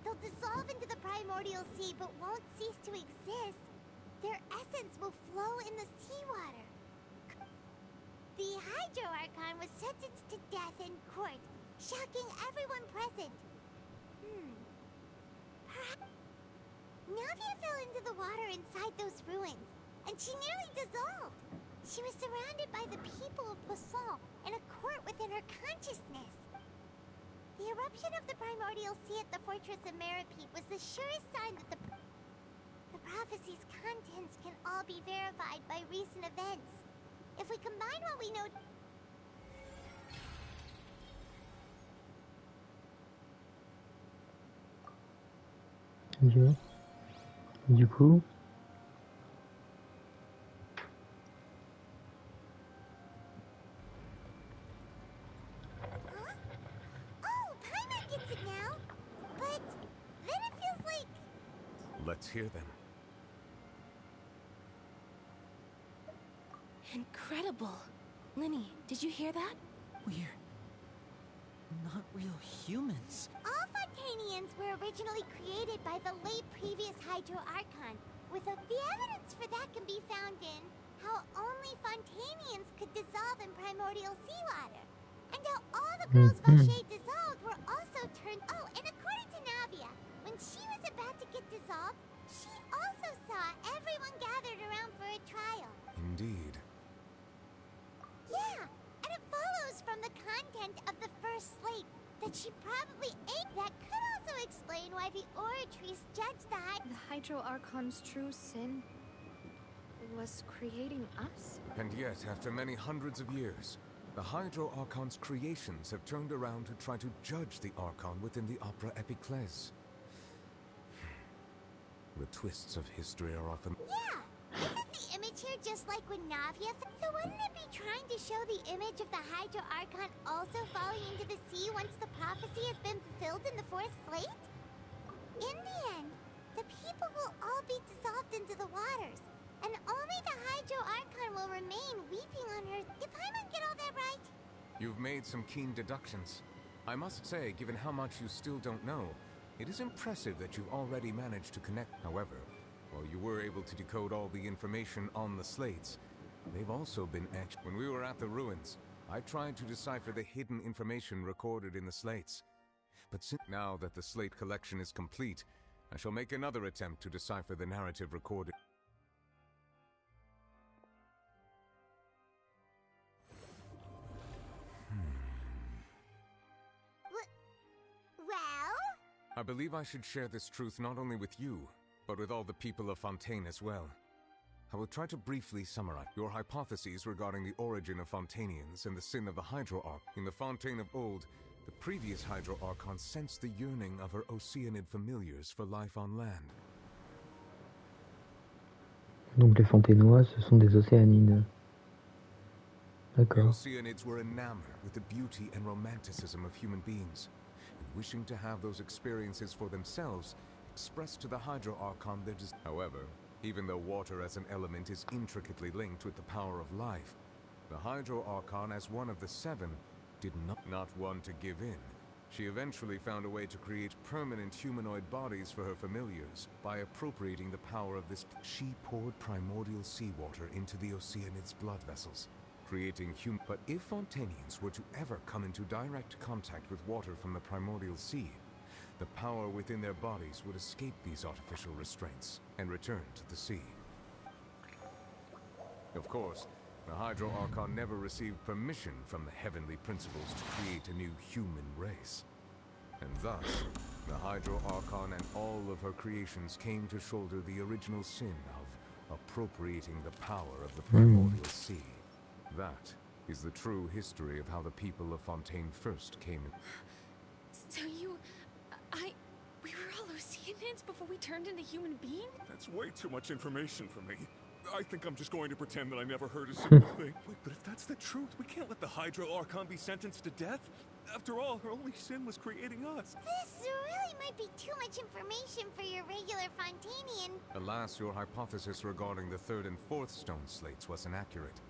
They'll dissolve into the primordial sea but won't cease to exist. Their essence will flow in the seawater. The Hydro Archon was sentenced to death in court, shocking everyone present. Navia fell into the water inside those ruins, and she nearly dissolved. She was surrounded by the people of Poisson in a court within her consciousness. The eruption of the primordial sea at the fortress of Meropide was the surest sign that the prophecy's contents can all be verified by recent events. If we combine what we know... Du coup... Gets it now, but then it feels like... Let's hear them. Incredible. Linny, did you hear that? We're not real humans. All Fontanians were originally created by the late previous Hydro Archon. The evidence for that can be found in how only Fontanians could dissolve in primordial seawater. And how all the girls Vacher dissolved were also turned... Oh, and according to Navia, when she was about to get dissolved, she also saw everyone gathered around for a trial. Indeed. Yeah, and it follows from the content of the first slate that she probably ate. That could also explain why the Oratrice judged the Hydro Archon's true sin was creating us? And yet, after many hundreds of years, the Hydro Archon's creations have turned around to try to judge the Archon within the Opera Epiclese. The twists of history are often... Yeah! Isn't the image here just like when Navia... So wouldn't it be trying to show the image of the Hydro Archon also falling into the sea once the prophecy has been fulfilled in the fourth slate? In the end, the people will all be dissolved into the waters, and only the Hydro Archon will remain weeping on Earth. Did Paimon get all that right? You've made some keen deductions. I must say, given how much you still don't know, it is impressive that you've already managed to connect. However, while you were able to decode all the information on the slates, they've also been etched. When we were at the ruins, I tried to decipher the hidden information recorded in the slates. But now that the slate collection is complete, I shall make another attempt to decipher the narrative recorded. Well? I believe I should share this truth not only with you, but with all the people of Fontaine as well. I will try to briefly summarize your hypotheses regarding the origin of Fontanians and the sin of the Hydro Archon. In the Fontaine of old, the previous Hydro Archon sensed the yearning of her Oceanid familiars for life on land. Donc les Fontainois, ce sont des Océanides. The D'accord. Oceanids were enamored with the beauty and romanticism of human beings, and wishing to have those experiences for themselves, expressed to the Hydro Archon their desire. However, even though water as an element is intricately linked with the power of life, the Hydro Archon, as one of the seven, did not want to give in. She eventually found a way to create permanent humanoid bodies for her familiars by appropriating the power of this. She poured primordial seawater into the Oceanids' blood vessels, creating human. But if Fontanians were to ever come into direct contact with water from the primordial sea, the power within their bodies would escape these artificial restraints and return to the sea. Of course, the Hydro Archon never received permission from the heavenly principles to create a new human race. And thus, the Hydro Archon and all of her creations came to shoulder the original sin of appropriating the power of the primordial sea. That is the true history of how the people of Fontaine first came in. So we were all Oceanids before we turned into human beings? That's way too much information for me. I think I'm just going to pretend that I never heard a single thing. Wait, but if that's the truth, we can't let the Hydro Archon be sentenced to death. After all, her only sin was creating us. This really might be too much information for your regular Fontanian. Alas, your hypothesis regarding the third and fourth stone slates was inaccurate.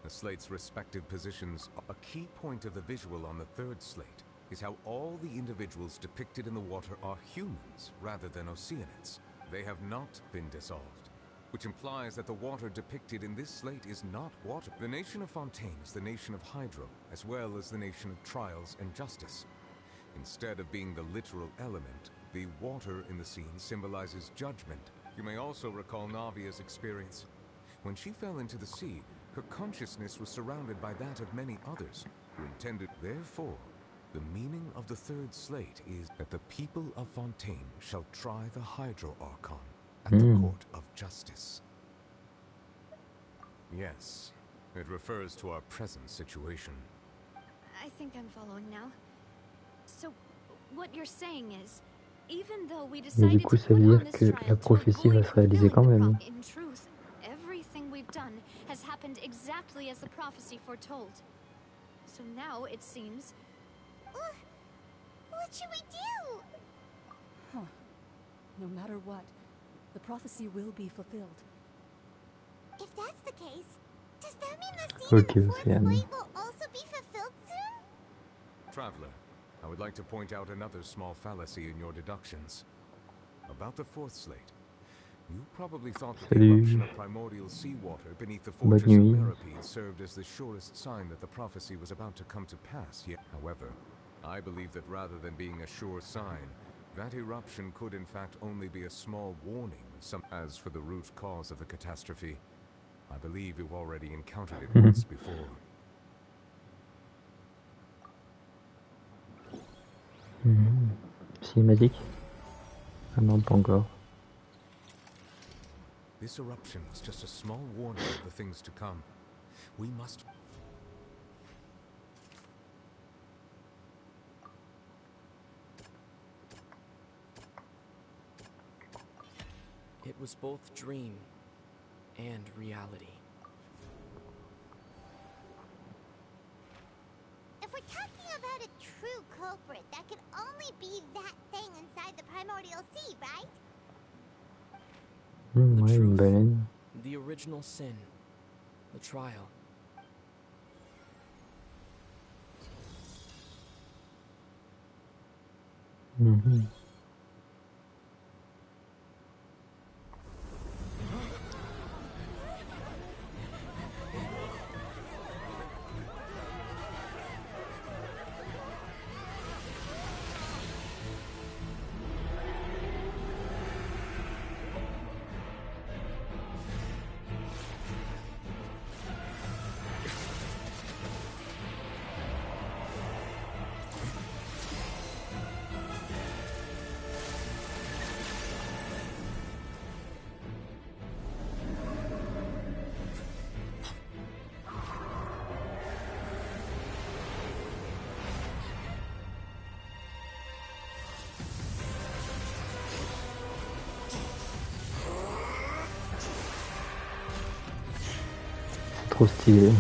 The slates' respective positions. A key point of the visual on the third slate is how all the individuals depicted in the water are humans rather than Oceanids. They have not been dissolved. which implies that the water depicted in this slate is not water. The nation of Fontaine is the nation of Hydro, as well as the nation of trials and justice. Instead of being the literal element, the water in the scene symbolizes judgment. You may also recall Navia's experience. When she fell into the sea, her consciousness was surrounded by that of many others who intended. Therefore, the meaning of the third slate is that the people of Fontaine shall try the Hydro Archon at the Court of Justice. Yes, it refers to our present situation. I think I'm following now. So, what you're saying is, even though we Et du decided coup, to ça put veut on dire this que la trial to prophétie va avoid se réaliser quand fulfilling the même. in truth, everything we've done has happened exactly as the prophecy foretold. So now it seems. What should we do? Huh. No matter what, the prophecy will be fulfilled. If that's the case, does that mean the scene Ok, in the fourth Océane. slate will also be fulfilled soon? Traveler, I would like to point out another small fallacy in your deductions. About the fourth slate. You probably thought that the Salut. eruption of primordial seawater beneath the Bonne fortress of nuit. Meropide served as the surest sign that the prophecy was about to come to pass. Yet, however, I believe that rather than being a sure sign, that eruption could in fact only be a small warning of some. As for the root cause of the catastrophe, I believe you've already encountered it once before. Cinématique? Ah non, pas encore. This eruption was just a small warning of the things to come. We must. It was both dream and reality. If we're talking about a true culprit, that could only be that thing inside the primordial sea, right? Ouais, une baleine. The original sin. The trial. Trop stylé.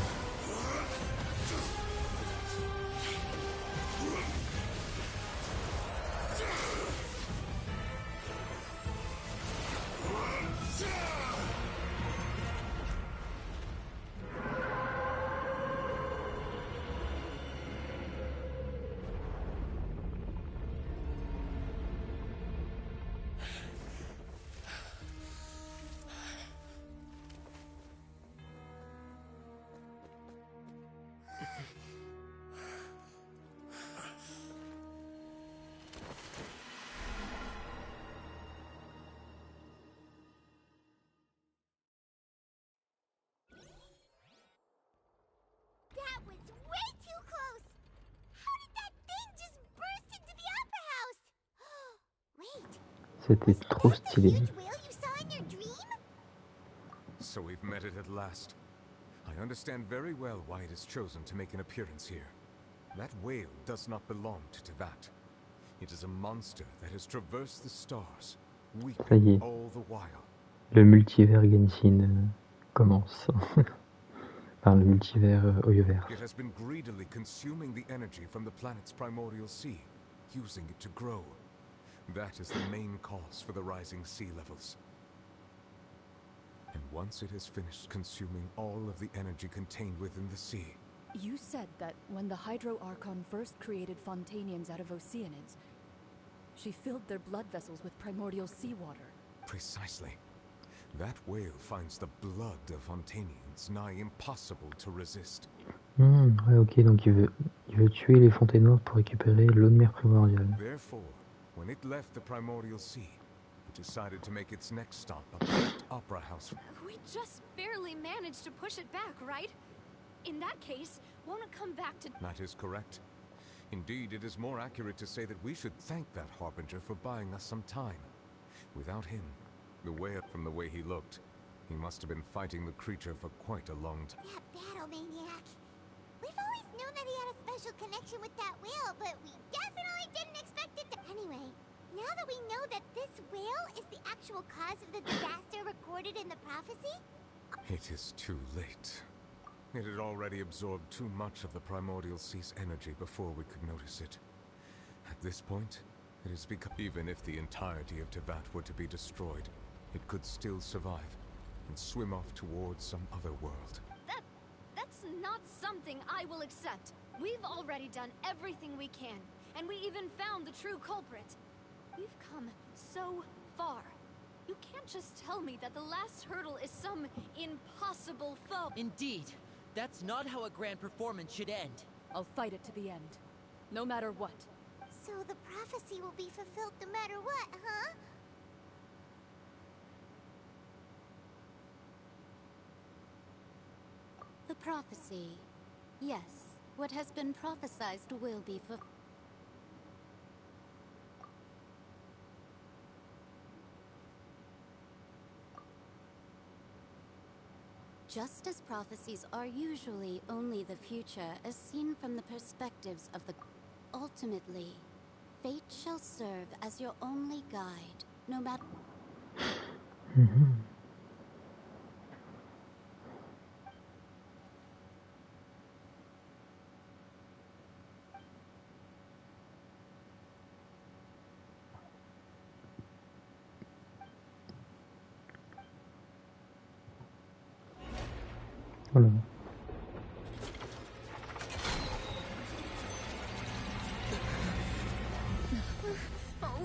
That was way too close! How did that thing just burst into the opera house? Wait, C'était trop stylé. huge whale you saw in your dream? So we've met it at last. I understand very well why it has chosen to make an appearance here. That whale does not belong to Tevat. It is a monster that has traversed the stars, Ça y weeping est. all the while. Le multivers Genshin commence. Enfin, le multivers Oyoverse. It has been greedily consuming the energy from the planet's primordial sea, using it to grow. That is the main cause for the rising sea levels. And once it has finished consuming all of the energy contained within the sea, You said that when the Hydro Archon first created Fontainians out of Oceanids, she filled their blood vessels with primordial seawater. precisely. That whale finds the blood of Fontainians nigh impossible to resist. Ouais, ok, donc il veut tuer les Fontainois pour récupérer l'eau de mer primordiale. Therefore, when it left the primordial sea, it decided to make its next stop a great opera house. We just barely managed to push it back, right? In that case, won't it come back to... That is correct. Indeed, it is more accurate to say that we should thank that harbinger for buying us some time. Without him, the whale, from the way he looked, he must have been fighting the creature for quite a long time. That battle maniac. We've always known that he had a special connection with that whale, but we definitely didn't expect it to... Anyway, now that we know that this whale is the actual cause of the disaster recorded in the prophecy... It is too late. It had already absorbed too much of the primordial sea's energy before we could notice it. At this point, it has become... Even if the entirety of Tevat were to be destroyed, it could still survive and swim off towards some other world. That's not something I will accept. We've already done everything we can, and we even found the true culprit. We've come so far. You can't just tell me that the last hurdle is some impossible foe. Indeed. That's not how a grand performance should end. I'll fight it to the end, no matter what. So the prophecy will be fulfilled no matter what, huh? The prophecy. Yes, what has been prophesied will be fulfilled. Just as prophecies are usually only the future as seen from the perspectives of the... Ultimately, fate shall serve as your only guide, no matter... Voilà.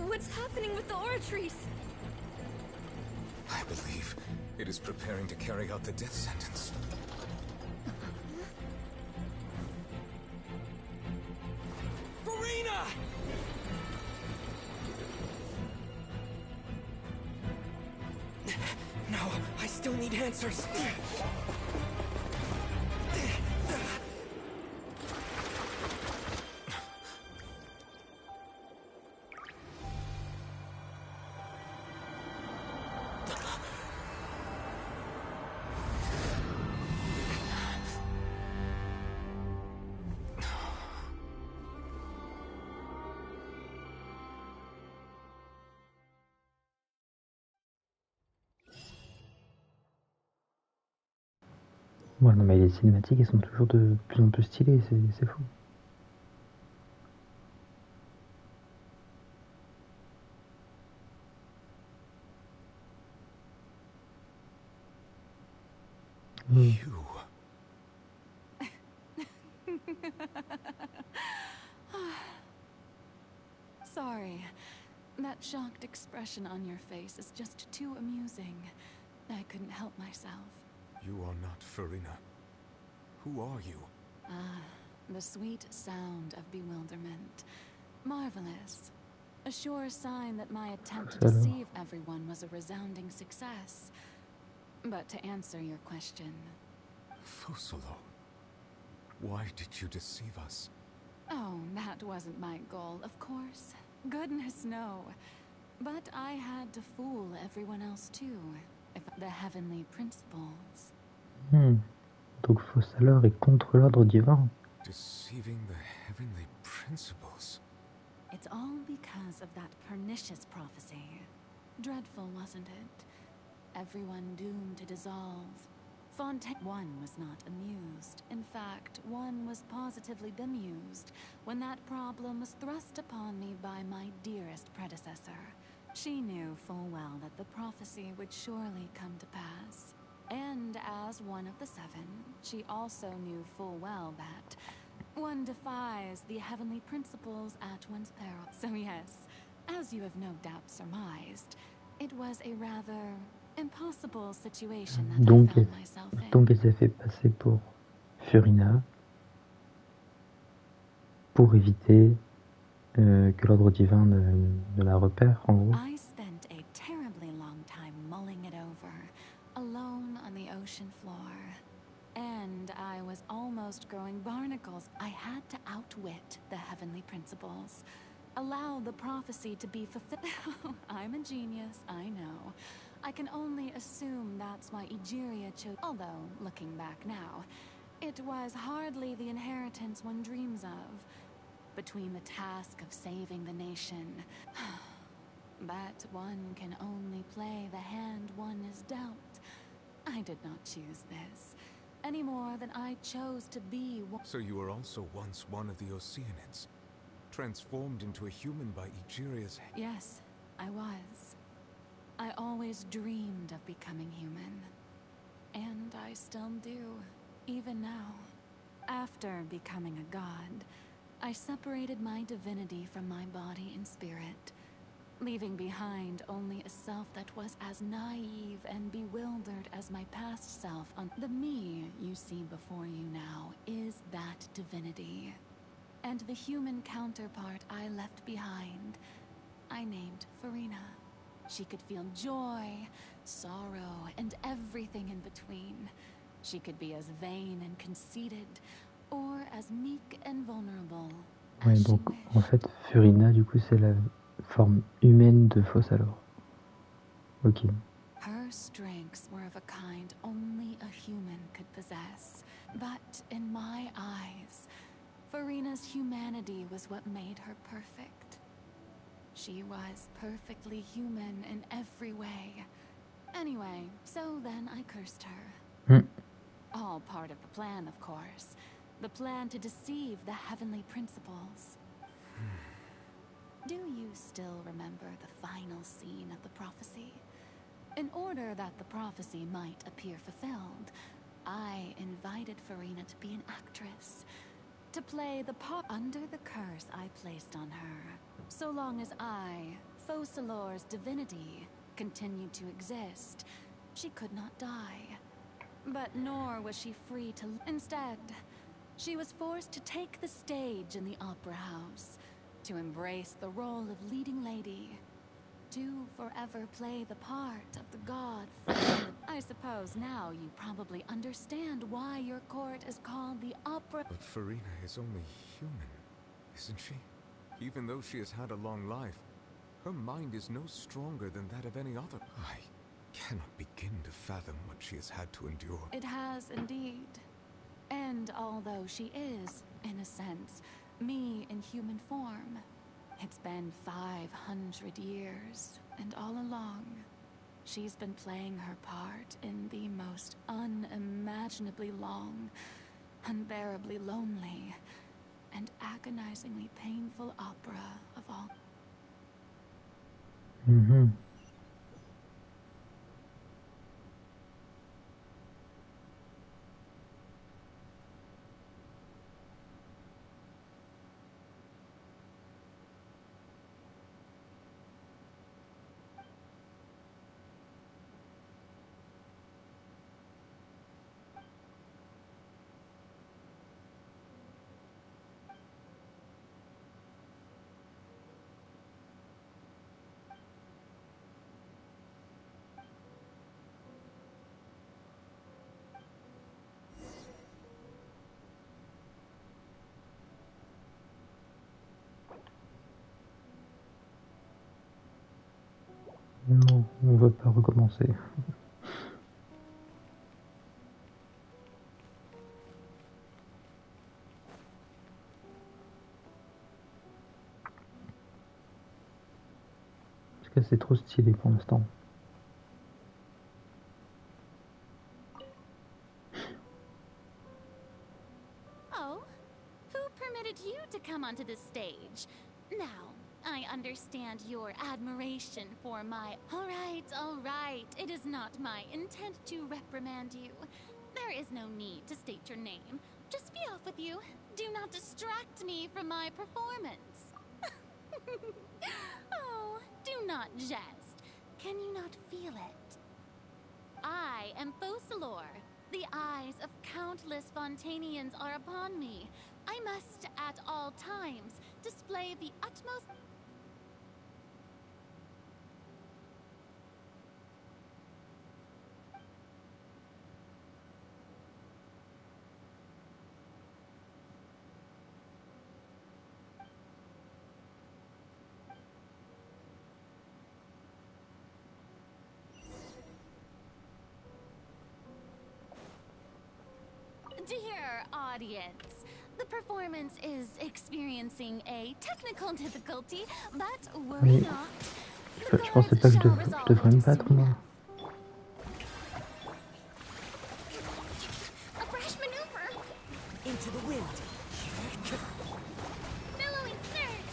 What's happening with the oratories? I believe it is preparing to carry out the death sentence. Furina! No, I still need answers. Ouais, non, mais les cinématiques, elles sont toujours de plus en plus stylées, c'est fou. You. Sorry. That shocked expression on your face is just too amusing. I couldn't help myself. You are not Furina. Who are you? Ah, the sweet sound of bewilderment. Marvelous. A sure sign that my attempt to deceive everyone was a resounding success. But to answer your question... Fusolo. Why did you deceive us? Oh, that wasn't my goal, of course. Goodness, no. But I had to fool everyone else too. If the heavenly principles. Donc Fossaleur est contre l'ordre divin. Deceiving the heavenly principles. It's all because of that pernicious prophecy. Dreadful, wasn't it? Everyone doomed to dissolve. Fontaine. One was not amused. In fact, one was positively bemused when that problem was thrust upon me by my dearest predecessor. She knew full well that the prophecy would surely come to pass. And as one of the seven, she also knew full well that one defies the heavenly principles at one's peril. So yes, as you have no doubt surmised, it was a rather impossible situation that Donc, I found myself in. donc elle s'est fait passer pour Furina pour éviter que l'ordre divin ne la repère, en gros. I spent a terribly long time mulling it over, alone on the ocean floor. And I was almost growing barnacles. I had to outwit the heavenly principles. Allow the prophecy to be fulfilled. I'm a genius, I know. I can only assume that's why Egeria chose. Although, looking back now, it was hardly the inheritance one dreams of. Between the task of saving the nation. But one can only play the hand one is dealt. I did not choose this, any more than I chose to be one. So you were also once one of the Oceanids, transformed into a human by Egeria's... Yes, I was. I always dreamed of becoming human. And I still do, even now. After becoming a god, I separated my divinity from my body and spirit, leaving behind only a self that was as naive and bewildered as my past self. The me you see before you now is that divinity. And the human counterpart I left behind, I named Furina. She could feel joy, sorrow, and everything in between. She could be as vain and conceited, or as meek and vulnerable. Ouais, donc en fait, Furina, du coup, c'est la forme humaine de Fossalor. Ok. Her strengths were of a kind only a human could possess. But in my eyes, Furina's humanity was what made her perfect. She was perfectly human in every way. Anyway, so then I cursed her. All part of the plan, of course. The plan to deceive the heavenly principles. Do you still remember the final scene of the prophecy? In order that the prophecy might appear fulfilled, I invited Furina to be an actress, to play the part under the curse I placed on her. So long as I, Fossalor's divinity, continued to exist, she could not die. But nor was she free to... Instead, she was forced to take the stage in the opera house, to embrace the role of leading lady, to forever play the part of the god. I suppose now you probably understand why your court is called the opera. But Furina is only human, isn't she? Even though she has had a long life, her mind is no stronger than that of any other. I cannot begin to fathom what she has had to endure. It has indeed. And although she is, in a sense, me in human form, it's been 500 years, and all along, she's been playing her part in the most unimaginably long, unbearably lonely, and agonizingly painful opera of all. Non, on va pas recommencer. Parce que c'est trop stylé pour l'instant. Oh, who permitted you to come onto the stage? Now, I understand your admiration for my... All right. It is not my intent to reprimand you. There is no need to state your name. Just be off with you. Do not distract me from my performance. Oh, do not jest. Can you not feel it? I am Focalor. The eyes of countless Fontanians are upon me. I must, at all times, display the utmost... Dear audience, the performance is experiencing a technical difficulty, but worry Oui. not. Je pensais pas que je devrais me battre, moi. A brash maneuver. Into the wind. Billowing surge.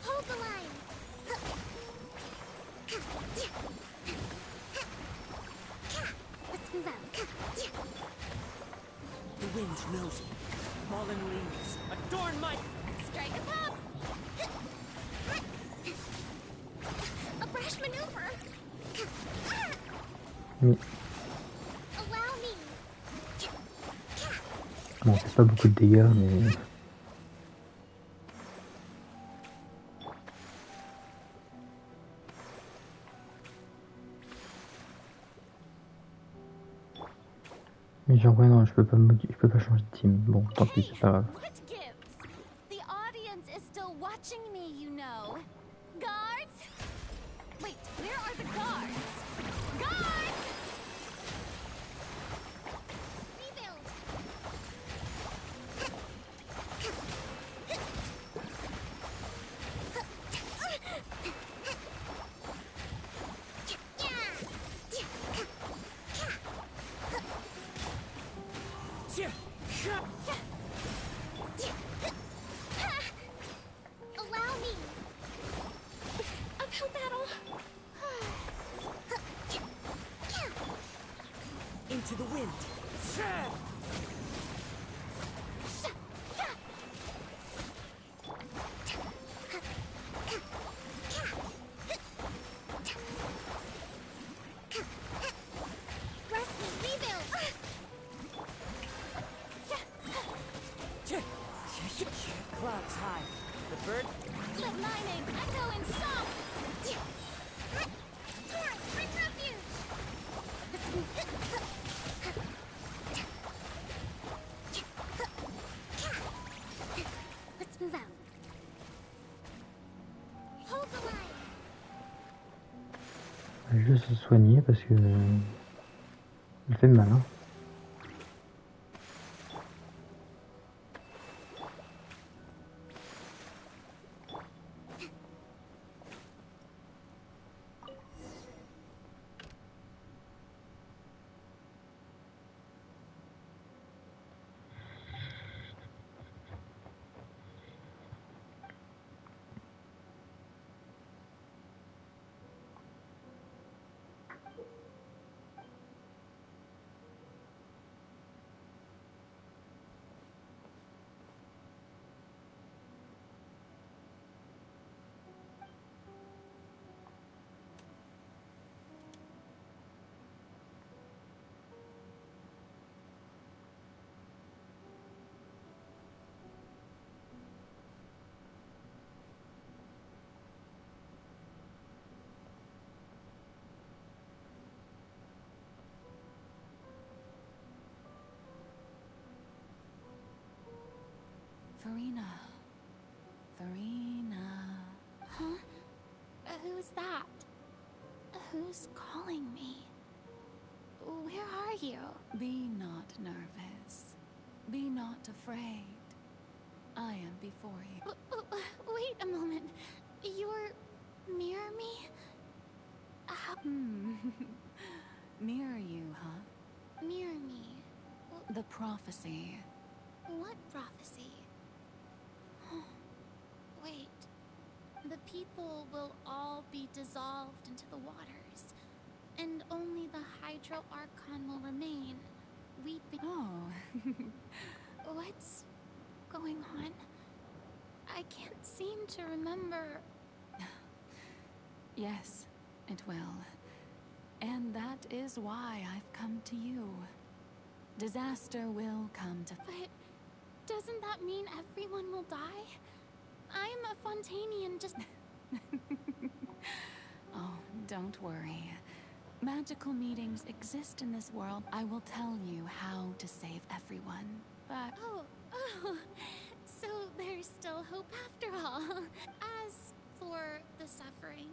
Hold the line. Let's move out. The wind knows me. Fallen leaves adorn my... Strike a pop. A brash maneuver. Oui. Allow me. Bon, c'est pas beaucoup de dégâts, mais... Mais genre, ouais, non, je peux pas changer de team. Bon, tant pis, c'est pas grave. What gives? The audience is still watching me, you know. Guards? Wait, where are the guards? Guards! Rebuild! Allow me. Uphill battle. Into the wind. Rest me. Rebuild. Clouds high. The bird... Let my name echo in song. Torrent, bring refuge. Let's move out. Hold the line. Je vais juste se soigner parce que... il fait mal, hein. Furina. Furina. Huh? Who's that? Who's calling me? Where are you? Be not nervous. Be not afraid. I am before you. Wait a moment. You're near me? How... Near you, huh? Near me? The prophecy. What prophecy? Wait. The people will all be dissolved into the waters, and only the Hydro Archon will remain, weeping. Oh. What's going on? I can't seem to remember. Yes, it will. And that is why I've come to you. Disaster will come to... But doesn't that mean everyone will die? I'm a Fontanian, just... Oh, don't worry. Magical meetings exist in this world. I will tell you how to save everyone, but... Oh, so there's still hope after all. As for the suffering,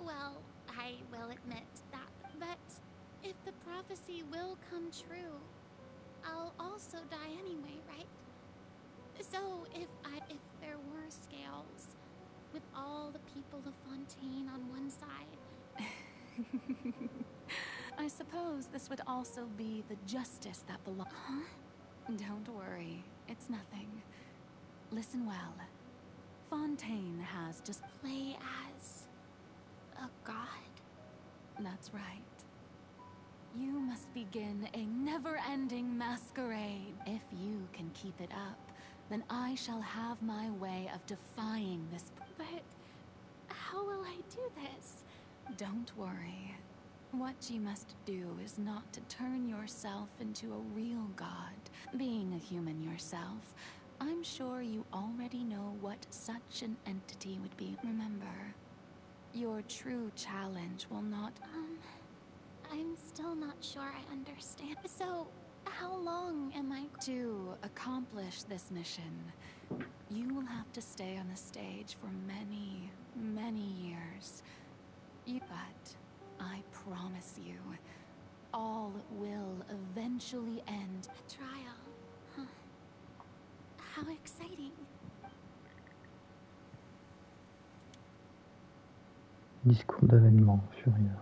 well, I will admit that. But if the prophecy will come true, I'll also die anyway, right? So if there were scales, with all the people of Fontaine on one side... I suppose this would also be the justice that belongs... Huh? Don't worry, it's nothing. Listen well. Fontaine has just... Play as... a god? That's right. You must begin a never-ending masquerade. If you can keep it up, then I shall have my way of defying this... But how will I do this? Don't worry. What you must do is not to turn yourself into a real god. Being a human yourself, I'm sure you already know what such an entity would be. Remember, your true challenge will not... I'm still not sure I understand. So, how long am I... To accomplish this mission, you will have to stay on the stage for many, many years. But I promise you, all will eventually end. A trial, huh? How exciting. Discours d'avènement, Furina.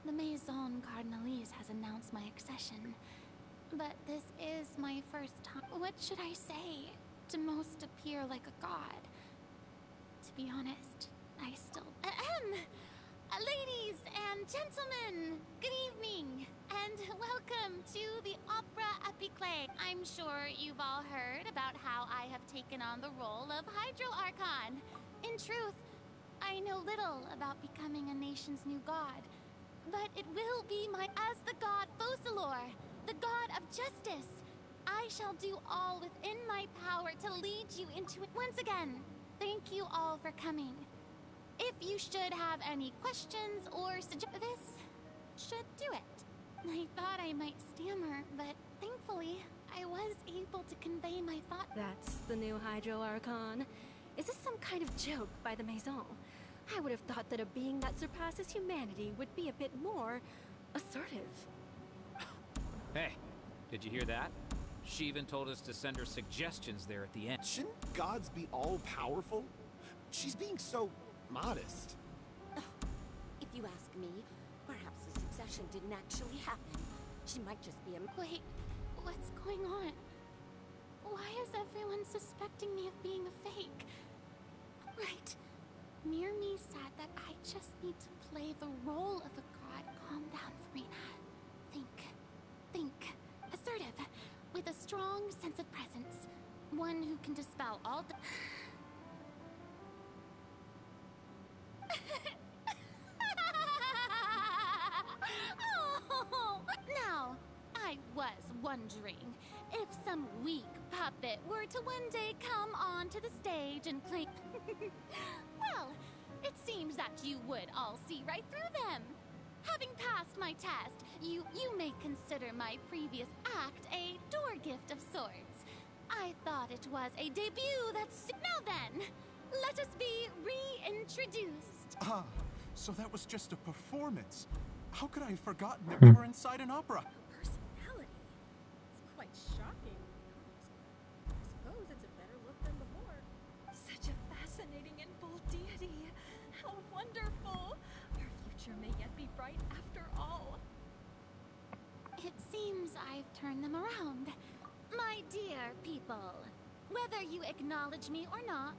The Maison Cardinalise has announced my accession, but this is my first time. What should I say to most appear like a god? To be honest, I still... Ladies and gentlemen, good evening, and welcome to the Opera Epiclé. I'm sure you've all heard about how I have taken on the role of Hydro Archon. In truth, I know little about becoming a nation's new god, but it will be as the god Focalor, the god of justice. I shall do all within my power to lead you into it. Once again, thank you all for coming. If you should have any questions or suggestions, this should do it. I thought I might stammer, but thankfully, I was able to convey my thought. That's the new Hydro Archon. Is this some kind of joke by the Maison? I would have thought that a being that surpasses humanity would be a bit more assertive. Hey, did you hear that? She even told us to send her suggestions there at the end. Shouldn't gods be all-powerful? She's being so modest. If you ask me, perhaps the succession didn't actually happen. She might just be a... Wait, what's going on? Why is everyone suspecting me of being a fake? Right. Mirmi said that I just need to play the role of a god. Calm down, Furina. Think. Assertive, with a strong sense of presence. One who can dispel all the... Oh, now, I was wondering if some weak puppet were to one day come onto the stage and claim... Well, it seems that you would all see right through them. Having passed my test, you may consider my previous act a door gift of sorts. I thought it was a debut that's... Now then, let us be reintroduced. So that was just a performance. How could I have forgotten that we were inside an opera? Personality. It's quite shocking. I suppose it's a better look than before. Such a fascinating and bold deity. How wonderful. Our future may yet be bright after all. It seems I've turned them around. My dear people, whether you acknowledge me or not,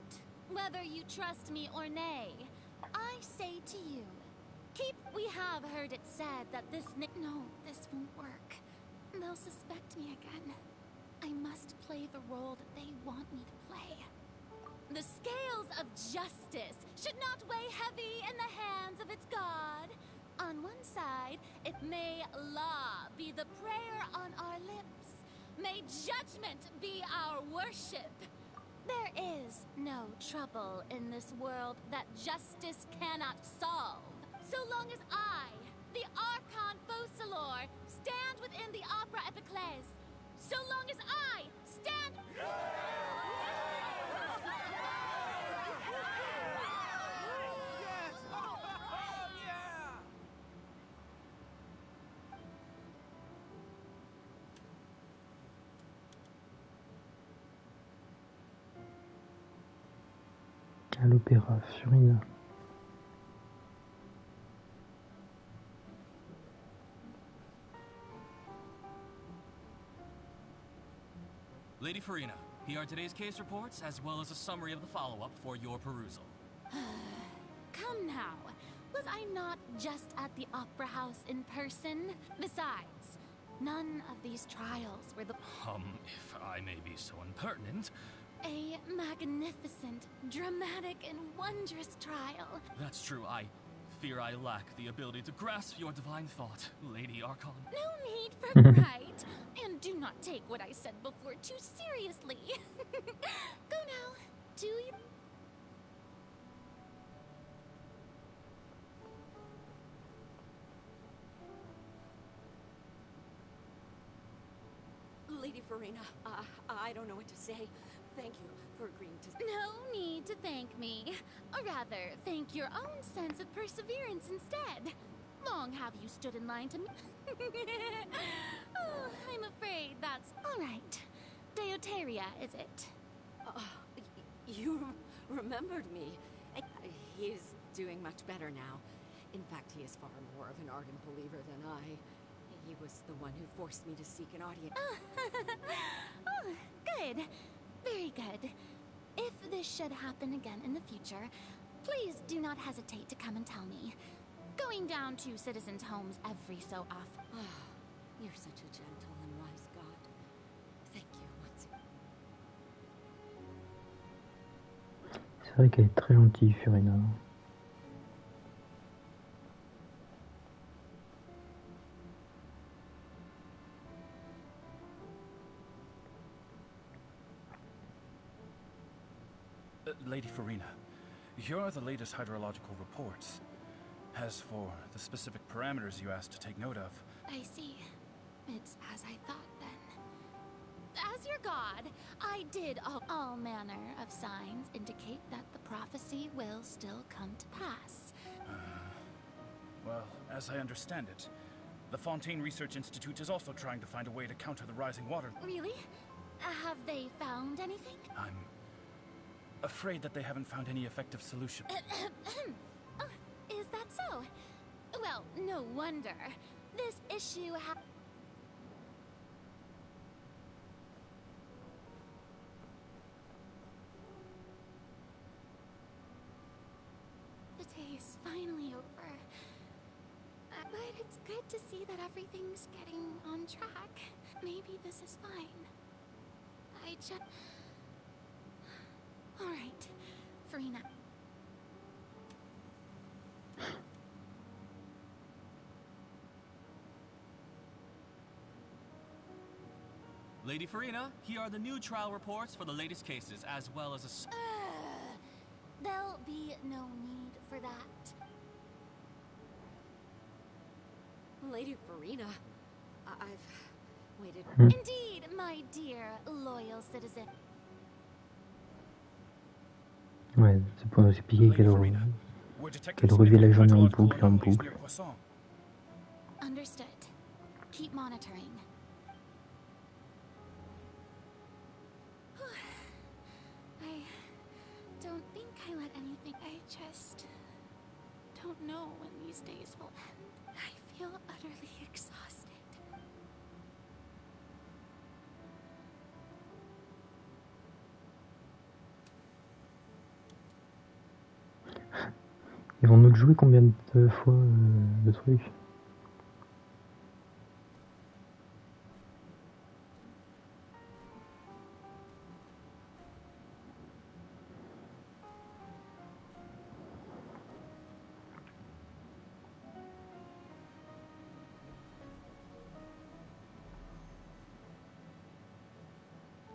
whether you trust me or nay, I say to you, we have heard it said that this No, this won't work. They'll suspect me again. I must play the role that they want me to play. The scales of justice should not weigh heavy in the hands of its god. On one side, it may law be the prayer on our lips. May judgment be our worship. There is no trouble in this world that justice cannot solve. So long as I, the Archon Focalor, stand within the Opera Epiclese. So long as I stand... À l'opéra, Furina. Lady Furina, here are today's case reports, as well as a summary of the follow-up for your perusal. Come now. Was I not just at the Opera House in person? Besides, none of these trials were the... If I may be so impertinent... A magnificent, dramatic, and wondrous trial. That's true, I fear I lack the ability to grasp your divine thought, Lady Archon. No need for pride. And do not take what I said before too seriously. Go now. Do your... Lady Furina, I don't know what to say. Thank you for agreeing to... No need to thank me. Or rather, thank your own sense of perseverance instead. Long have you stood in line to me... Oh, I'm afraid that's... All right. Deoteria, is it? You remembered me. He is doing much better now. In fact, he is far more of an ardent believer than I. He was the one who forced me to seek an audience. Oh, good. Very good. If this should happen again in the future, please do not hesitate to come and tell me. Going down to citizens' homes every so often. You're such a gentle and wise god. Thank you once again. C'est vrai qu'elle est très gentille, Furina. Lady Furina, here are the latest hydrological reports. As for the specific parameters you asked to take note of... I see. It's as I thought, then. As your god, I did all manner of signs indicate that the prophecy will still come to pass. Well, as I understand it, the Fontaine Research Institute is also trying to find a way to counter the rising water... Really? Have they found anything? I'm afraid that they haven't found any effective solution. Oh, is that so? Well, no wonder. This issue The day is finally over. But it's good to see that everything's getting on track. Maybe this is fine. I just... All right, Furina. Lady Furina, here are the new trial reports for the latest cases, as well as a... There'll be no need for that. Lady Furina, I've waited... Indeed, my dear, loyal citizen. Ouais, c'est pour nous expliquer qu'elle aura... Qu'elle revit la journée en boucle et en boucle. Understood. Keep monitoring. I don't think I let anything. I just don't know when these days will end. I feel utterly exhausted. Ils vont nous le jouer combien de fois le truc?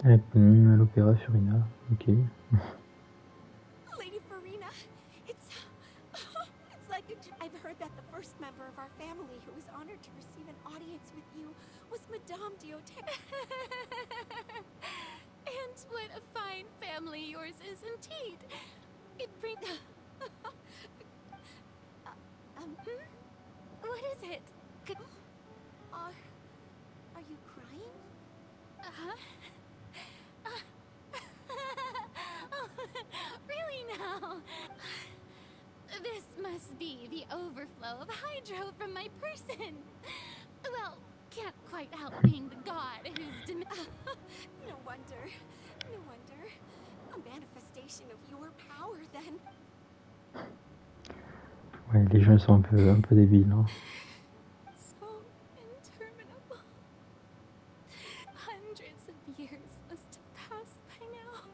À l'opéra Furina, ok. Lady Furina, it's like I've heard that the first member of our family who was honored to receive an audience with you was Madame Diotec. And what a fine family yours is indeed. It brings... What is it? Are you crying? Uh-huh. Really now? This must be the overflow of hydro from my person. Well, can't quite help being the god who's No wonder. No wonder. A manifestation of your power, then. Ouais, les jeux sont un peu débiles, hein. So interminable. Hundreds of years must have passed by now.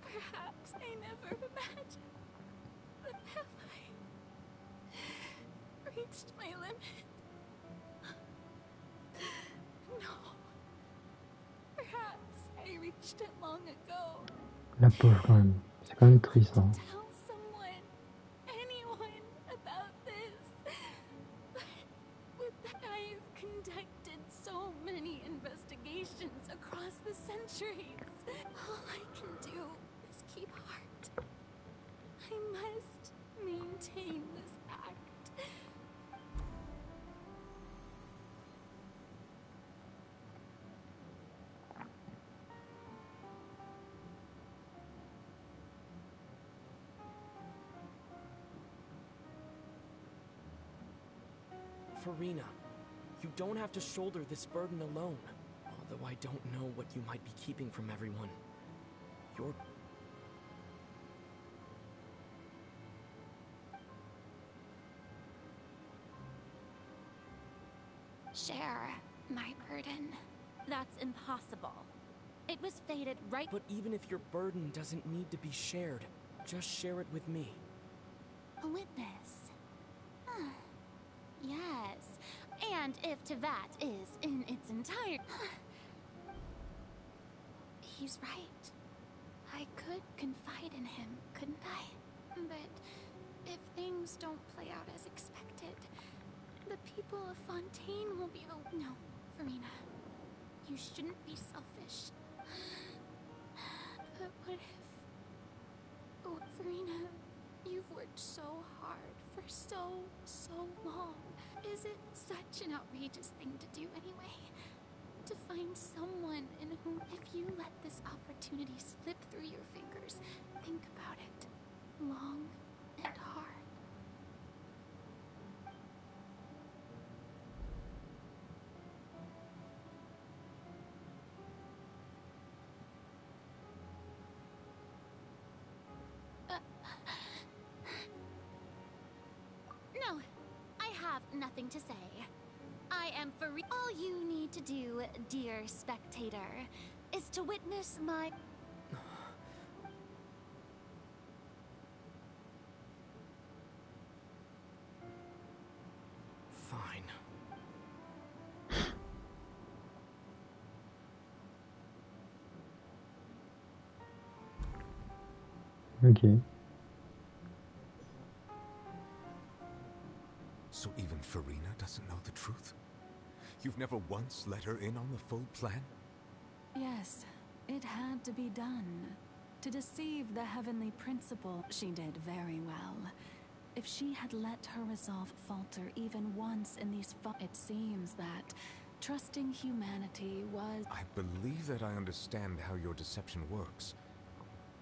Perhaps I never imagined that have I reached my limit. No. Perhaps I reached it long ago. La pauvre quand même. C'est quand même triste, hein. Tell someone, anyone about this. But with that, I've conducted so many investigations across the centuries. All I can do is keep heart. I must maintain this act. Furina, you don't have to shoulder this burden alone. Although I don't know what you might be keeping from everyone. You're... Share my burden. That's impossible. It was fated right. But even if your burden doesn't need to be shared, just share it with me. A witness. Huh. Yes. And if Tevat is in its entire... He's right. I could confide in him, couldn't I? But if things don't play out as expected, the people of Fontaine will be the... No, Furina. You shouldn't be selfish. But what if... Oh, Furina, you've worked so hard for so long. Is it such an outrageous thing to do anyway? To find someone in whom, if you let this opportunity slip through your fingers, think about it long and hard. No, I have nothing to say. I am for all you need to do, dear spectator, is to witness my... Fine. Ok. So even Furina doesn't know the truth? You've never once let her in on the full plan? Yes, it had to be done. To deceive the heavenly principle, she did very well. If she had let her resolve falter even once in these it seems that trusting humanity was... I believe that I understand how your deception works.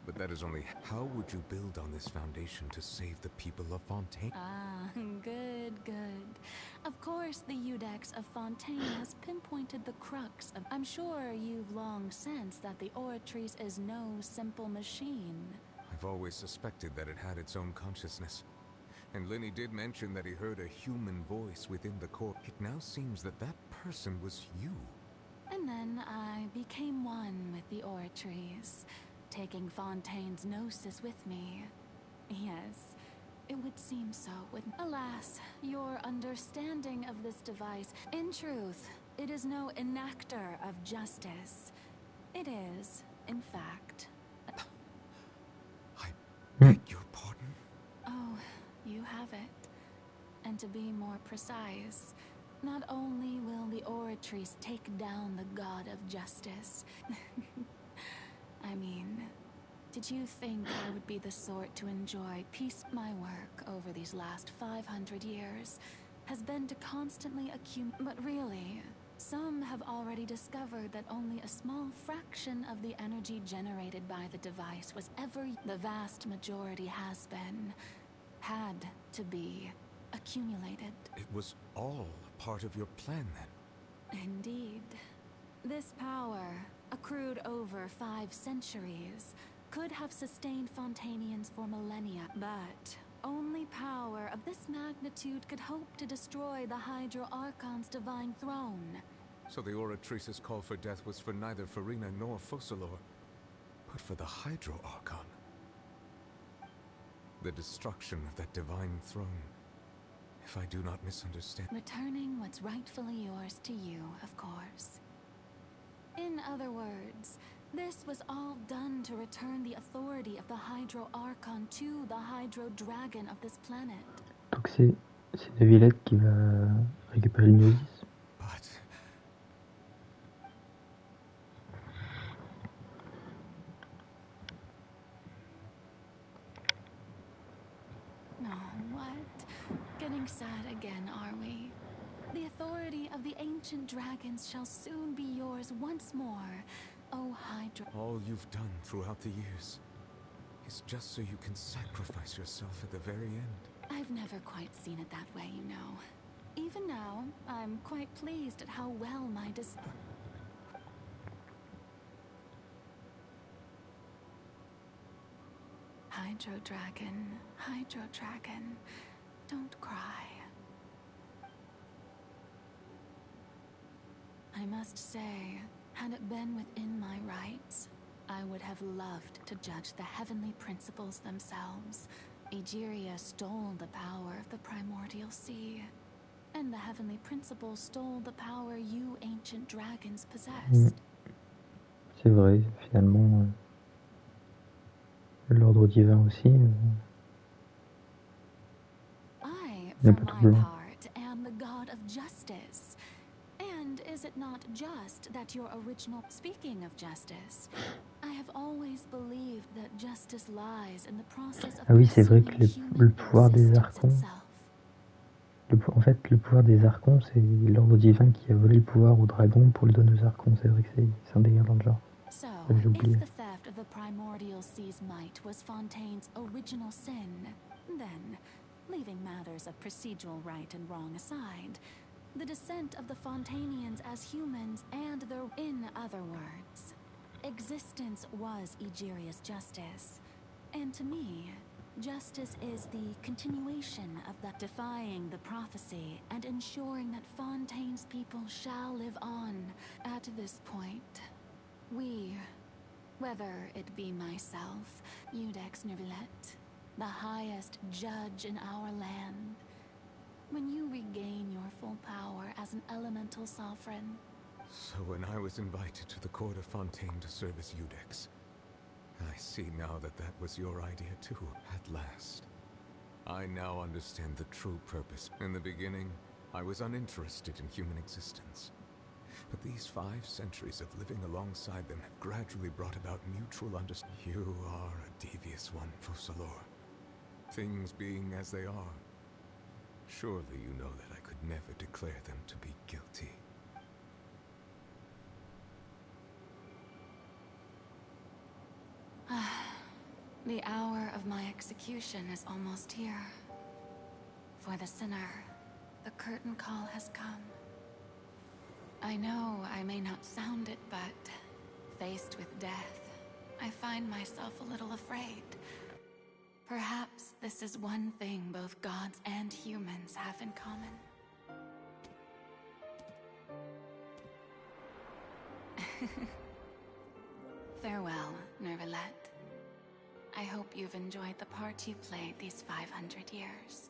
But that is only... How would you build on this foundation to save the people of Fontaine? Ah, good, good. Of course, the Udex of Fontaine has pinpointed the crux of... I'm sure you've long sensed that the Oratrice is no simple machine. I've always suspected that it had its own consciousness. And Lenny did mention that he heard a human voice within the core. It now seems that that person was you. And then I became one with the Oratrice, taking Fontaine's gnosis with me. Yes, it would seem so, wouldn't... Alas, your understanding of this device... In truth, it is no enactor of justice. It is, in fact... I beg your pardon? Oh, you have it. And to be more precise, not only will the Oratrice take down the god of justice... I mean, did you think I would be the sort to enjoy peace? My work over these last 500 years has been to constantly accumulate. But really, some have already discovered that only a small fraction of the energy generated by the device was ever... The vast majority has been, had to be, accumulated. It was all part of your plan then? Indeed. This power, accrued over 5 centuries, could have sustained Fontainians for millennia, but only power of this magnitude could hope to destroy the Hydro Archon's divine throne. So the Oratrice's call for death was for neither Furina nor Focalor, but for the Hydro Archon. The destruction of that divine throne, if I do not misunderstand. Returning what's rightfully yours to you, of course. In other words, this was all done to return the authority of the Hydro Archon to the Hydro Dragon of this planet. Donc c'est de Villette qui va récupérer le Gnosis. But... Oh, what? Getting sad again, are we? The authority of the ancient dragons shall soon be yours once more, O Hydra. All you've done throughout the years is just so you can sacrifice yourself at the very end. I've never quite seen it that way, you know. Even now, I'm quite pleased at how well my Hydro Dragon, don't cry. I must say, had it been within my rights, I would have loved to judge the heavenly principles themselves. Egeria stole the power of the primordial sea, and the heavenly principles stole the power you ancient dragons possessed. C'est vrai, finalement, l'ordre divin aussi. I, Il y a for pas tout my blanc. part, am the god of justice. And is it not just that your original... Speaking of justice, I have always believed that justice lies in the process of... Ah oui, c'est vrai que le pouvoir des archons... En fait, le pouvoir des archons, c'est l'ordre divin qui a volé le pouvoir au dragon pour le donner aux archons. C'est vrai que c'est un délire dans le genre. So, J'ai oublié. if the theft of the primordial sea's might was Fontaine's original sin, then, leaving matters of procedural right and wrong aside, the descent of the Fontainians as humans and their... In other words, existence was Egeria's justice. And to me, justice is the continuation of that, defying the prophecy and ensuring that Fontaine's people shall live on. At this point, we, whether it be myself, Udex Nervillet, the highest judge in our land, when you regain your full power as an elemental sovereign. So when I was invited to the court of Fontaine to serve as Udex, I see now that that was your idea too, at last. I now understand the true purpose. In the beginning, I was uninterested in human existence. But these 5 centuries of living alongside them have gradually brought about mutual understanding. You are a devious one, Fussalor. Things being as they are, surely you know that I could never declare them to be guilty. The hour of my execution is almost here. For the sinner, the curtain call has come. I know I may not sound it, but faced with death, I find myself a little afraid. Perhaps this is one thing both gods and humans have in common. Farewell, Nervalette. I hope you've enjoyed the part you played these 500 years.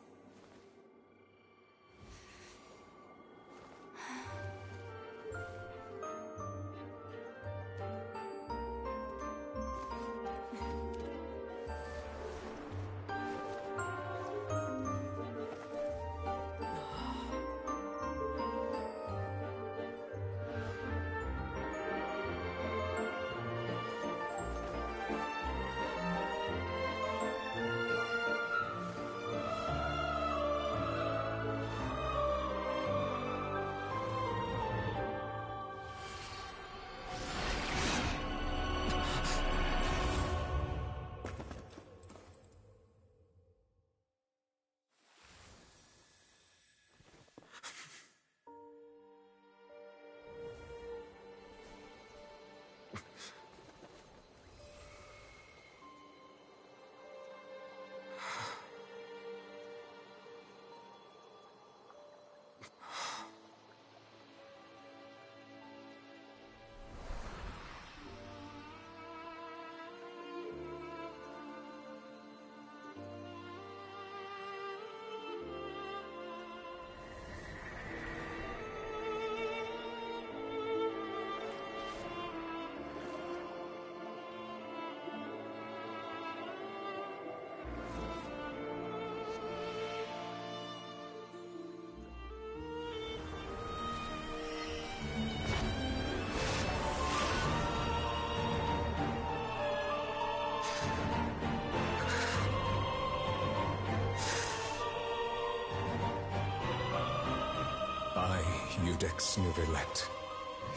I, Iudex Nervalette,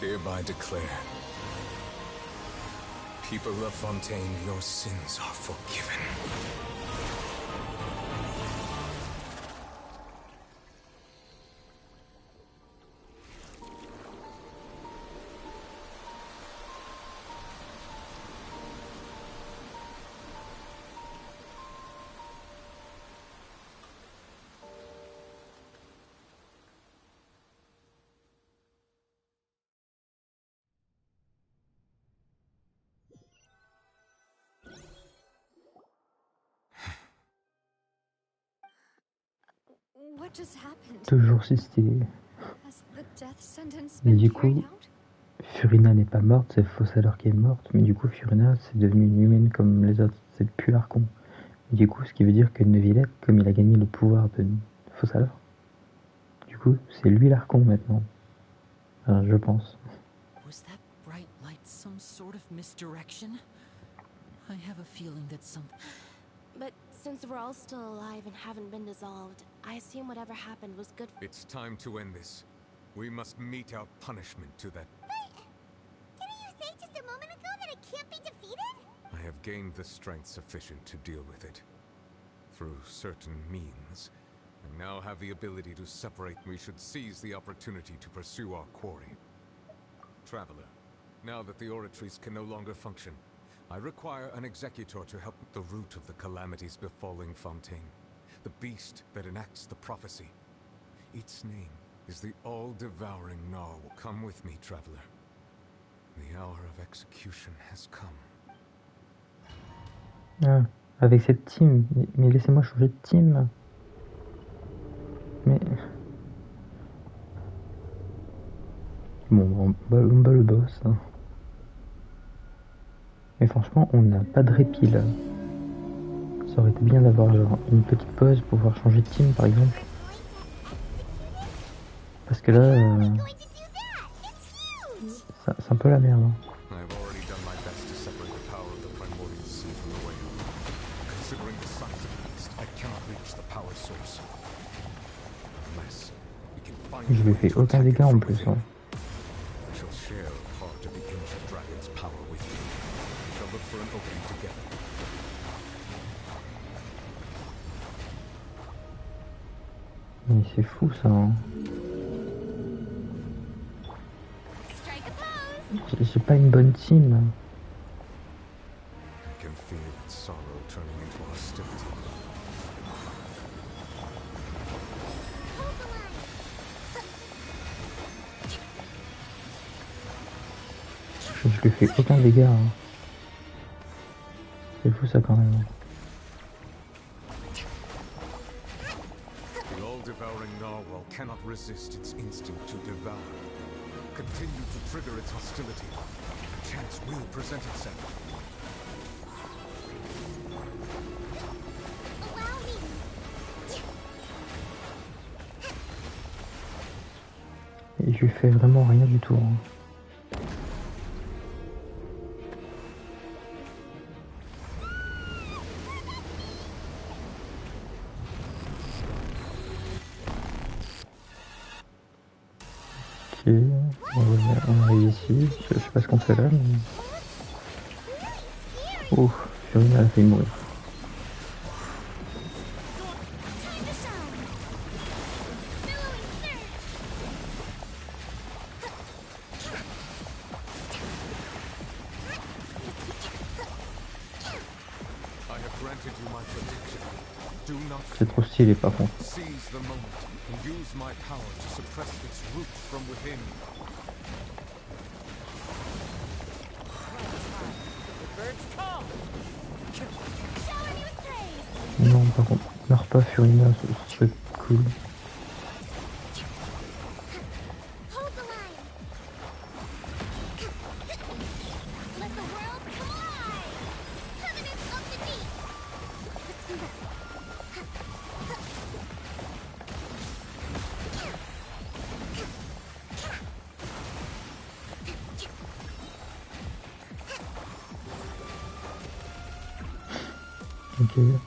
hereby declare, people of Fontaine, your sins are forgiven. What just happened? Toujours si stylé. Has the death sentence Mais been du carried coup, out? Furina n'est pas morte, c'est Fossalor qui est morte. Mais du coup, Furina, c'est devenu une humaine comme les autres. C'est plus l'Archon. Et du coup, ce qui veut dire que Neuvillette, comme il a gagné le pouvoir de Fossalor, du coup, c'est lui l'Archon maintenant. Enfin, je pense. Was that bright light some sort of misdirection? I have a feeling that something... But since we're all still alive and haven't been dissolved, I assume whatever happened was good. It's time to end this. We must meet our punishment to that. Didn't you say just a moment ago that it can't be defeated? I have gained the strength sufficient to deal with it. Through certain means. And now have the ability to separate. We should seize the opportunity to pursue our quarry. Traveler, now that the oratories can no longer function, I require an executor to help the root of the calamities befalling Fontaine. The beast that enacts the prophecy. Its name is the all-devouring Narwhal. Come with me, traveler. The hour of execution has come. Ah, avec cette team. Mais laissez-moi changer de team. Mais... Bon, on bat le boss. Hein. Mais franchement, on n'a pas de répit là. Ça aurait été bien d'avoir genre une petite pause pour pouvoir changer de team par exemple. Parce que là... C'est un peu la merde. Hein. I've already done my best to separate the power of the primordial sea from the whale. Considering the size of the beast, I cannot reach the power source. Unless we can find Je lui fais aucun dégât en plus. Hein. I shall share a part of the ancient dragon's power with you. We shall look for an opening together. Mais c'est fou ça. Hein. J'ai pas une bonne team. I can feel its sorrow turning into hostility. Je lui fais aucun dégât. Hein. C'est fou ça quand même. The all-devouring narwhal cannot resist its instinct to devour. Continue to trigger its hostility. A chance will present itself. Et je lui fais vraiment rien du tout. Hein. Ok, on arrive ici, je sais pas ce qu'on fait là, mais... Oh, Furina a failli mourir. C'est trop stylé par contre. And use my power to suppress its roots from within. Non, par contre, meurs pas Furina, ce serait cool. Ok.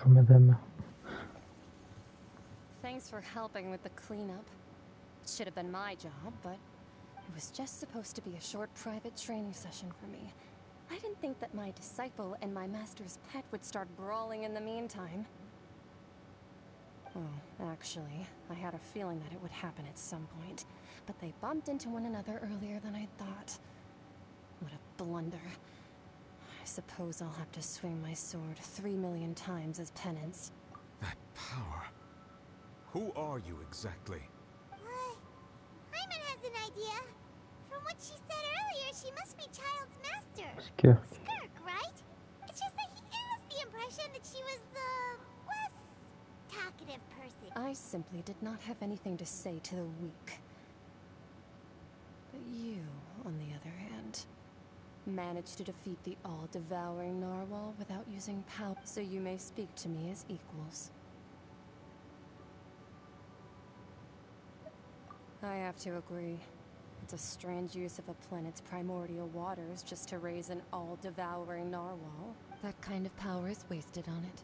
Bonjour madame. Thanks for helping with the cleanup. It should have been my job, but it was just supposed to be a short private training session for me. I didn't think that my disciple and my master's pet would start brawling in the meantime. Oh, actually, I had a feeling that it would happen at some point, but they bumped into one another earlier than I thought. What a blunder. I suppose I'll have to swing my sword 3 million times as penance. That power. Who are you exactly? Hyman has an idea. From what she said earlier, she must be Child's master. Skirk. Skirk, right? It's just that he gave us the impression that she was the less talkative person. I simply did not have anything to say to the weak. But you, on the other hand, managed to defeat the all-devouring narwhal without using power, so you may speak to me as equals. I have to agree. It's a strange use of a planet's primordial waters just to raise an all-devouring narwhal. That kind of power is wasted on it.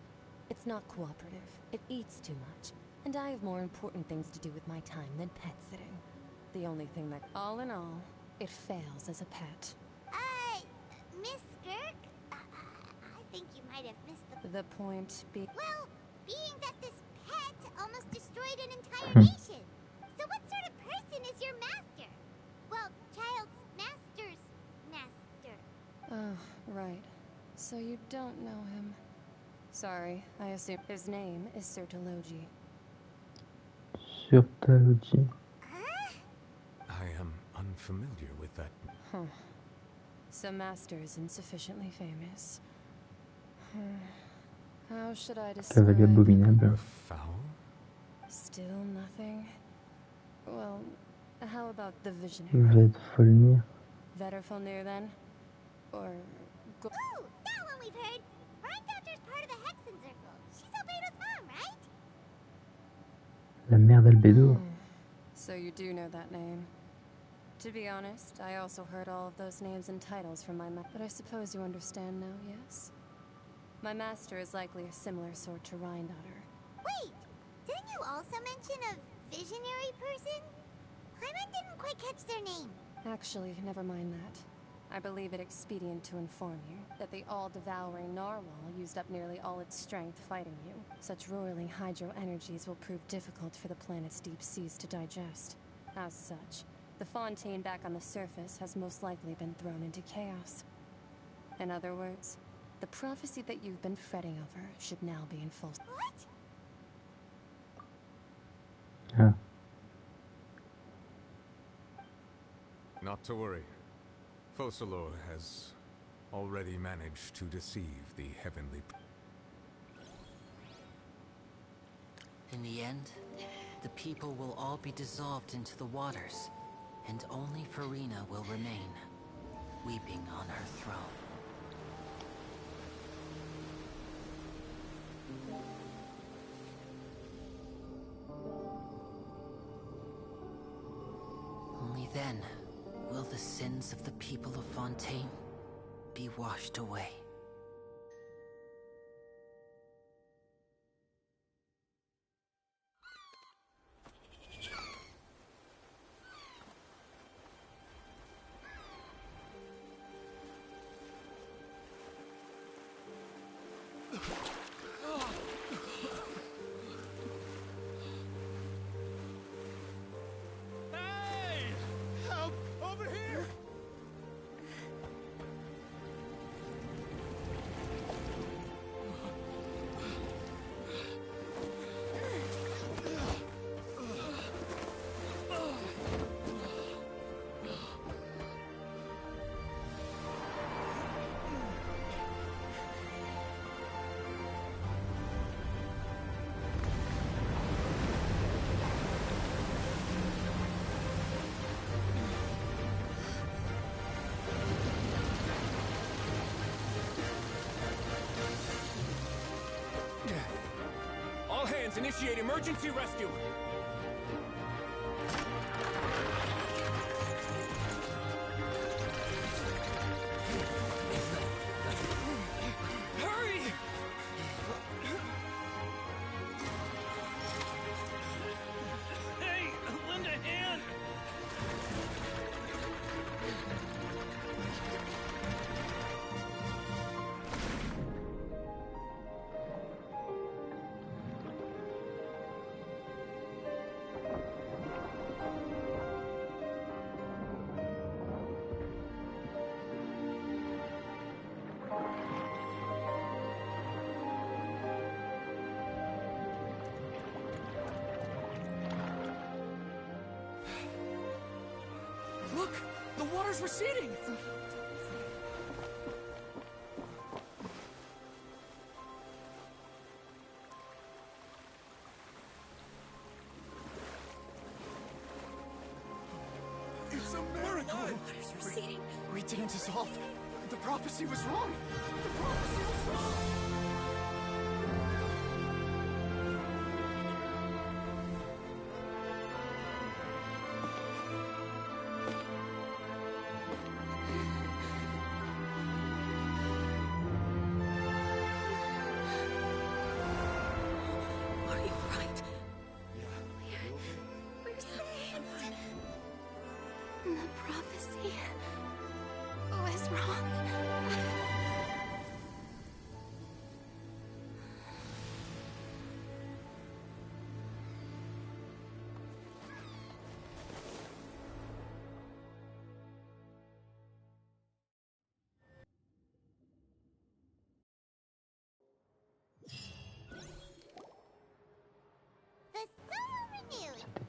It's not cooperative. It eats too much. And I have more important things to do with my time than pet sitting. The only thing that, all in all, it fails as a pet. Miss Skirk? I think you might have missed The point being... Well, being that this pet almost destroyed an entire nation. So what sort of person is your master? Oh, right. So you don't know him. Sorry, I assume his name is Sir Taloji. Sur Taloji. I am unfamiliar with that. Huh. So Master is insufficiently famous. How should I describe Cavalier him? abominable. Foul? Still nothing? Well, how about the visionary? Vedfolnir. Vetterfolnir then? Or... Ooh, that one we've heard! Rheindochter's part of the Hexen Circle. She's Albedo's mom, right? La mère d'Albedo. So you do know that name. To be honest, I also heard all of those names and titles from my but I suppose you understand now, yes? My master is likely a similar sort to Rheindotter. Wait! Didn't you also mention a visionary person? Paimon didn't quite catch their name. Actually, never mind that. I believe it expedient to inform you that the all-devouring narwhal used up nearly all its strength fighting you. Such roiling hydro energies will prove difficult for the planet's deep seas to digest. As such, the fontaine back on the surface has most likely been thrown into chaos. In other words, the prophecy that you've been fretting over should now be in full... What? Ah. Not to worry. Focalor has already managed to deceive the heavenly... In the end, the people will all be dissolved into the waters, and only Furina will remain, weeping on her throne. Only then will the sins of the people of Fontaine be washed away. All hands, initiate emergency rescue! Hurry! Hey, lend a hand! Look! The water's receding! It's a miracle! Water's receding. We didn't dissolve. The prophecy was wrong. The prophecy was wrong. Are you right? We're saved. The prophecy was wrong.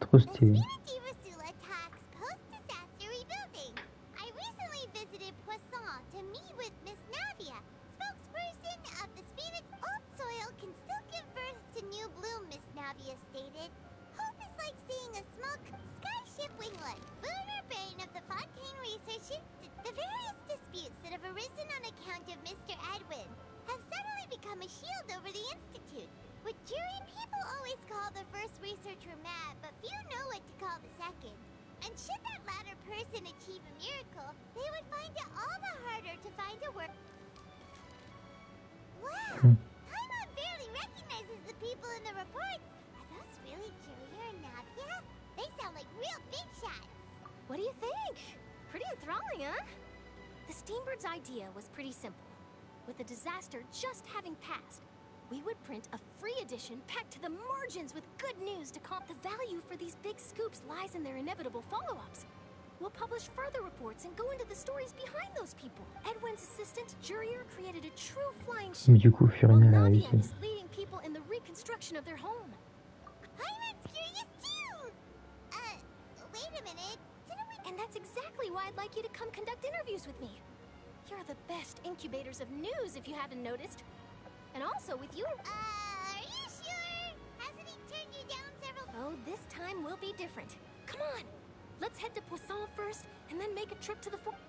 trop stylé. Rasula talks post-disaster rebuilding. I recently visited Poisson to meet with Miss Navia, spokesperson of the spirit. Old soil can still give birth to new bloom, Miss Navia stated. Hope is like seeing a small skyship winglet. Boomer Brain of the Fontaine Research Institute. The various disputes that have arisen on account of Mr. Edwin have suddenly become a shield over the Institute. With jury, people always call the first researcher mad, but few know what to call the second. And should that latter person achieve a miracle, they would find it all the harder to find a work. Wow! Paimon barely recognizes the people in the reports. Are those really Julia and Navia? They sound like real big shots. What do you think? Pretty enthralling, huh? The Steambird's idea was pretty simple. With the disaster just having passed, we would print a free edition packed to the margins with good news to comp. The value for these big scoops lies in their inevitable follow-ups. We'll publish further reports and go into the stories behind those people. Edwin's assistant, Jurier, created a true flying ship. Mais du coup, Furina l'a réussi. Is leading people in the reconstruction of their home. Paimon's curious too! Wait a minute. And that's exactly why I'd like you to come conduct interviews with me. You're the best incubators of news, if you haven't noticed. And also with you. Are you sure? Hasn't he turned you down several? Oh, this time will be different. Come on. Let's head to Poisson first, and then make a trip to the fort.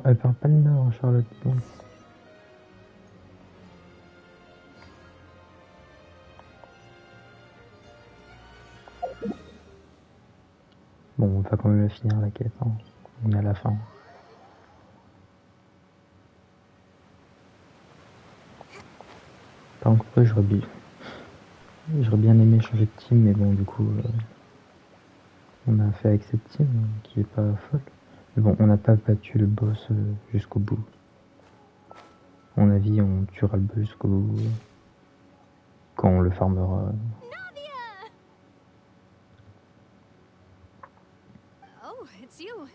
Elle perd pas le nord, Charlotte. Bon, on va quand même la finir la quête. Hein. On est à la fin. Par contre, j'aurais bien aimé changer de team, mais bon, du coup, on a fait avec cette team qui est pas folle. Mais bon, on n'a pas battu le boss jusqu'au bout. À mon avis, on tuera le boss jusqu'au bout quand on le farmera. Oh, it's you.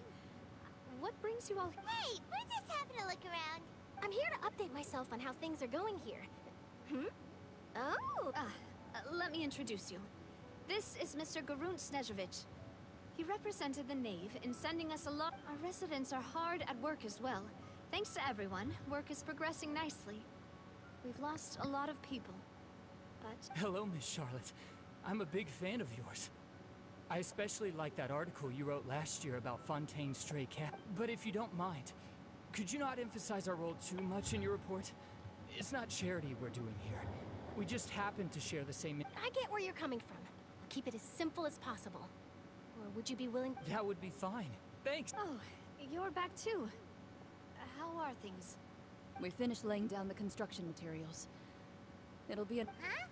What brings you all? Hey, we're just having a look around. I'm here to update myself on how things are going here. Oh! Let me introduce you. This is Mr. Garunt Snezhevich. He represented the Knave in sending us a lot. Our residents are hard at work as well. Thanks to everyone, work is progressing nicely. We've lost a lot of people, but... Hello, Miss Charlotte. I'm a big fan of yours. I especially like that article you wrote last year about Fontaine's stray cat. But if you don't mind, could you not emphasize our role too much in your report? It's not charity we're doing here. We just happen to share the same... I get where you're coming from. We'll keep it as simple as possible. Or would you be willing... That would be fine. Thanks. Oh, you're back too. How are things? We finished laying down the construction materials. It'll be a... Huh?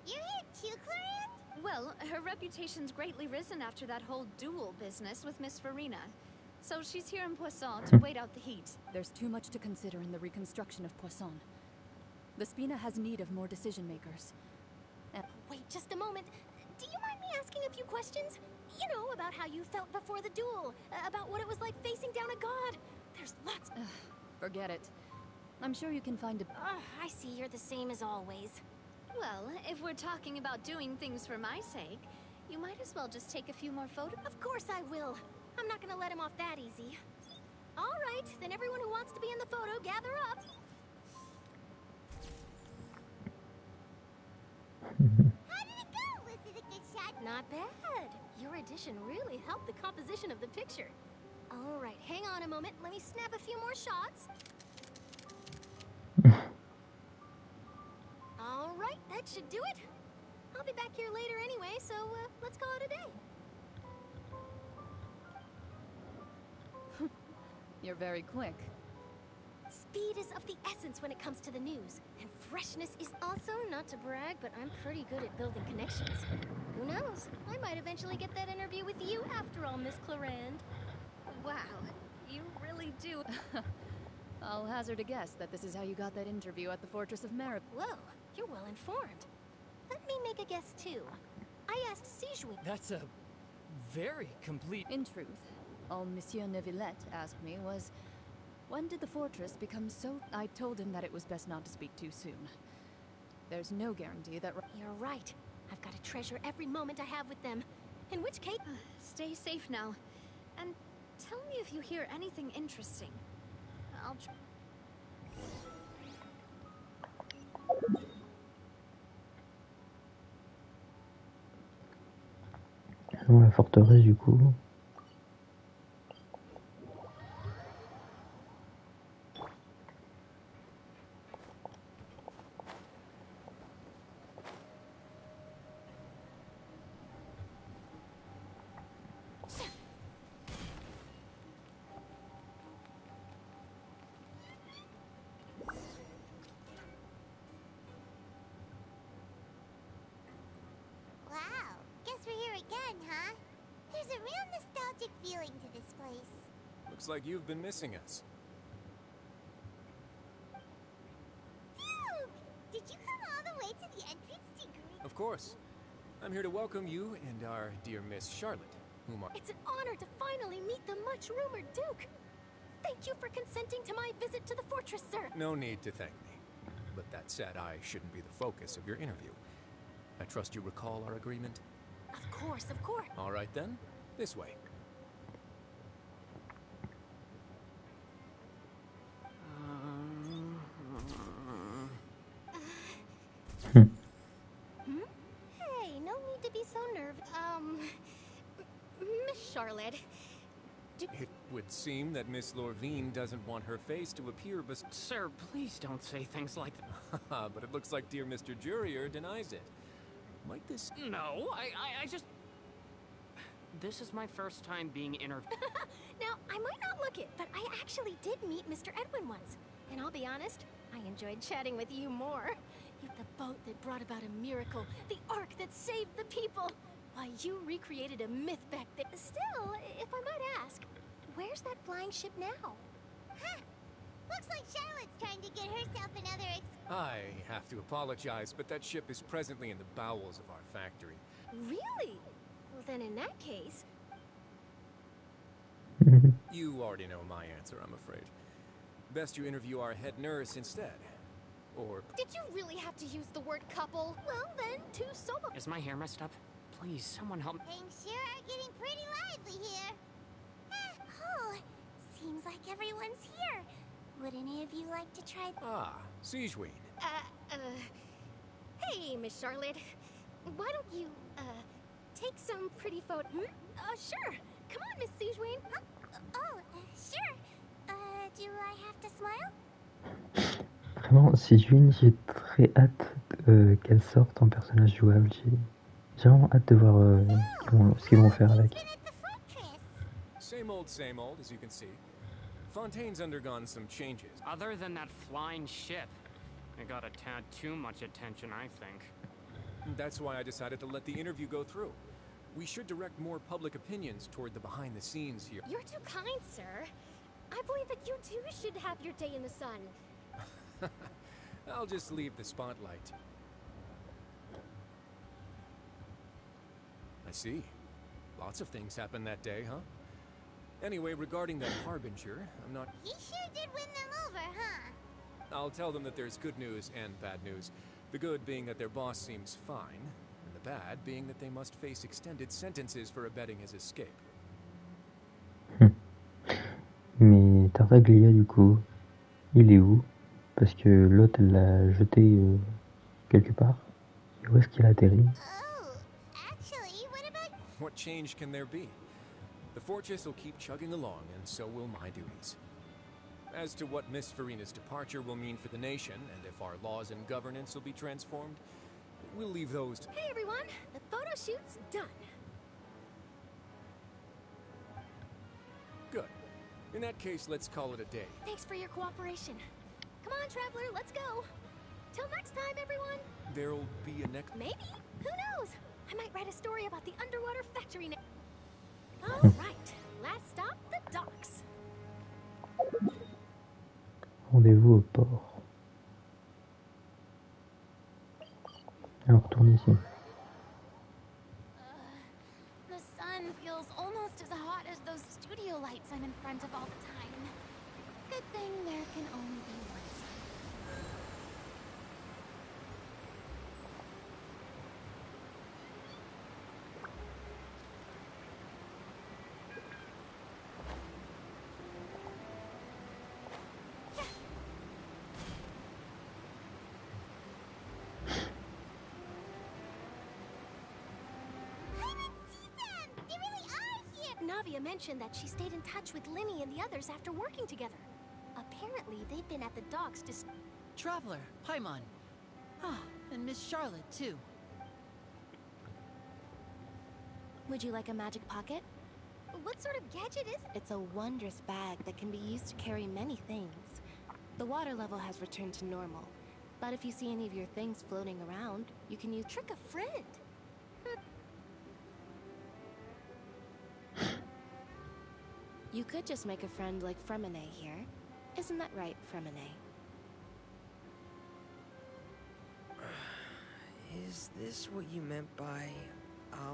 You're here too, Clarion? Well, her reputation's greatly risen after that whole duel business with Miss Furina. So she's here in Poisson to wait out the heat. There's too much to consider in the reconstruction of Poisson. The Spina has need of more decision makers. Wait just a moment. Do you mind me asking a few questions? You know, about how you felt before the duel. About what it was like facing down a god. There's lots... Forget it. I'm sure you can find a... I see you're the same as always. Well, if we're talking about doing things for my sake, you might as well just take a few more photos. Of course I will. I'm not gonna let him off that easy. All right, then everyone who wants to be in the photo, gather up. How did it go? Was it a good shot? Not bad. Your addition really helped the composition of the picture. All right, hang on a moment. Let me snap a few more shots. All right, that should do it. I'll be back here later anyway, so let's call it a day. You're very quick. Speed is of the essence when it comes to the news. And freshness is also, not to brag, but I'm pretty good at building connections. Who knows? I might eventually get that interview with you after all, Miss Clarand. Wow, you really do. I'll hazard a guess that this is how you got that interview at the Fortress of Merib. Whoa, you're well informed. Let me make a guess too. I asked Sijui. That's a very complete... In truth, all Monsieur Neuvillette asked me was, when did the fortress become so... I told him that it was best not to speak too soon. There's no guarantee that... You're right. I've got to treasure every moment I have with them. In which case... Stay safe now. And tell me if you hear anything interesting. I'll try. Allons à la forteresse du coup. Wow, guess we're here again, huh? There's a real nostalgic feeling to this place. Looks like you've been missing us. Dude! Did you come all the way to the entrance to greet? Of course. I'm here to welcome you and our dear Miss Charlotte, whom are... It's an honor to finally meet the much-rumored Duke. Thank you for consenting to my visit to the fortress, sir. No need to thank me. But that said, I shouldn't be the focus of your interview. I trust you recall our agreement? Of course, of course. All right then, this way. Hey, no need to be so nervous. Miss Charlotte. It would seem that Miss Lorvine doesn't want her face to appear Sir, please don't say things like that. But it looks like dear Mr. Jurier denies it. Might this... No, I just... This is my first time being interviewed. Now, I might not look it, but I actually did meet Mr. Edwin once. And I'll be honest, I enjoyed chatting with you more. You're the boat that brought about a miracle, the ark that saved the people. Why, you recreated a myth back there. Still, if I might ask, where's that flying ship now? Huh. Looks like Charlotte's trying to get herself another I have to apologize, but that ship is presently in the bowels of our factory. Really? Well, then in that case... You already know my answer, I'm afraid. Best you interview our head nurse instead. Or... Did you really have to use the word couple? Well, then, two solo... Is my hair messed up? Please, someone help me. Things sure are getting pretty lively here. Oh, seems like everyone's here. Would any of you like to try... Ah, Siegeween. Hey, Miss Charlotte. Why don't you, take some pretty photo... Sure. Come on, Miss Siegeween. Sure. Do I have to smile? Vraiment, Sijuin, j'ai très hâte qu'elle sorte en personnage jouable. J'ai vraiment hâte de voir ce qu'ils vont faire avec. Same old, as you can see. Fontaine's undergone some changes. Other than that flying ship, it got a tad too much attention, I think. That's why I decided to let the interview go through. We should direct more public opinions toward the behind-the-scenes here. You're too kind, sir. I believe that you too should have your day in the sun. I'll just leave the spotlight. I see. Lots of things happened that day, huh? Anyway, regarding that Harbinger, I'm not... He sure did win them over, huh? I'll tell them that there's good news and bad news. The good being that their boss seems fine, and the bad being that they must face extended sentences for abetting his escape. Mais Tartaglia, du coup, il est où? Parce que l'autre, elle l'a jeté quelque part. Et où est-ce qu'il a atterri? What change can there be? The fortress will keep chugging along, and so will my duties. As to what Miss Furina's departure will mean for the nation, and if our laws and governance will be transformed, we'll leave those to... Hey everyone, the photo shoot's done. Good. In that case, let's call it a day. Thanks for your cooperation. Come on, Traveler, let's go. Till next time, everyone. There'll be a next... Maybe. Who knows? I might write a story about the underwater factory next. All right. Last stop, the docks. Rendez-vous au port. Alors, retourne ici. The sun feels almost as hot as those studio lights I'm in front of all the time. Good thing there can only be one sun. Navia mentioned that she stayed in touch with Linny and the others after working together. Apparently, they've been at the docks to... Traveler, Paimon. Ah, and Miss Charlotte, too. Would you like a magic pocket? What sort of gadget is it? It's a wondrous bag that can be used to carry many things. The water level has returned to normal, but if you see any of your things floating around, you can use... Trick a friend. You could just make a friend like Fremine here. Isn't that right, Fremine? Is this what you meant by...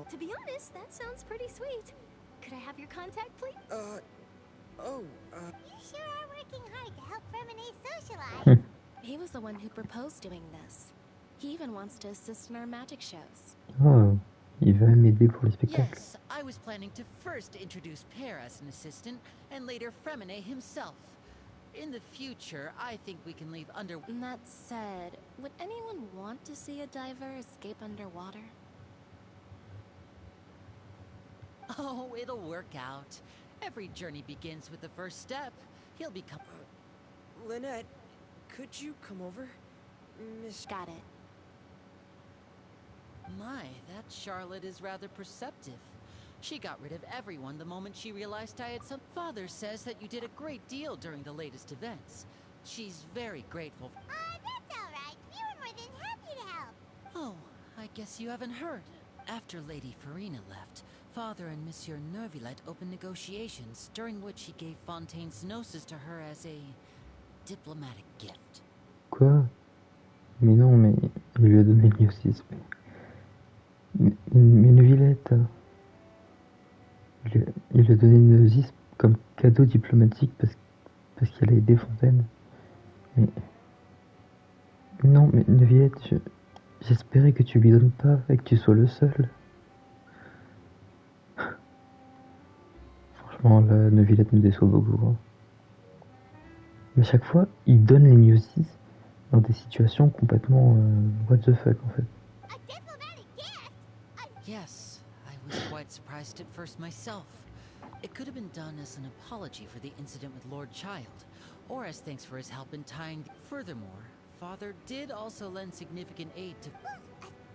To be honest, that sounds pretty sweet. Could I have your contact, please? You sure are working hard to help Fremine socialize. He was the one who proposed doing this. He even wants to assist in our magic shows. Oh, il va m'aider pour les spectacles. Yes, I was planning to first introduce Per as an assistant, and later Fremine himself. In the future, I think we can leave under... That said, would anyone want to see a diver escape underwater? Oh, it'll work out. Every journey begins with the first step. He'll become... Lynette, could you come over? Miss... Got it. My, that Charlotte is rather perceptive. She got rid of everyone the moment she realized I had some... Father says that you did a great deal during the latest events. She's very grateful. That's all right. We were more than happy to help. Oh, I guess you haven't heard. After Lady Furina left, Father and Monsieur Neuvillette opened negotiations, during which he gave Fontaine's gnosis to her as a diplomatic gift. Quoi? Mais non, mais il lui a donné le gnosis. Mais Neuvillette, il lui a donné le gnosis comme cadeau diplomatique parce qu'elle a aidé Fontaine. Mais non, mais Neuvillette, j'espérais que tu lui donnes pas et que tu sois le seul. Franchement, la Neuvillette me déçoit beaucoup. Hein. Mais chaque fois, il donne les gnosis dans des situations complètement what the fuck en fait. Yes, I was quite surprised at first myself. It could have been done as an apology for the incident with Lord Child, or as thanks for his help in tying... Furthermore, Father did also lend significant aid to...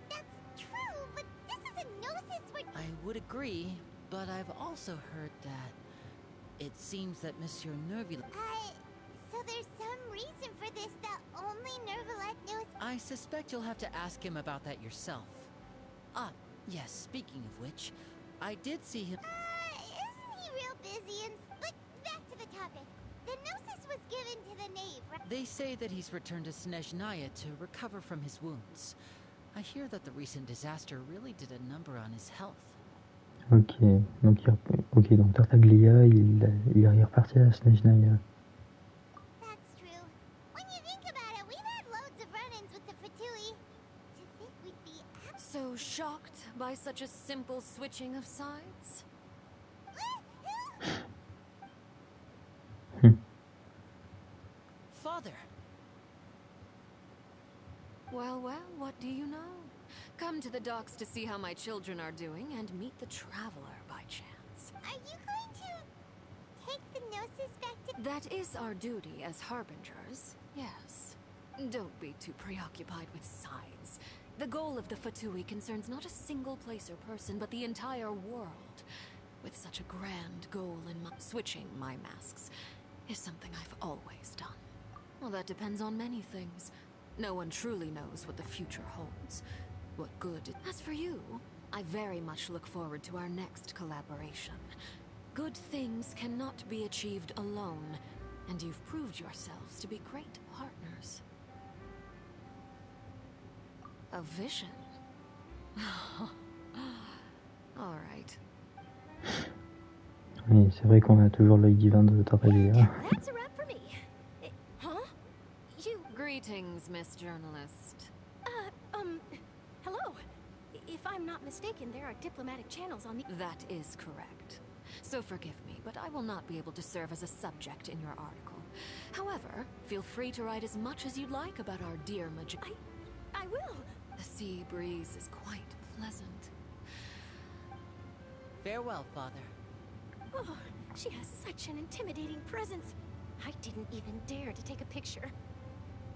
That's true, but this is a gnosis for... I would agree, but I've also heard that it seems that Monsieur Neuvillette... So there's some reason for this that only Neuvillette knows... I suspect you'll have to ask him about that yourself. Ah, yes, speaking of which, I did see him... Isn't he real busy and... But back to the topic. The gnosis was given to the knave, right? They say that he's returned to Snezhnaya to recover from his wounds. I hear that the recent disaster really did a number on his health. Ok, donc Tartaglia, il est reparti à Snezhnaya. That's true. When you think about it, we've had loads of run-ins with the Fatui. To think we'd be... So shocked by such a simple switching of sides? Father! Well, what do you know? Come to the docks to see how my children are doing and meet the traveler by chance. Are you going to take the gnosis back to... That is our duty as harbingers, yes. Don't be too preoccupied with sides. The goal of the Fatui concerns not a single place or person, but the entire world. With such a grand goal in mind, switching my masks is something I've always done. Well, that depends on many things. No one truly knows what the future holds. What good... As for you, I very much look forward to our next collaboration. Good things cannot be achieved alone, and you've proved yourselves to be great partners. A vision? All right. Oui, c'est vrai qu'on a toujours l'œil divin de Tartaglia. That's a wrap for me. Huh? You... Greetings, Miss Journalist. Hello. If I'm not mistaken, there are diplomatic channels on the... That is correct. So forgive me, but I will not be able to serve as a subject in your article. However, feel free to write as much as you'd like about our dear I will. The sea breeze is quite pleasant. Farewell, Father. Oh, she has such an intimidating presence. I didn't even dare to take a picture.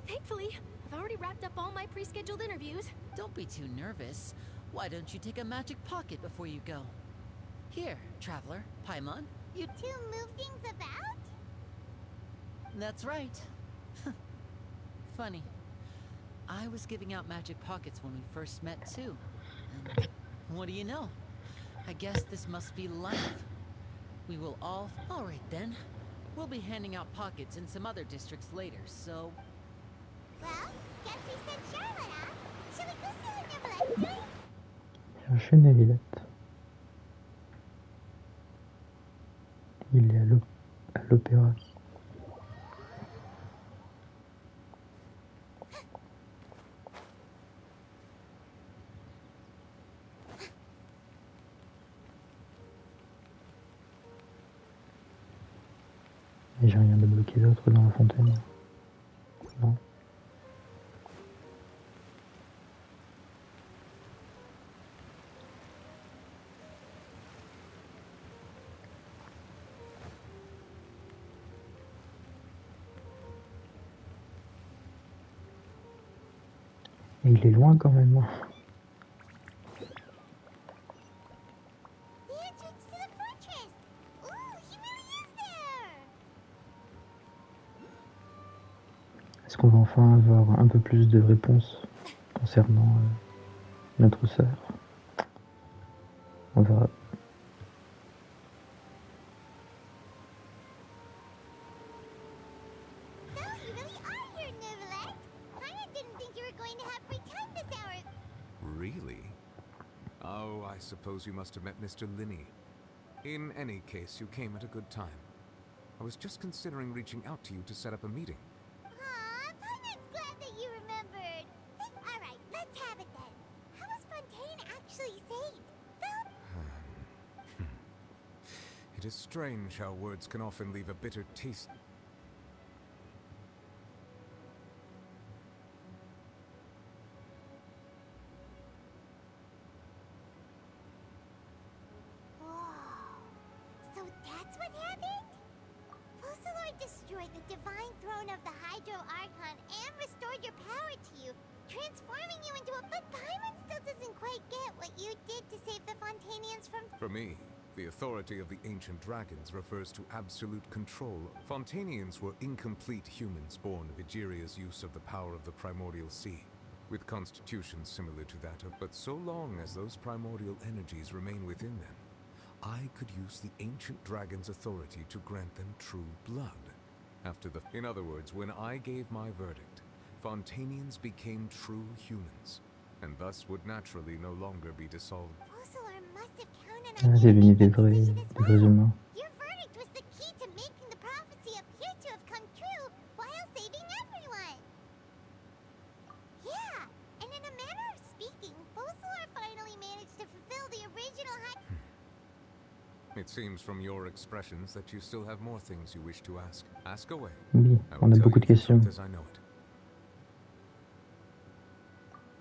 Thankfully, I've already wrapped up all my pre-scheduled interviews. Don't be too nervous. Why don't you take a magic pocket before you go? Here, traveler, Paimon, you... To move things about? That's right. Funny. I was giving out magic pockets when we first met, too. And what do you know? I guess this must be life. We will all... Alright then. We'll be handing out pockets in some other districts later, so... Well, guess we said Charlotte, huh? Shall we go see what Neverlette's doing? Chercher Nevillette. Il est à l'opéra. Et j'ai rien de bloqué d'autre dans la fontaine. Non. Et il est loin quand même. The entrance to the fortress! Ooh, he really is there! Est-ce qu'on va enfin avoir un peu plus de réponses concernant notre sœur? On verra. So, you really are here, Neverlette. I didn't think you were going to have free time this hour. Really? Oh, I suppose you must have met Mr. Linney. In any case, you came at a good time. I was just considering reaching out to you to set up a meeting. Aw, Paimon's glad that you remembered. Alright, let's have it then. How was Fontaine actually saved? It is strange how words can often leave a bitter taste. So that's what happened? Focalor destroyed the divine throne of the Hydro Archon and restored your power to you, transforming you into a... But Paimon still doesn't quite get what you did to save the Fontanians from... For me, the authority of the ancient dragons refers to absolute control. Fontanians were incomplete humans born of Egeria's use of the power of the primordial sea, with constitutions similar to that of... But so long as those primordial energies remain within them, I could use the ancient dragon's authority to grant them true blood. After the... In other words, when I gave my verdict, Fontanians became true humans, and thus would naturally no longer be dissolved. Focalor must have counted Ah, on c'est you venu to des make vrais, the decision as well. humains. Your verdict was the key to making the prophecy appear to have come true while saving everyone. Yeah, and in a manner of speaking, Focalor finally managed to fulfill the original It seems from your expressions that you still have more things you wish to ask. Ask away. Oui, I on will a tell beaucoup you de the questions. truth as I know it.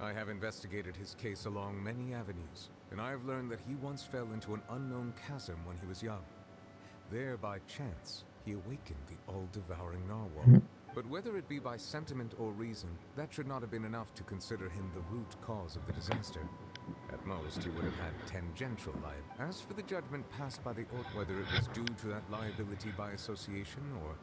I have investigated his case along many avenues, and I have learned that he once fell into an unknown chasm when he was young. There, by chance, he awakened the all-devouring narwhal. But whether it be by sentiment or reason, that should not have been enough to consider him the root cause of the disaster. At most, he would have had tangential liability. As for the judgment passed by the whether it was due to that liability by association, or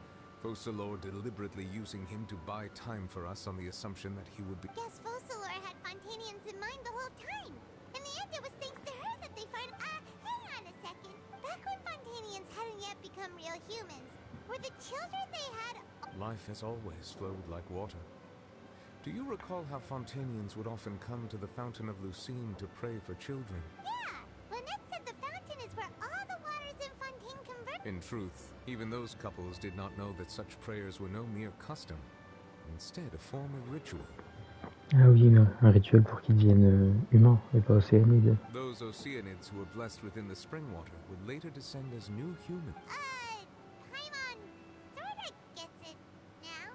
Focalor deliberately using him to buy time for us on the assumption that he would be... Guess Focalor had Fontanians in mind the whole time. In the end, it was thanks to her that they find... hang on a second. Back when Fontanians hadn't yet become real humans, were the children they had... Life has always flowed like water. Do you recall how Fontanians would often come to the Fountain of Lucine to pray for children? Yeah! Lynette said the fountain is where all the waters in Fontaine converge. In truth, even those couples did not know that such prayers were no mere custom, instead a form of ritual. Ah oui, un rituel pour qu'ils deviennent humains et pas océanides. Those Oceanids who were blessed within the spring water would later descend as new humans. Paimon sorta gets it now.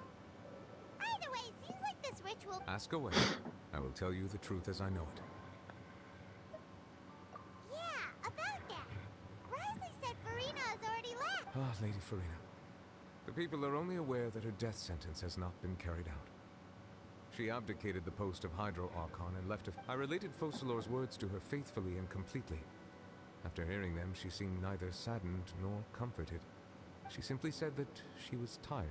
Either way, seems like this ritual... Ask away. I will tell you the truth as I know it. Yeah, about that. Risley said Furina is Lady Furina. The people are only aware that her death sentence has not been carried out. She abdicated the post of Hydro Archon and left I related Focalor's words to her faithfully and completely. After hearing them, she seemed neither saddened nor comforted. She simply said that she was tired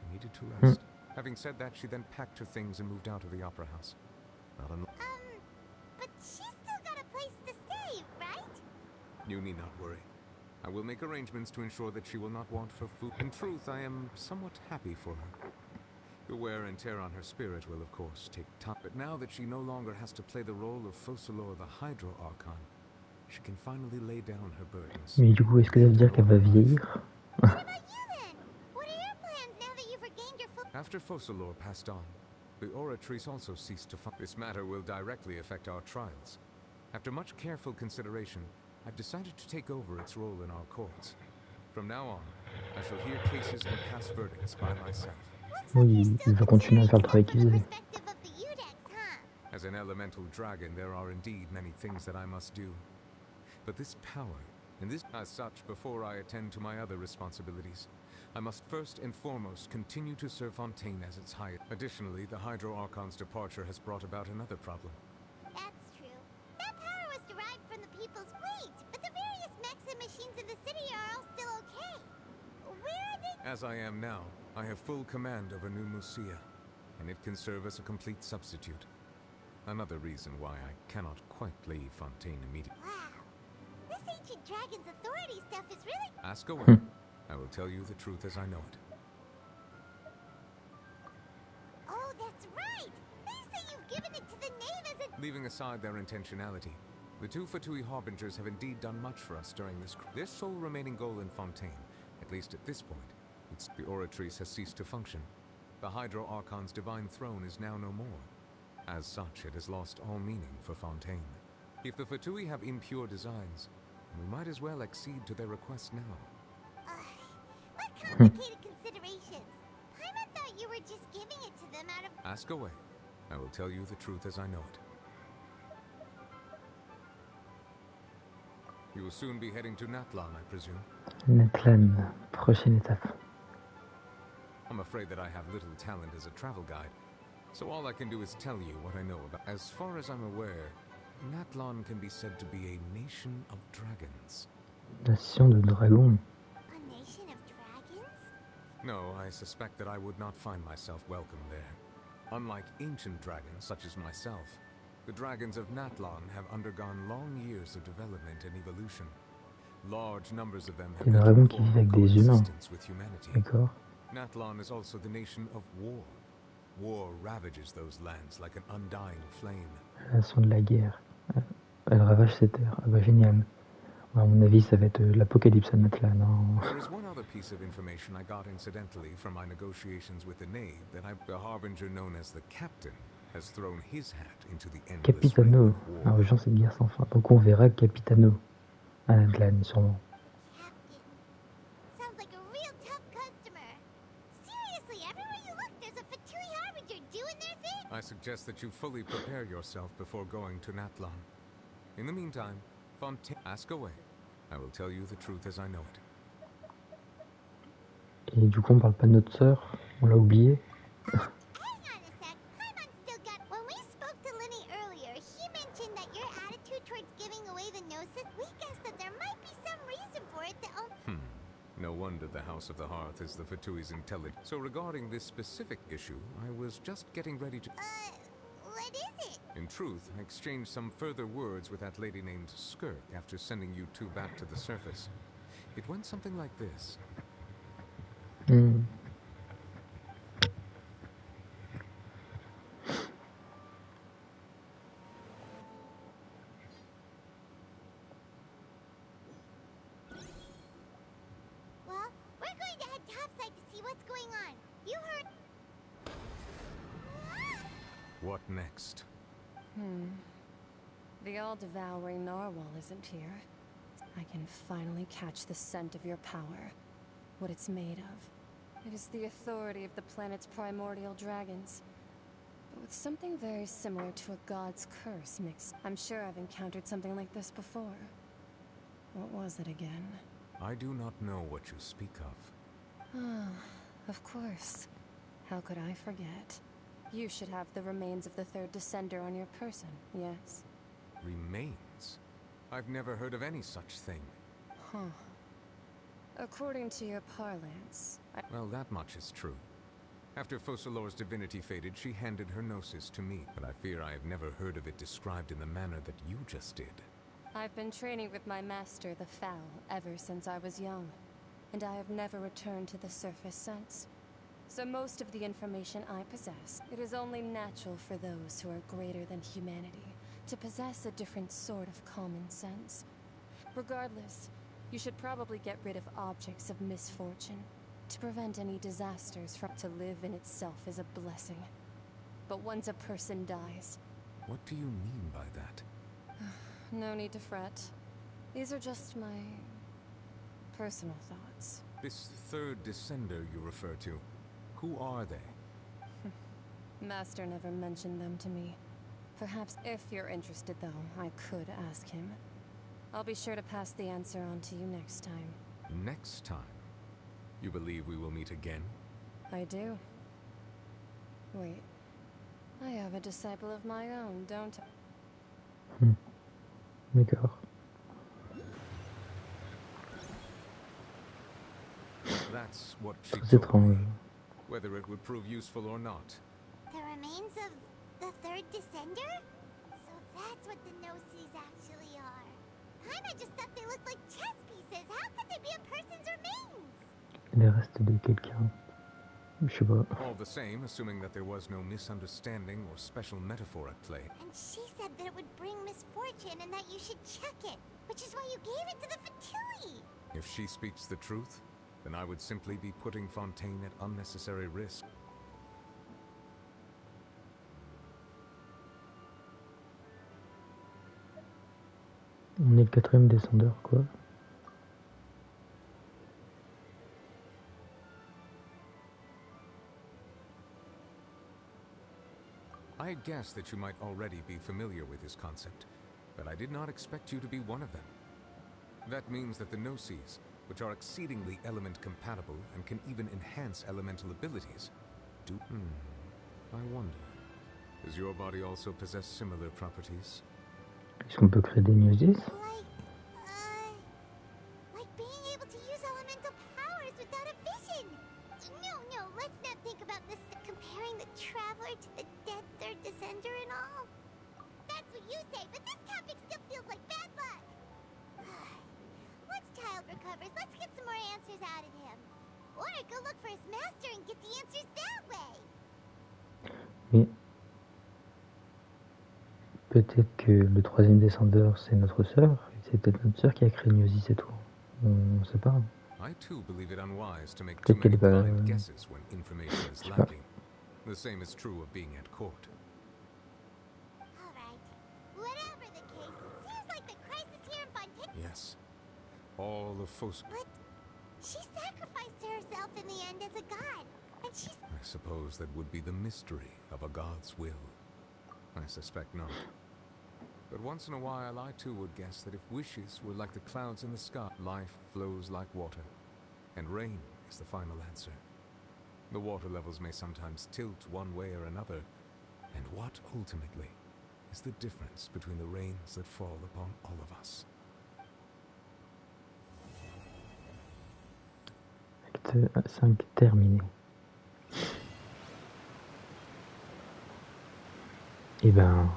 and needed to rest. Having said that, she then packed her things and moved out of the opera house. But she's still got a place to stay, right? You need not worry. I will make arrangements to ensure that she will not want for food. In truth, I am somewhat happy for her. The wear and tear on her spirit will, of course, take time. But now that she no longer has to play the role of Focalor the Hydro Archon, she can finally lay down her burdens. Mais du coup, est-ce que ça veut dire qu'elle va vieillir? After Focalor passed on, the Oratrice also ceased to function. This matter will directly affect our trials. After much careful consideration, I've decided to take over its role in our courts. From now on, I shall hear cases and pass verdicts by myself. Oui, il va continuer à faire le travail qu'il faisait. As an elemental dragon, there are indeed many things that I must do. But this power, and this as such, before I attend to my other responsibilities, I must first and foremost continue to serve Fontaine as its highest. Additionally, the Hydro Archon's departure has brought about another problem. That's true. That power was derived from the people's wage, but the various mechs and machines in the city are all still okay. Where are they? As I am now, I have full command over New Musia, and it can serve as a complete substitute. Another reason why I cannot quite leave Fontaine immediately. Wow. This ancient dragon's authority stuff is really... Ask away. I will tell you the truth as I know it. Oh, that's right! They say you've given it to the knave as a... Leaving aside their intentionality, the two Fatui Harbingers have indeed done much for us during this... Their sole remaining goal in Fontaine, at least at this point, it's the Oratrice has ceased to function. The Hydro Archon's divine throne is now no more. As such, it has lost all meaning for Fontaine. If the Fatui have impure designs, we might as well accede to their request now. What complicated considerations. Paimon thought you were just giving it to them out of... Ask away. I will tell you the truth as I know it. You will soon be heading to Natlan, I presume? Natlan, prochaine étape. I'm afraid that I have little talent as a travel guide, so all I can do is tell you what I know about. As far as I'm aware, Natlan can be said to be a nation of dragons. Nation de dragons. A nation of dragons? No, I suspect that I would not find myself welcome there. Unlike ancient dragons such as myself, the dragons of Natlan have undergone long years of development and evolution. Large numbers of them have Des dragons qui vivent avec des humains. with humanity. D'accord. Natlan is also the nation of war. War ravages those lands like an undying flame. La nation de la guerre. Elle ravage ces terres. Ah bah génial. À mon avis, ça va être l'apocalypse à Natlan. Hein. There is one other piece of information I got incidentally from my negotiations with the knave that the harbinger known as the captain has thrown his hat into the endless Capitano. Un régent, c'est une guerre sans fin. Donc on verra Capitano à Natlan, sûrement. Sounds like a real tough customer. Seriously, everywhere you look, there's a Fatui Harbinger doing their thing. I suggest that you fully prepare yourself before going to Natlan. In the meantime, Fontaine, ask away. I will tell you the truth as I know it. Et du coup, on parle pas de notre sœur. On l'a oublié. Hang on a sec. Paimon still got... When we spoke to Linny earlier, he mentioned that your attitude towards giving away the Gnosis, we guessed that there might be some reason for it to... No wonder the House of the Hearth is the Fatui's intelligence. So regarding this specific issue, I was just getting ready to... what is it? In truth, I exchanged some further words with that lady named Skirk after sending you two back to the surface. It went something like this. Well, we're going to head topside to see what's going on. You heard... What next? The all-devouring narwhal isn't here. I can finally catch the scent of your power. What it's made of. It is the authority of the planet's primordial dragons. But with something very similar to a god's curse mixed. I'm sure I've encountered something like this before. What was it again? I do not know what you speak of. Ah, of course. How could I forget? You should have the remains of the third descender on your person, yes? Remains? I've never heard of any such thing. Huh. According to your parlance, Well, that much is true. After Focalor's divinity faded, she handed her gnosis to me, but I fear I have never heard of it described in the manner that you just did. I've been training with my master, the Foul, ever since I was young, and I have never returned to the surface since. So most of the information I possess, it is only natural for those who are greater than humanity to possess a different sort of common sense. Regardless, you should probably get rid of objects of misfortune to prevent any disasters from to live in itself is a blessing. But once a person dies... What do you mean by that? No need to fret. These are just my personal thoughts. This third descender you refer to, who are they? Master never mentioned them to me. Perhaps if you're interested though, I could ask him. I'll be sure to pass the answer on to you next time. Next time? You believe we will meet again? I do. Wait. I have a disciple of my own, don't I? D'accord. That's what she Très told étrange. me. Whether it would prove useful or not. The remains of the third descender? So that's what the gnosis actually are. I just thought they looked like chess pieces. How could they be a person's remains? Les restes de quelqu'un. Je sais pas. All the same, assuming that there was no misunderstanding or special metaphor at play. And she said that it would bring misfortune and that you should check it, which is why you gave it to the Fatui. If she speaks the truth, then I would simply be putting Fontaine at unnecessary risk. On est le quatrième descendeur, quoi. I had guessed that you might already be familiar with this concept, but I did not expect you to be one of them. That means that the Gnosis, which are exceedingly element compatible and can even enhance elemental abilities, do... I wonder, does your body also possess similar properties? Est-ce qu'on peut créer des gnosis? Like being able to use elemental powers without a vision. No, let's not think about this. Comparing the Traveler to the dead third descender and all. That's what you say, but this topic still feels like bad luck. Once Child recovers, let's get some more answers out of him. Or go look for his master and get the answers that way. Mais peut-être que le troisième descendeur c'est notre sœur, et c'est peut-être notre sœur qui a créé Gnosis et tout. On sait pas. I too believe it unwise to make too Peut-être qu'elle many est pas. blind guesses when information is Je sais pas. lacking. The same is true of being at court. Alright. Whatever the case, it seems like the crisis here in Fontaine... Yes. All of Fos... But she sacrificed herself in the end as a god. And she's... I suppose that would be the mystery of a god's will. I suspect not. But once in a while, I too would guess that if wishes were like the clouds in the sky, life flows like water, and rain is the final answer. The water levels may sometimes tilt one way or another, and what, ultimately, is the difference between the rains that fall upon all of us? Acte 5 terminé. Et ben...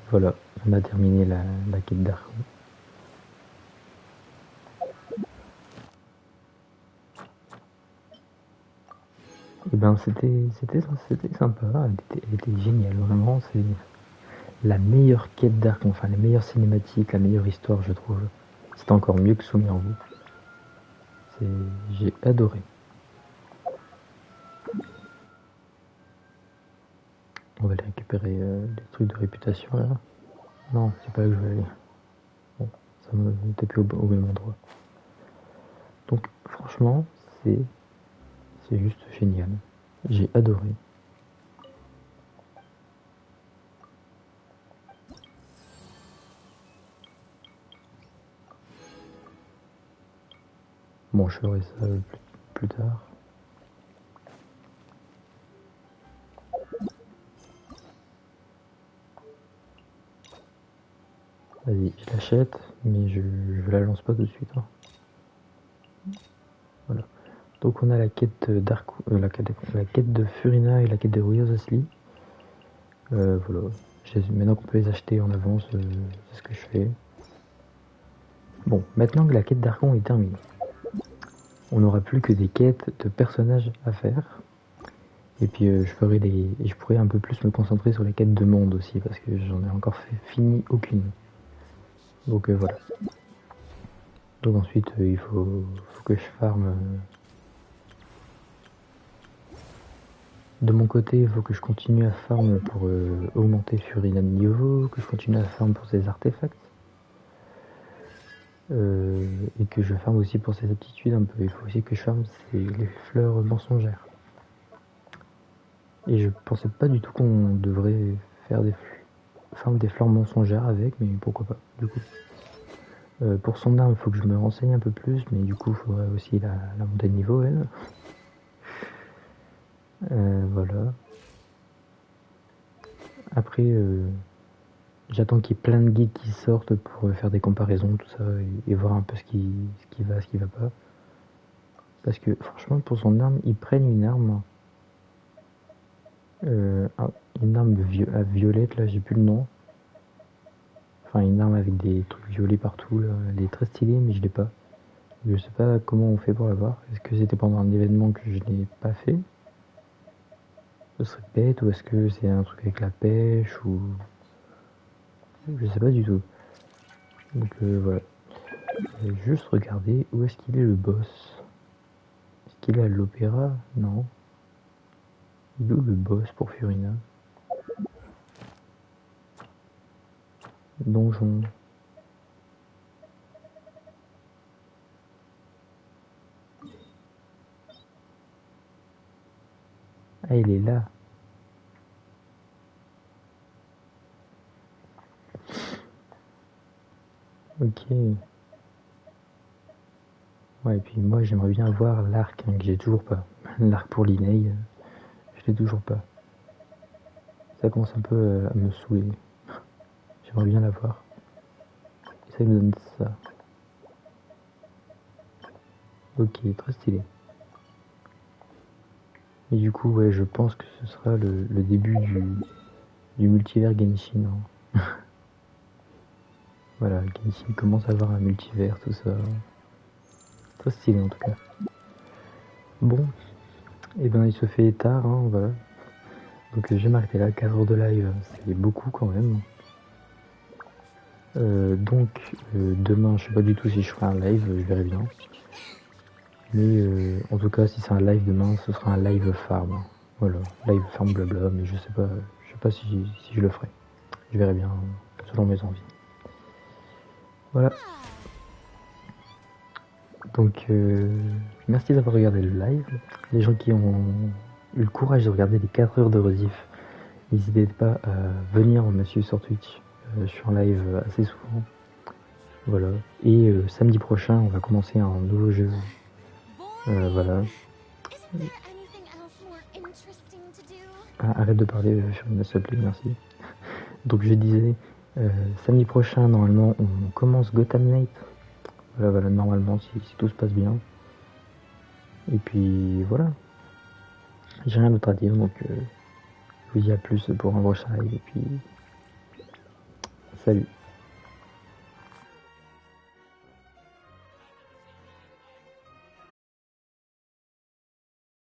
Voilà, on a terminé la quête d'Archon. Et ben c'était sympa, elle était géniale, vraiment, c'est la meilleure quête d'Archon, enfin les meilleures cinématiques, la meilleure histoire je trouve. C'est encore mieux que Soumis en vous. J'ai adoré. On va aller récupérer les trucs de réputation là. Non, c'est pas là que je vais aller. Bon, ça me tapait au même endroit. Donc franchement, c'est juste génial. J'ai adoré. Bon, je ferai ça plus tard. Vas-y, je l'achète, mais je la lance pas tout de suite. Hein. Voilà. Donc on a la quête la quête de Furina et la quête de Ryozasli. Voilà. Maintenant qu'on peut les acheter en avance, c'est ce que je fais. Bon, maintenant que la quête d'Archon est terminée, on n'aura plus que des quêtes de personnages à faire. Et puis je pourrais un peu plus me concentrer sur les quêtes de monde aussi, parce que j'en ai encore fini aucune. Donc voilà. Donc ensuite il faut que je farme. De mon côté, il faut que je continue à farm pour augmenter Furina de niveau, que je continue à farm pour ses artefacts. Et que je farm aussi pour ses aptitudes un peu. Il faut aussi que je farm les fleurs mensongères. Et je pensais pas du tout qu'on devrait faire farm des fleurs mensongères avec, mais pourquoi pas, du coup. Pour son arme, il faut que je me renseigne un peu plus, mais du coup, il faudrait aussi la monter de niveau, elle. Voilà. Après, j'attends qu'il y ait plein de guides qui sortent pour faire des comparaisons, tout ça, et voir un peu ce qui va, ce qui va pas. Parce que franchement, pour son arme, ils prennent une arme. Une arme à violette, là, j'ai plus le nom. Enfin, une arme avec des trucs violets partout, là. Elle est très stylée, mais je l'ai pas. Je sais pas comment on fait pour l'avoir. Est-ce que c'était pendant un événement que je n'ai pas fait? Ce serait bête, ou est-ce que c'est un truc avec la pêche, ou... Je sais pas du tout. Donc voilà. Je vais juste regarder où est-ce qu'il est le boss. Est-ce qu'il est à l'opéra? Non. Il est où le boss pour Furina? Donjon. Ah, il est là. Ok. Ouais, et puis moi j'aimerais bien avoir l'arc hein, que j'ai toujours pas. L'arc pour Linei, je l'ai toujours pas. Ça commence un peu à me saouler. J'aimerais bien l'avoir. Et ça il me donne ça. Ok, très stylé. Et du coup, ouais, je pense que ce sera le début du multivers Genshin. Hein. Voilà, Genshin commence à avoir un multivers, tout ça. Très stylé en tout cas. Bon, et ben il se fait tard, hein, voilà. Donc j'ai marqué là, 4 heures de live, c'est beaucoup quand même. Donc demain, je sais pas du tout si je ferai un live, je verrai bien. Mais en tout cas, si c'est un live demain, ce sera un live farm. Voilà, live farm blabla, mais je sais pas si je le ferai. Je verrai bien selon mes envies. Voilà. Donc merci d'avoir regardé le live. Les gens qui ont eu le courage de regarder les 4 heures de Redif, n'hésitez pas à venir me suivre sur Twitch. Je suis en live assez souvent. Voilà. Et samedi prochain, on va commencer un nouveau jeu. Voilà. Ah, arrête de parler, Furina, s'il te plaît, merci. Donc je disais, samedi prochain, normalement, on commence Gotham Knight. Voilà, normalement, si tout se passe bien. Et puis voilà. J'ai rien d'autre à dire, donc je vous dis à plus pour un prochain live. Et puis, salut.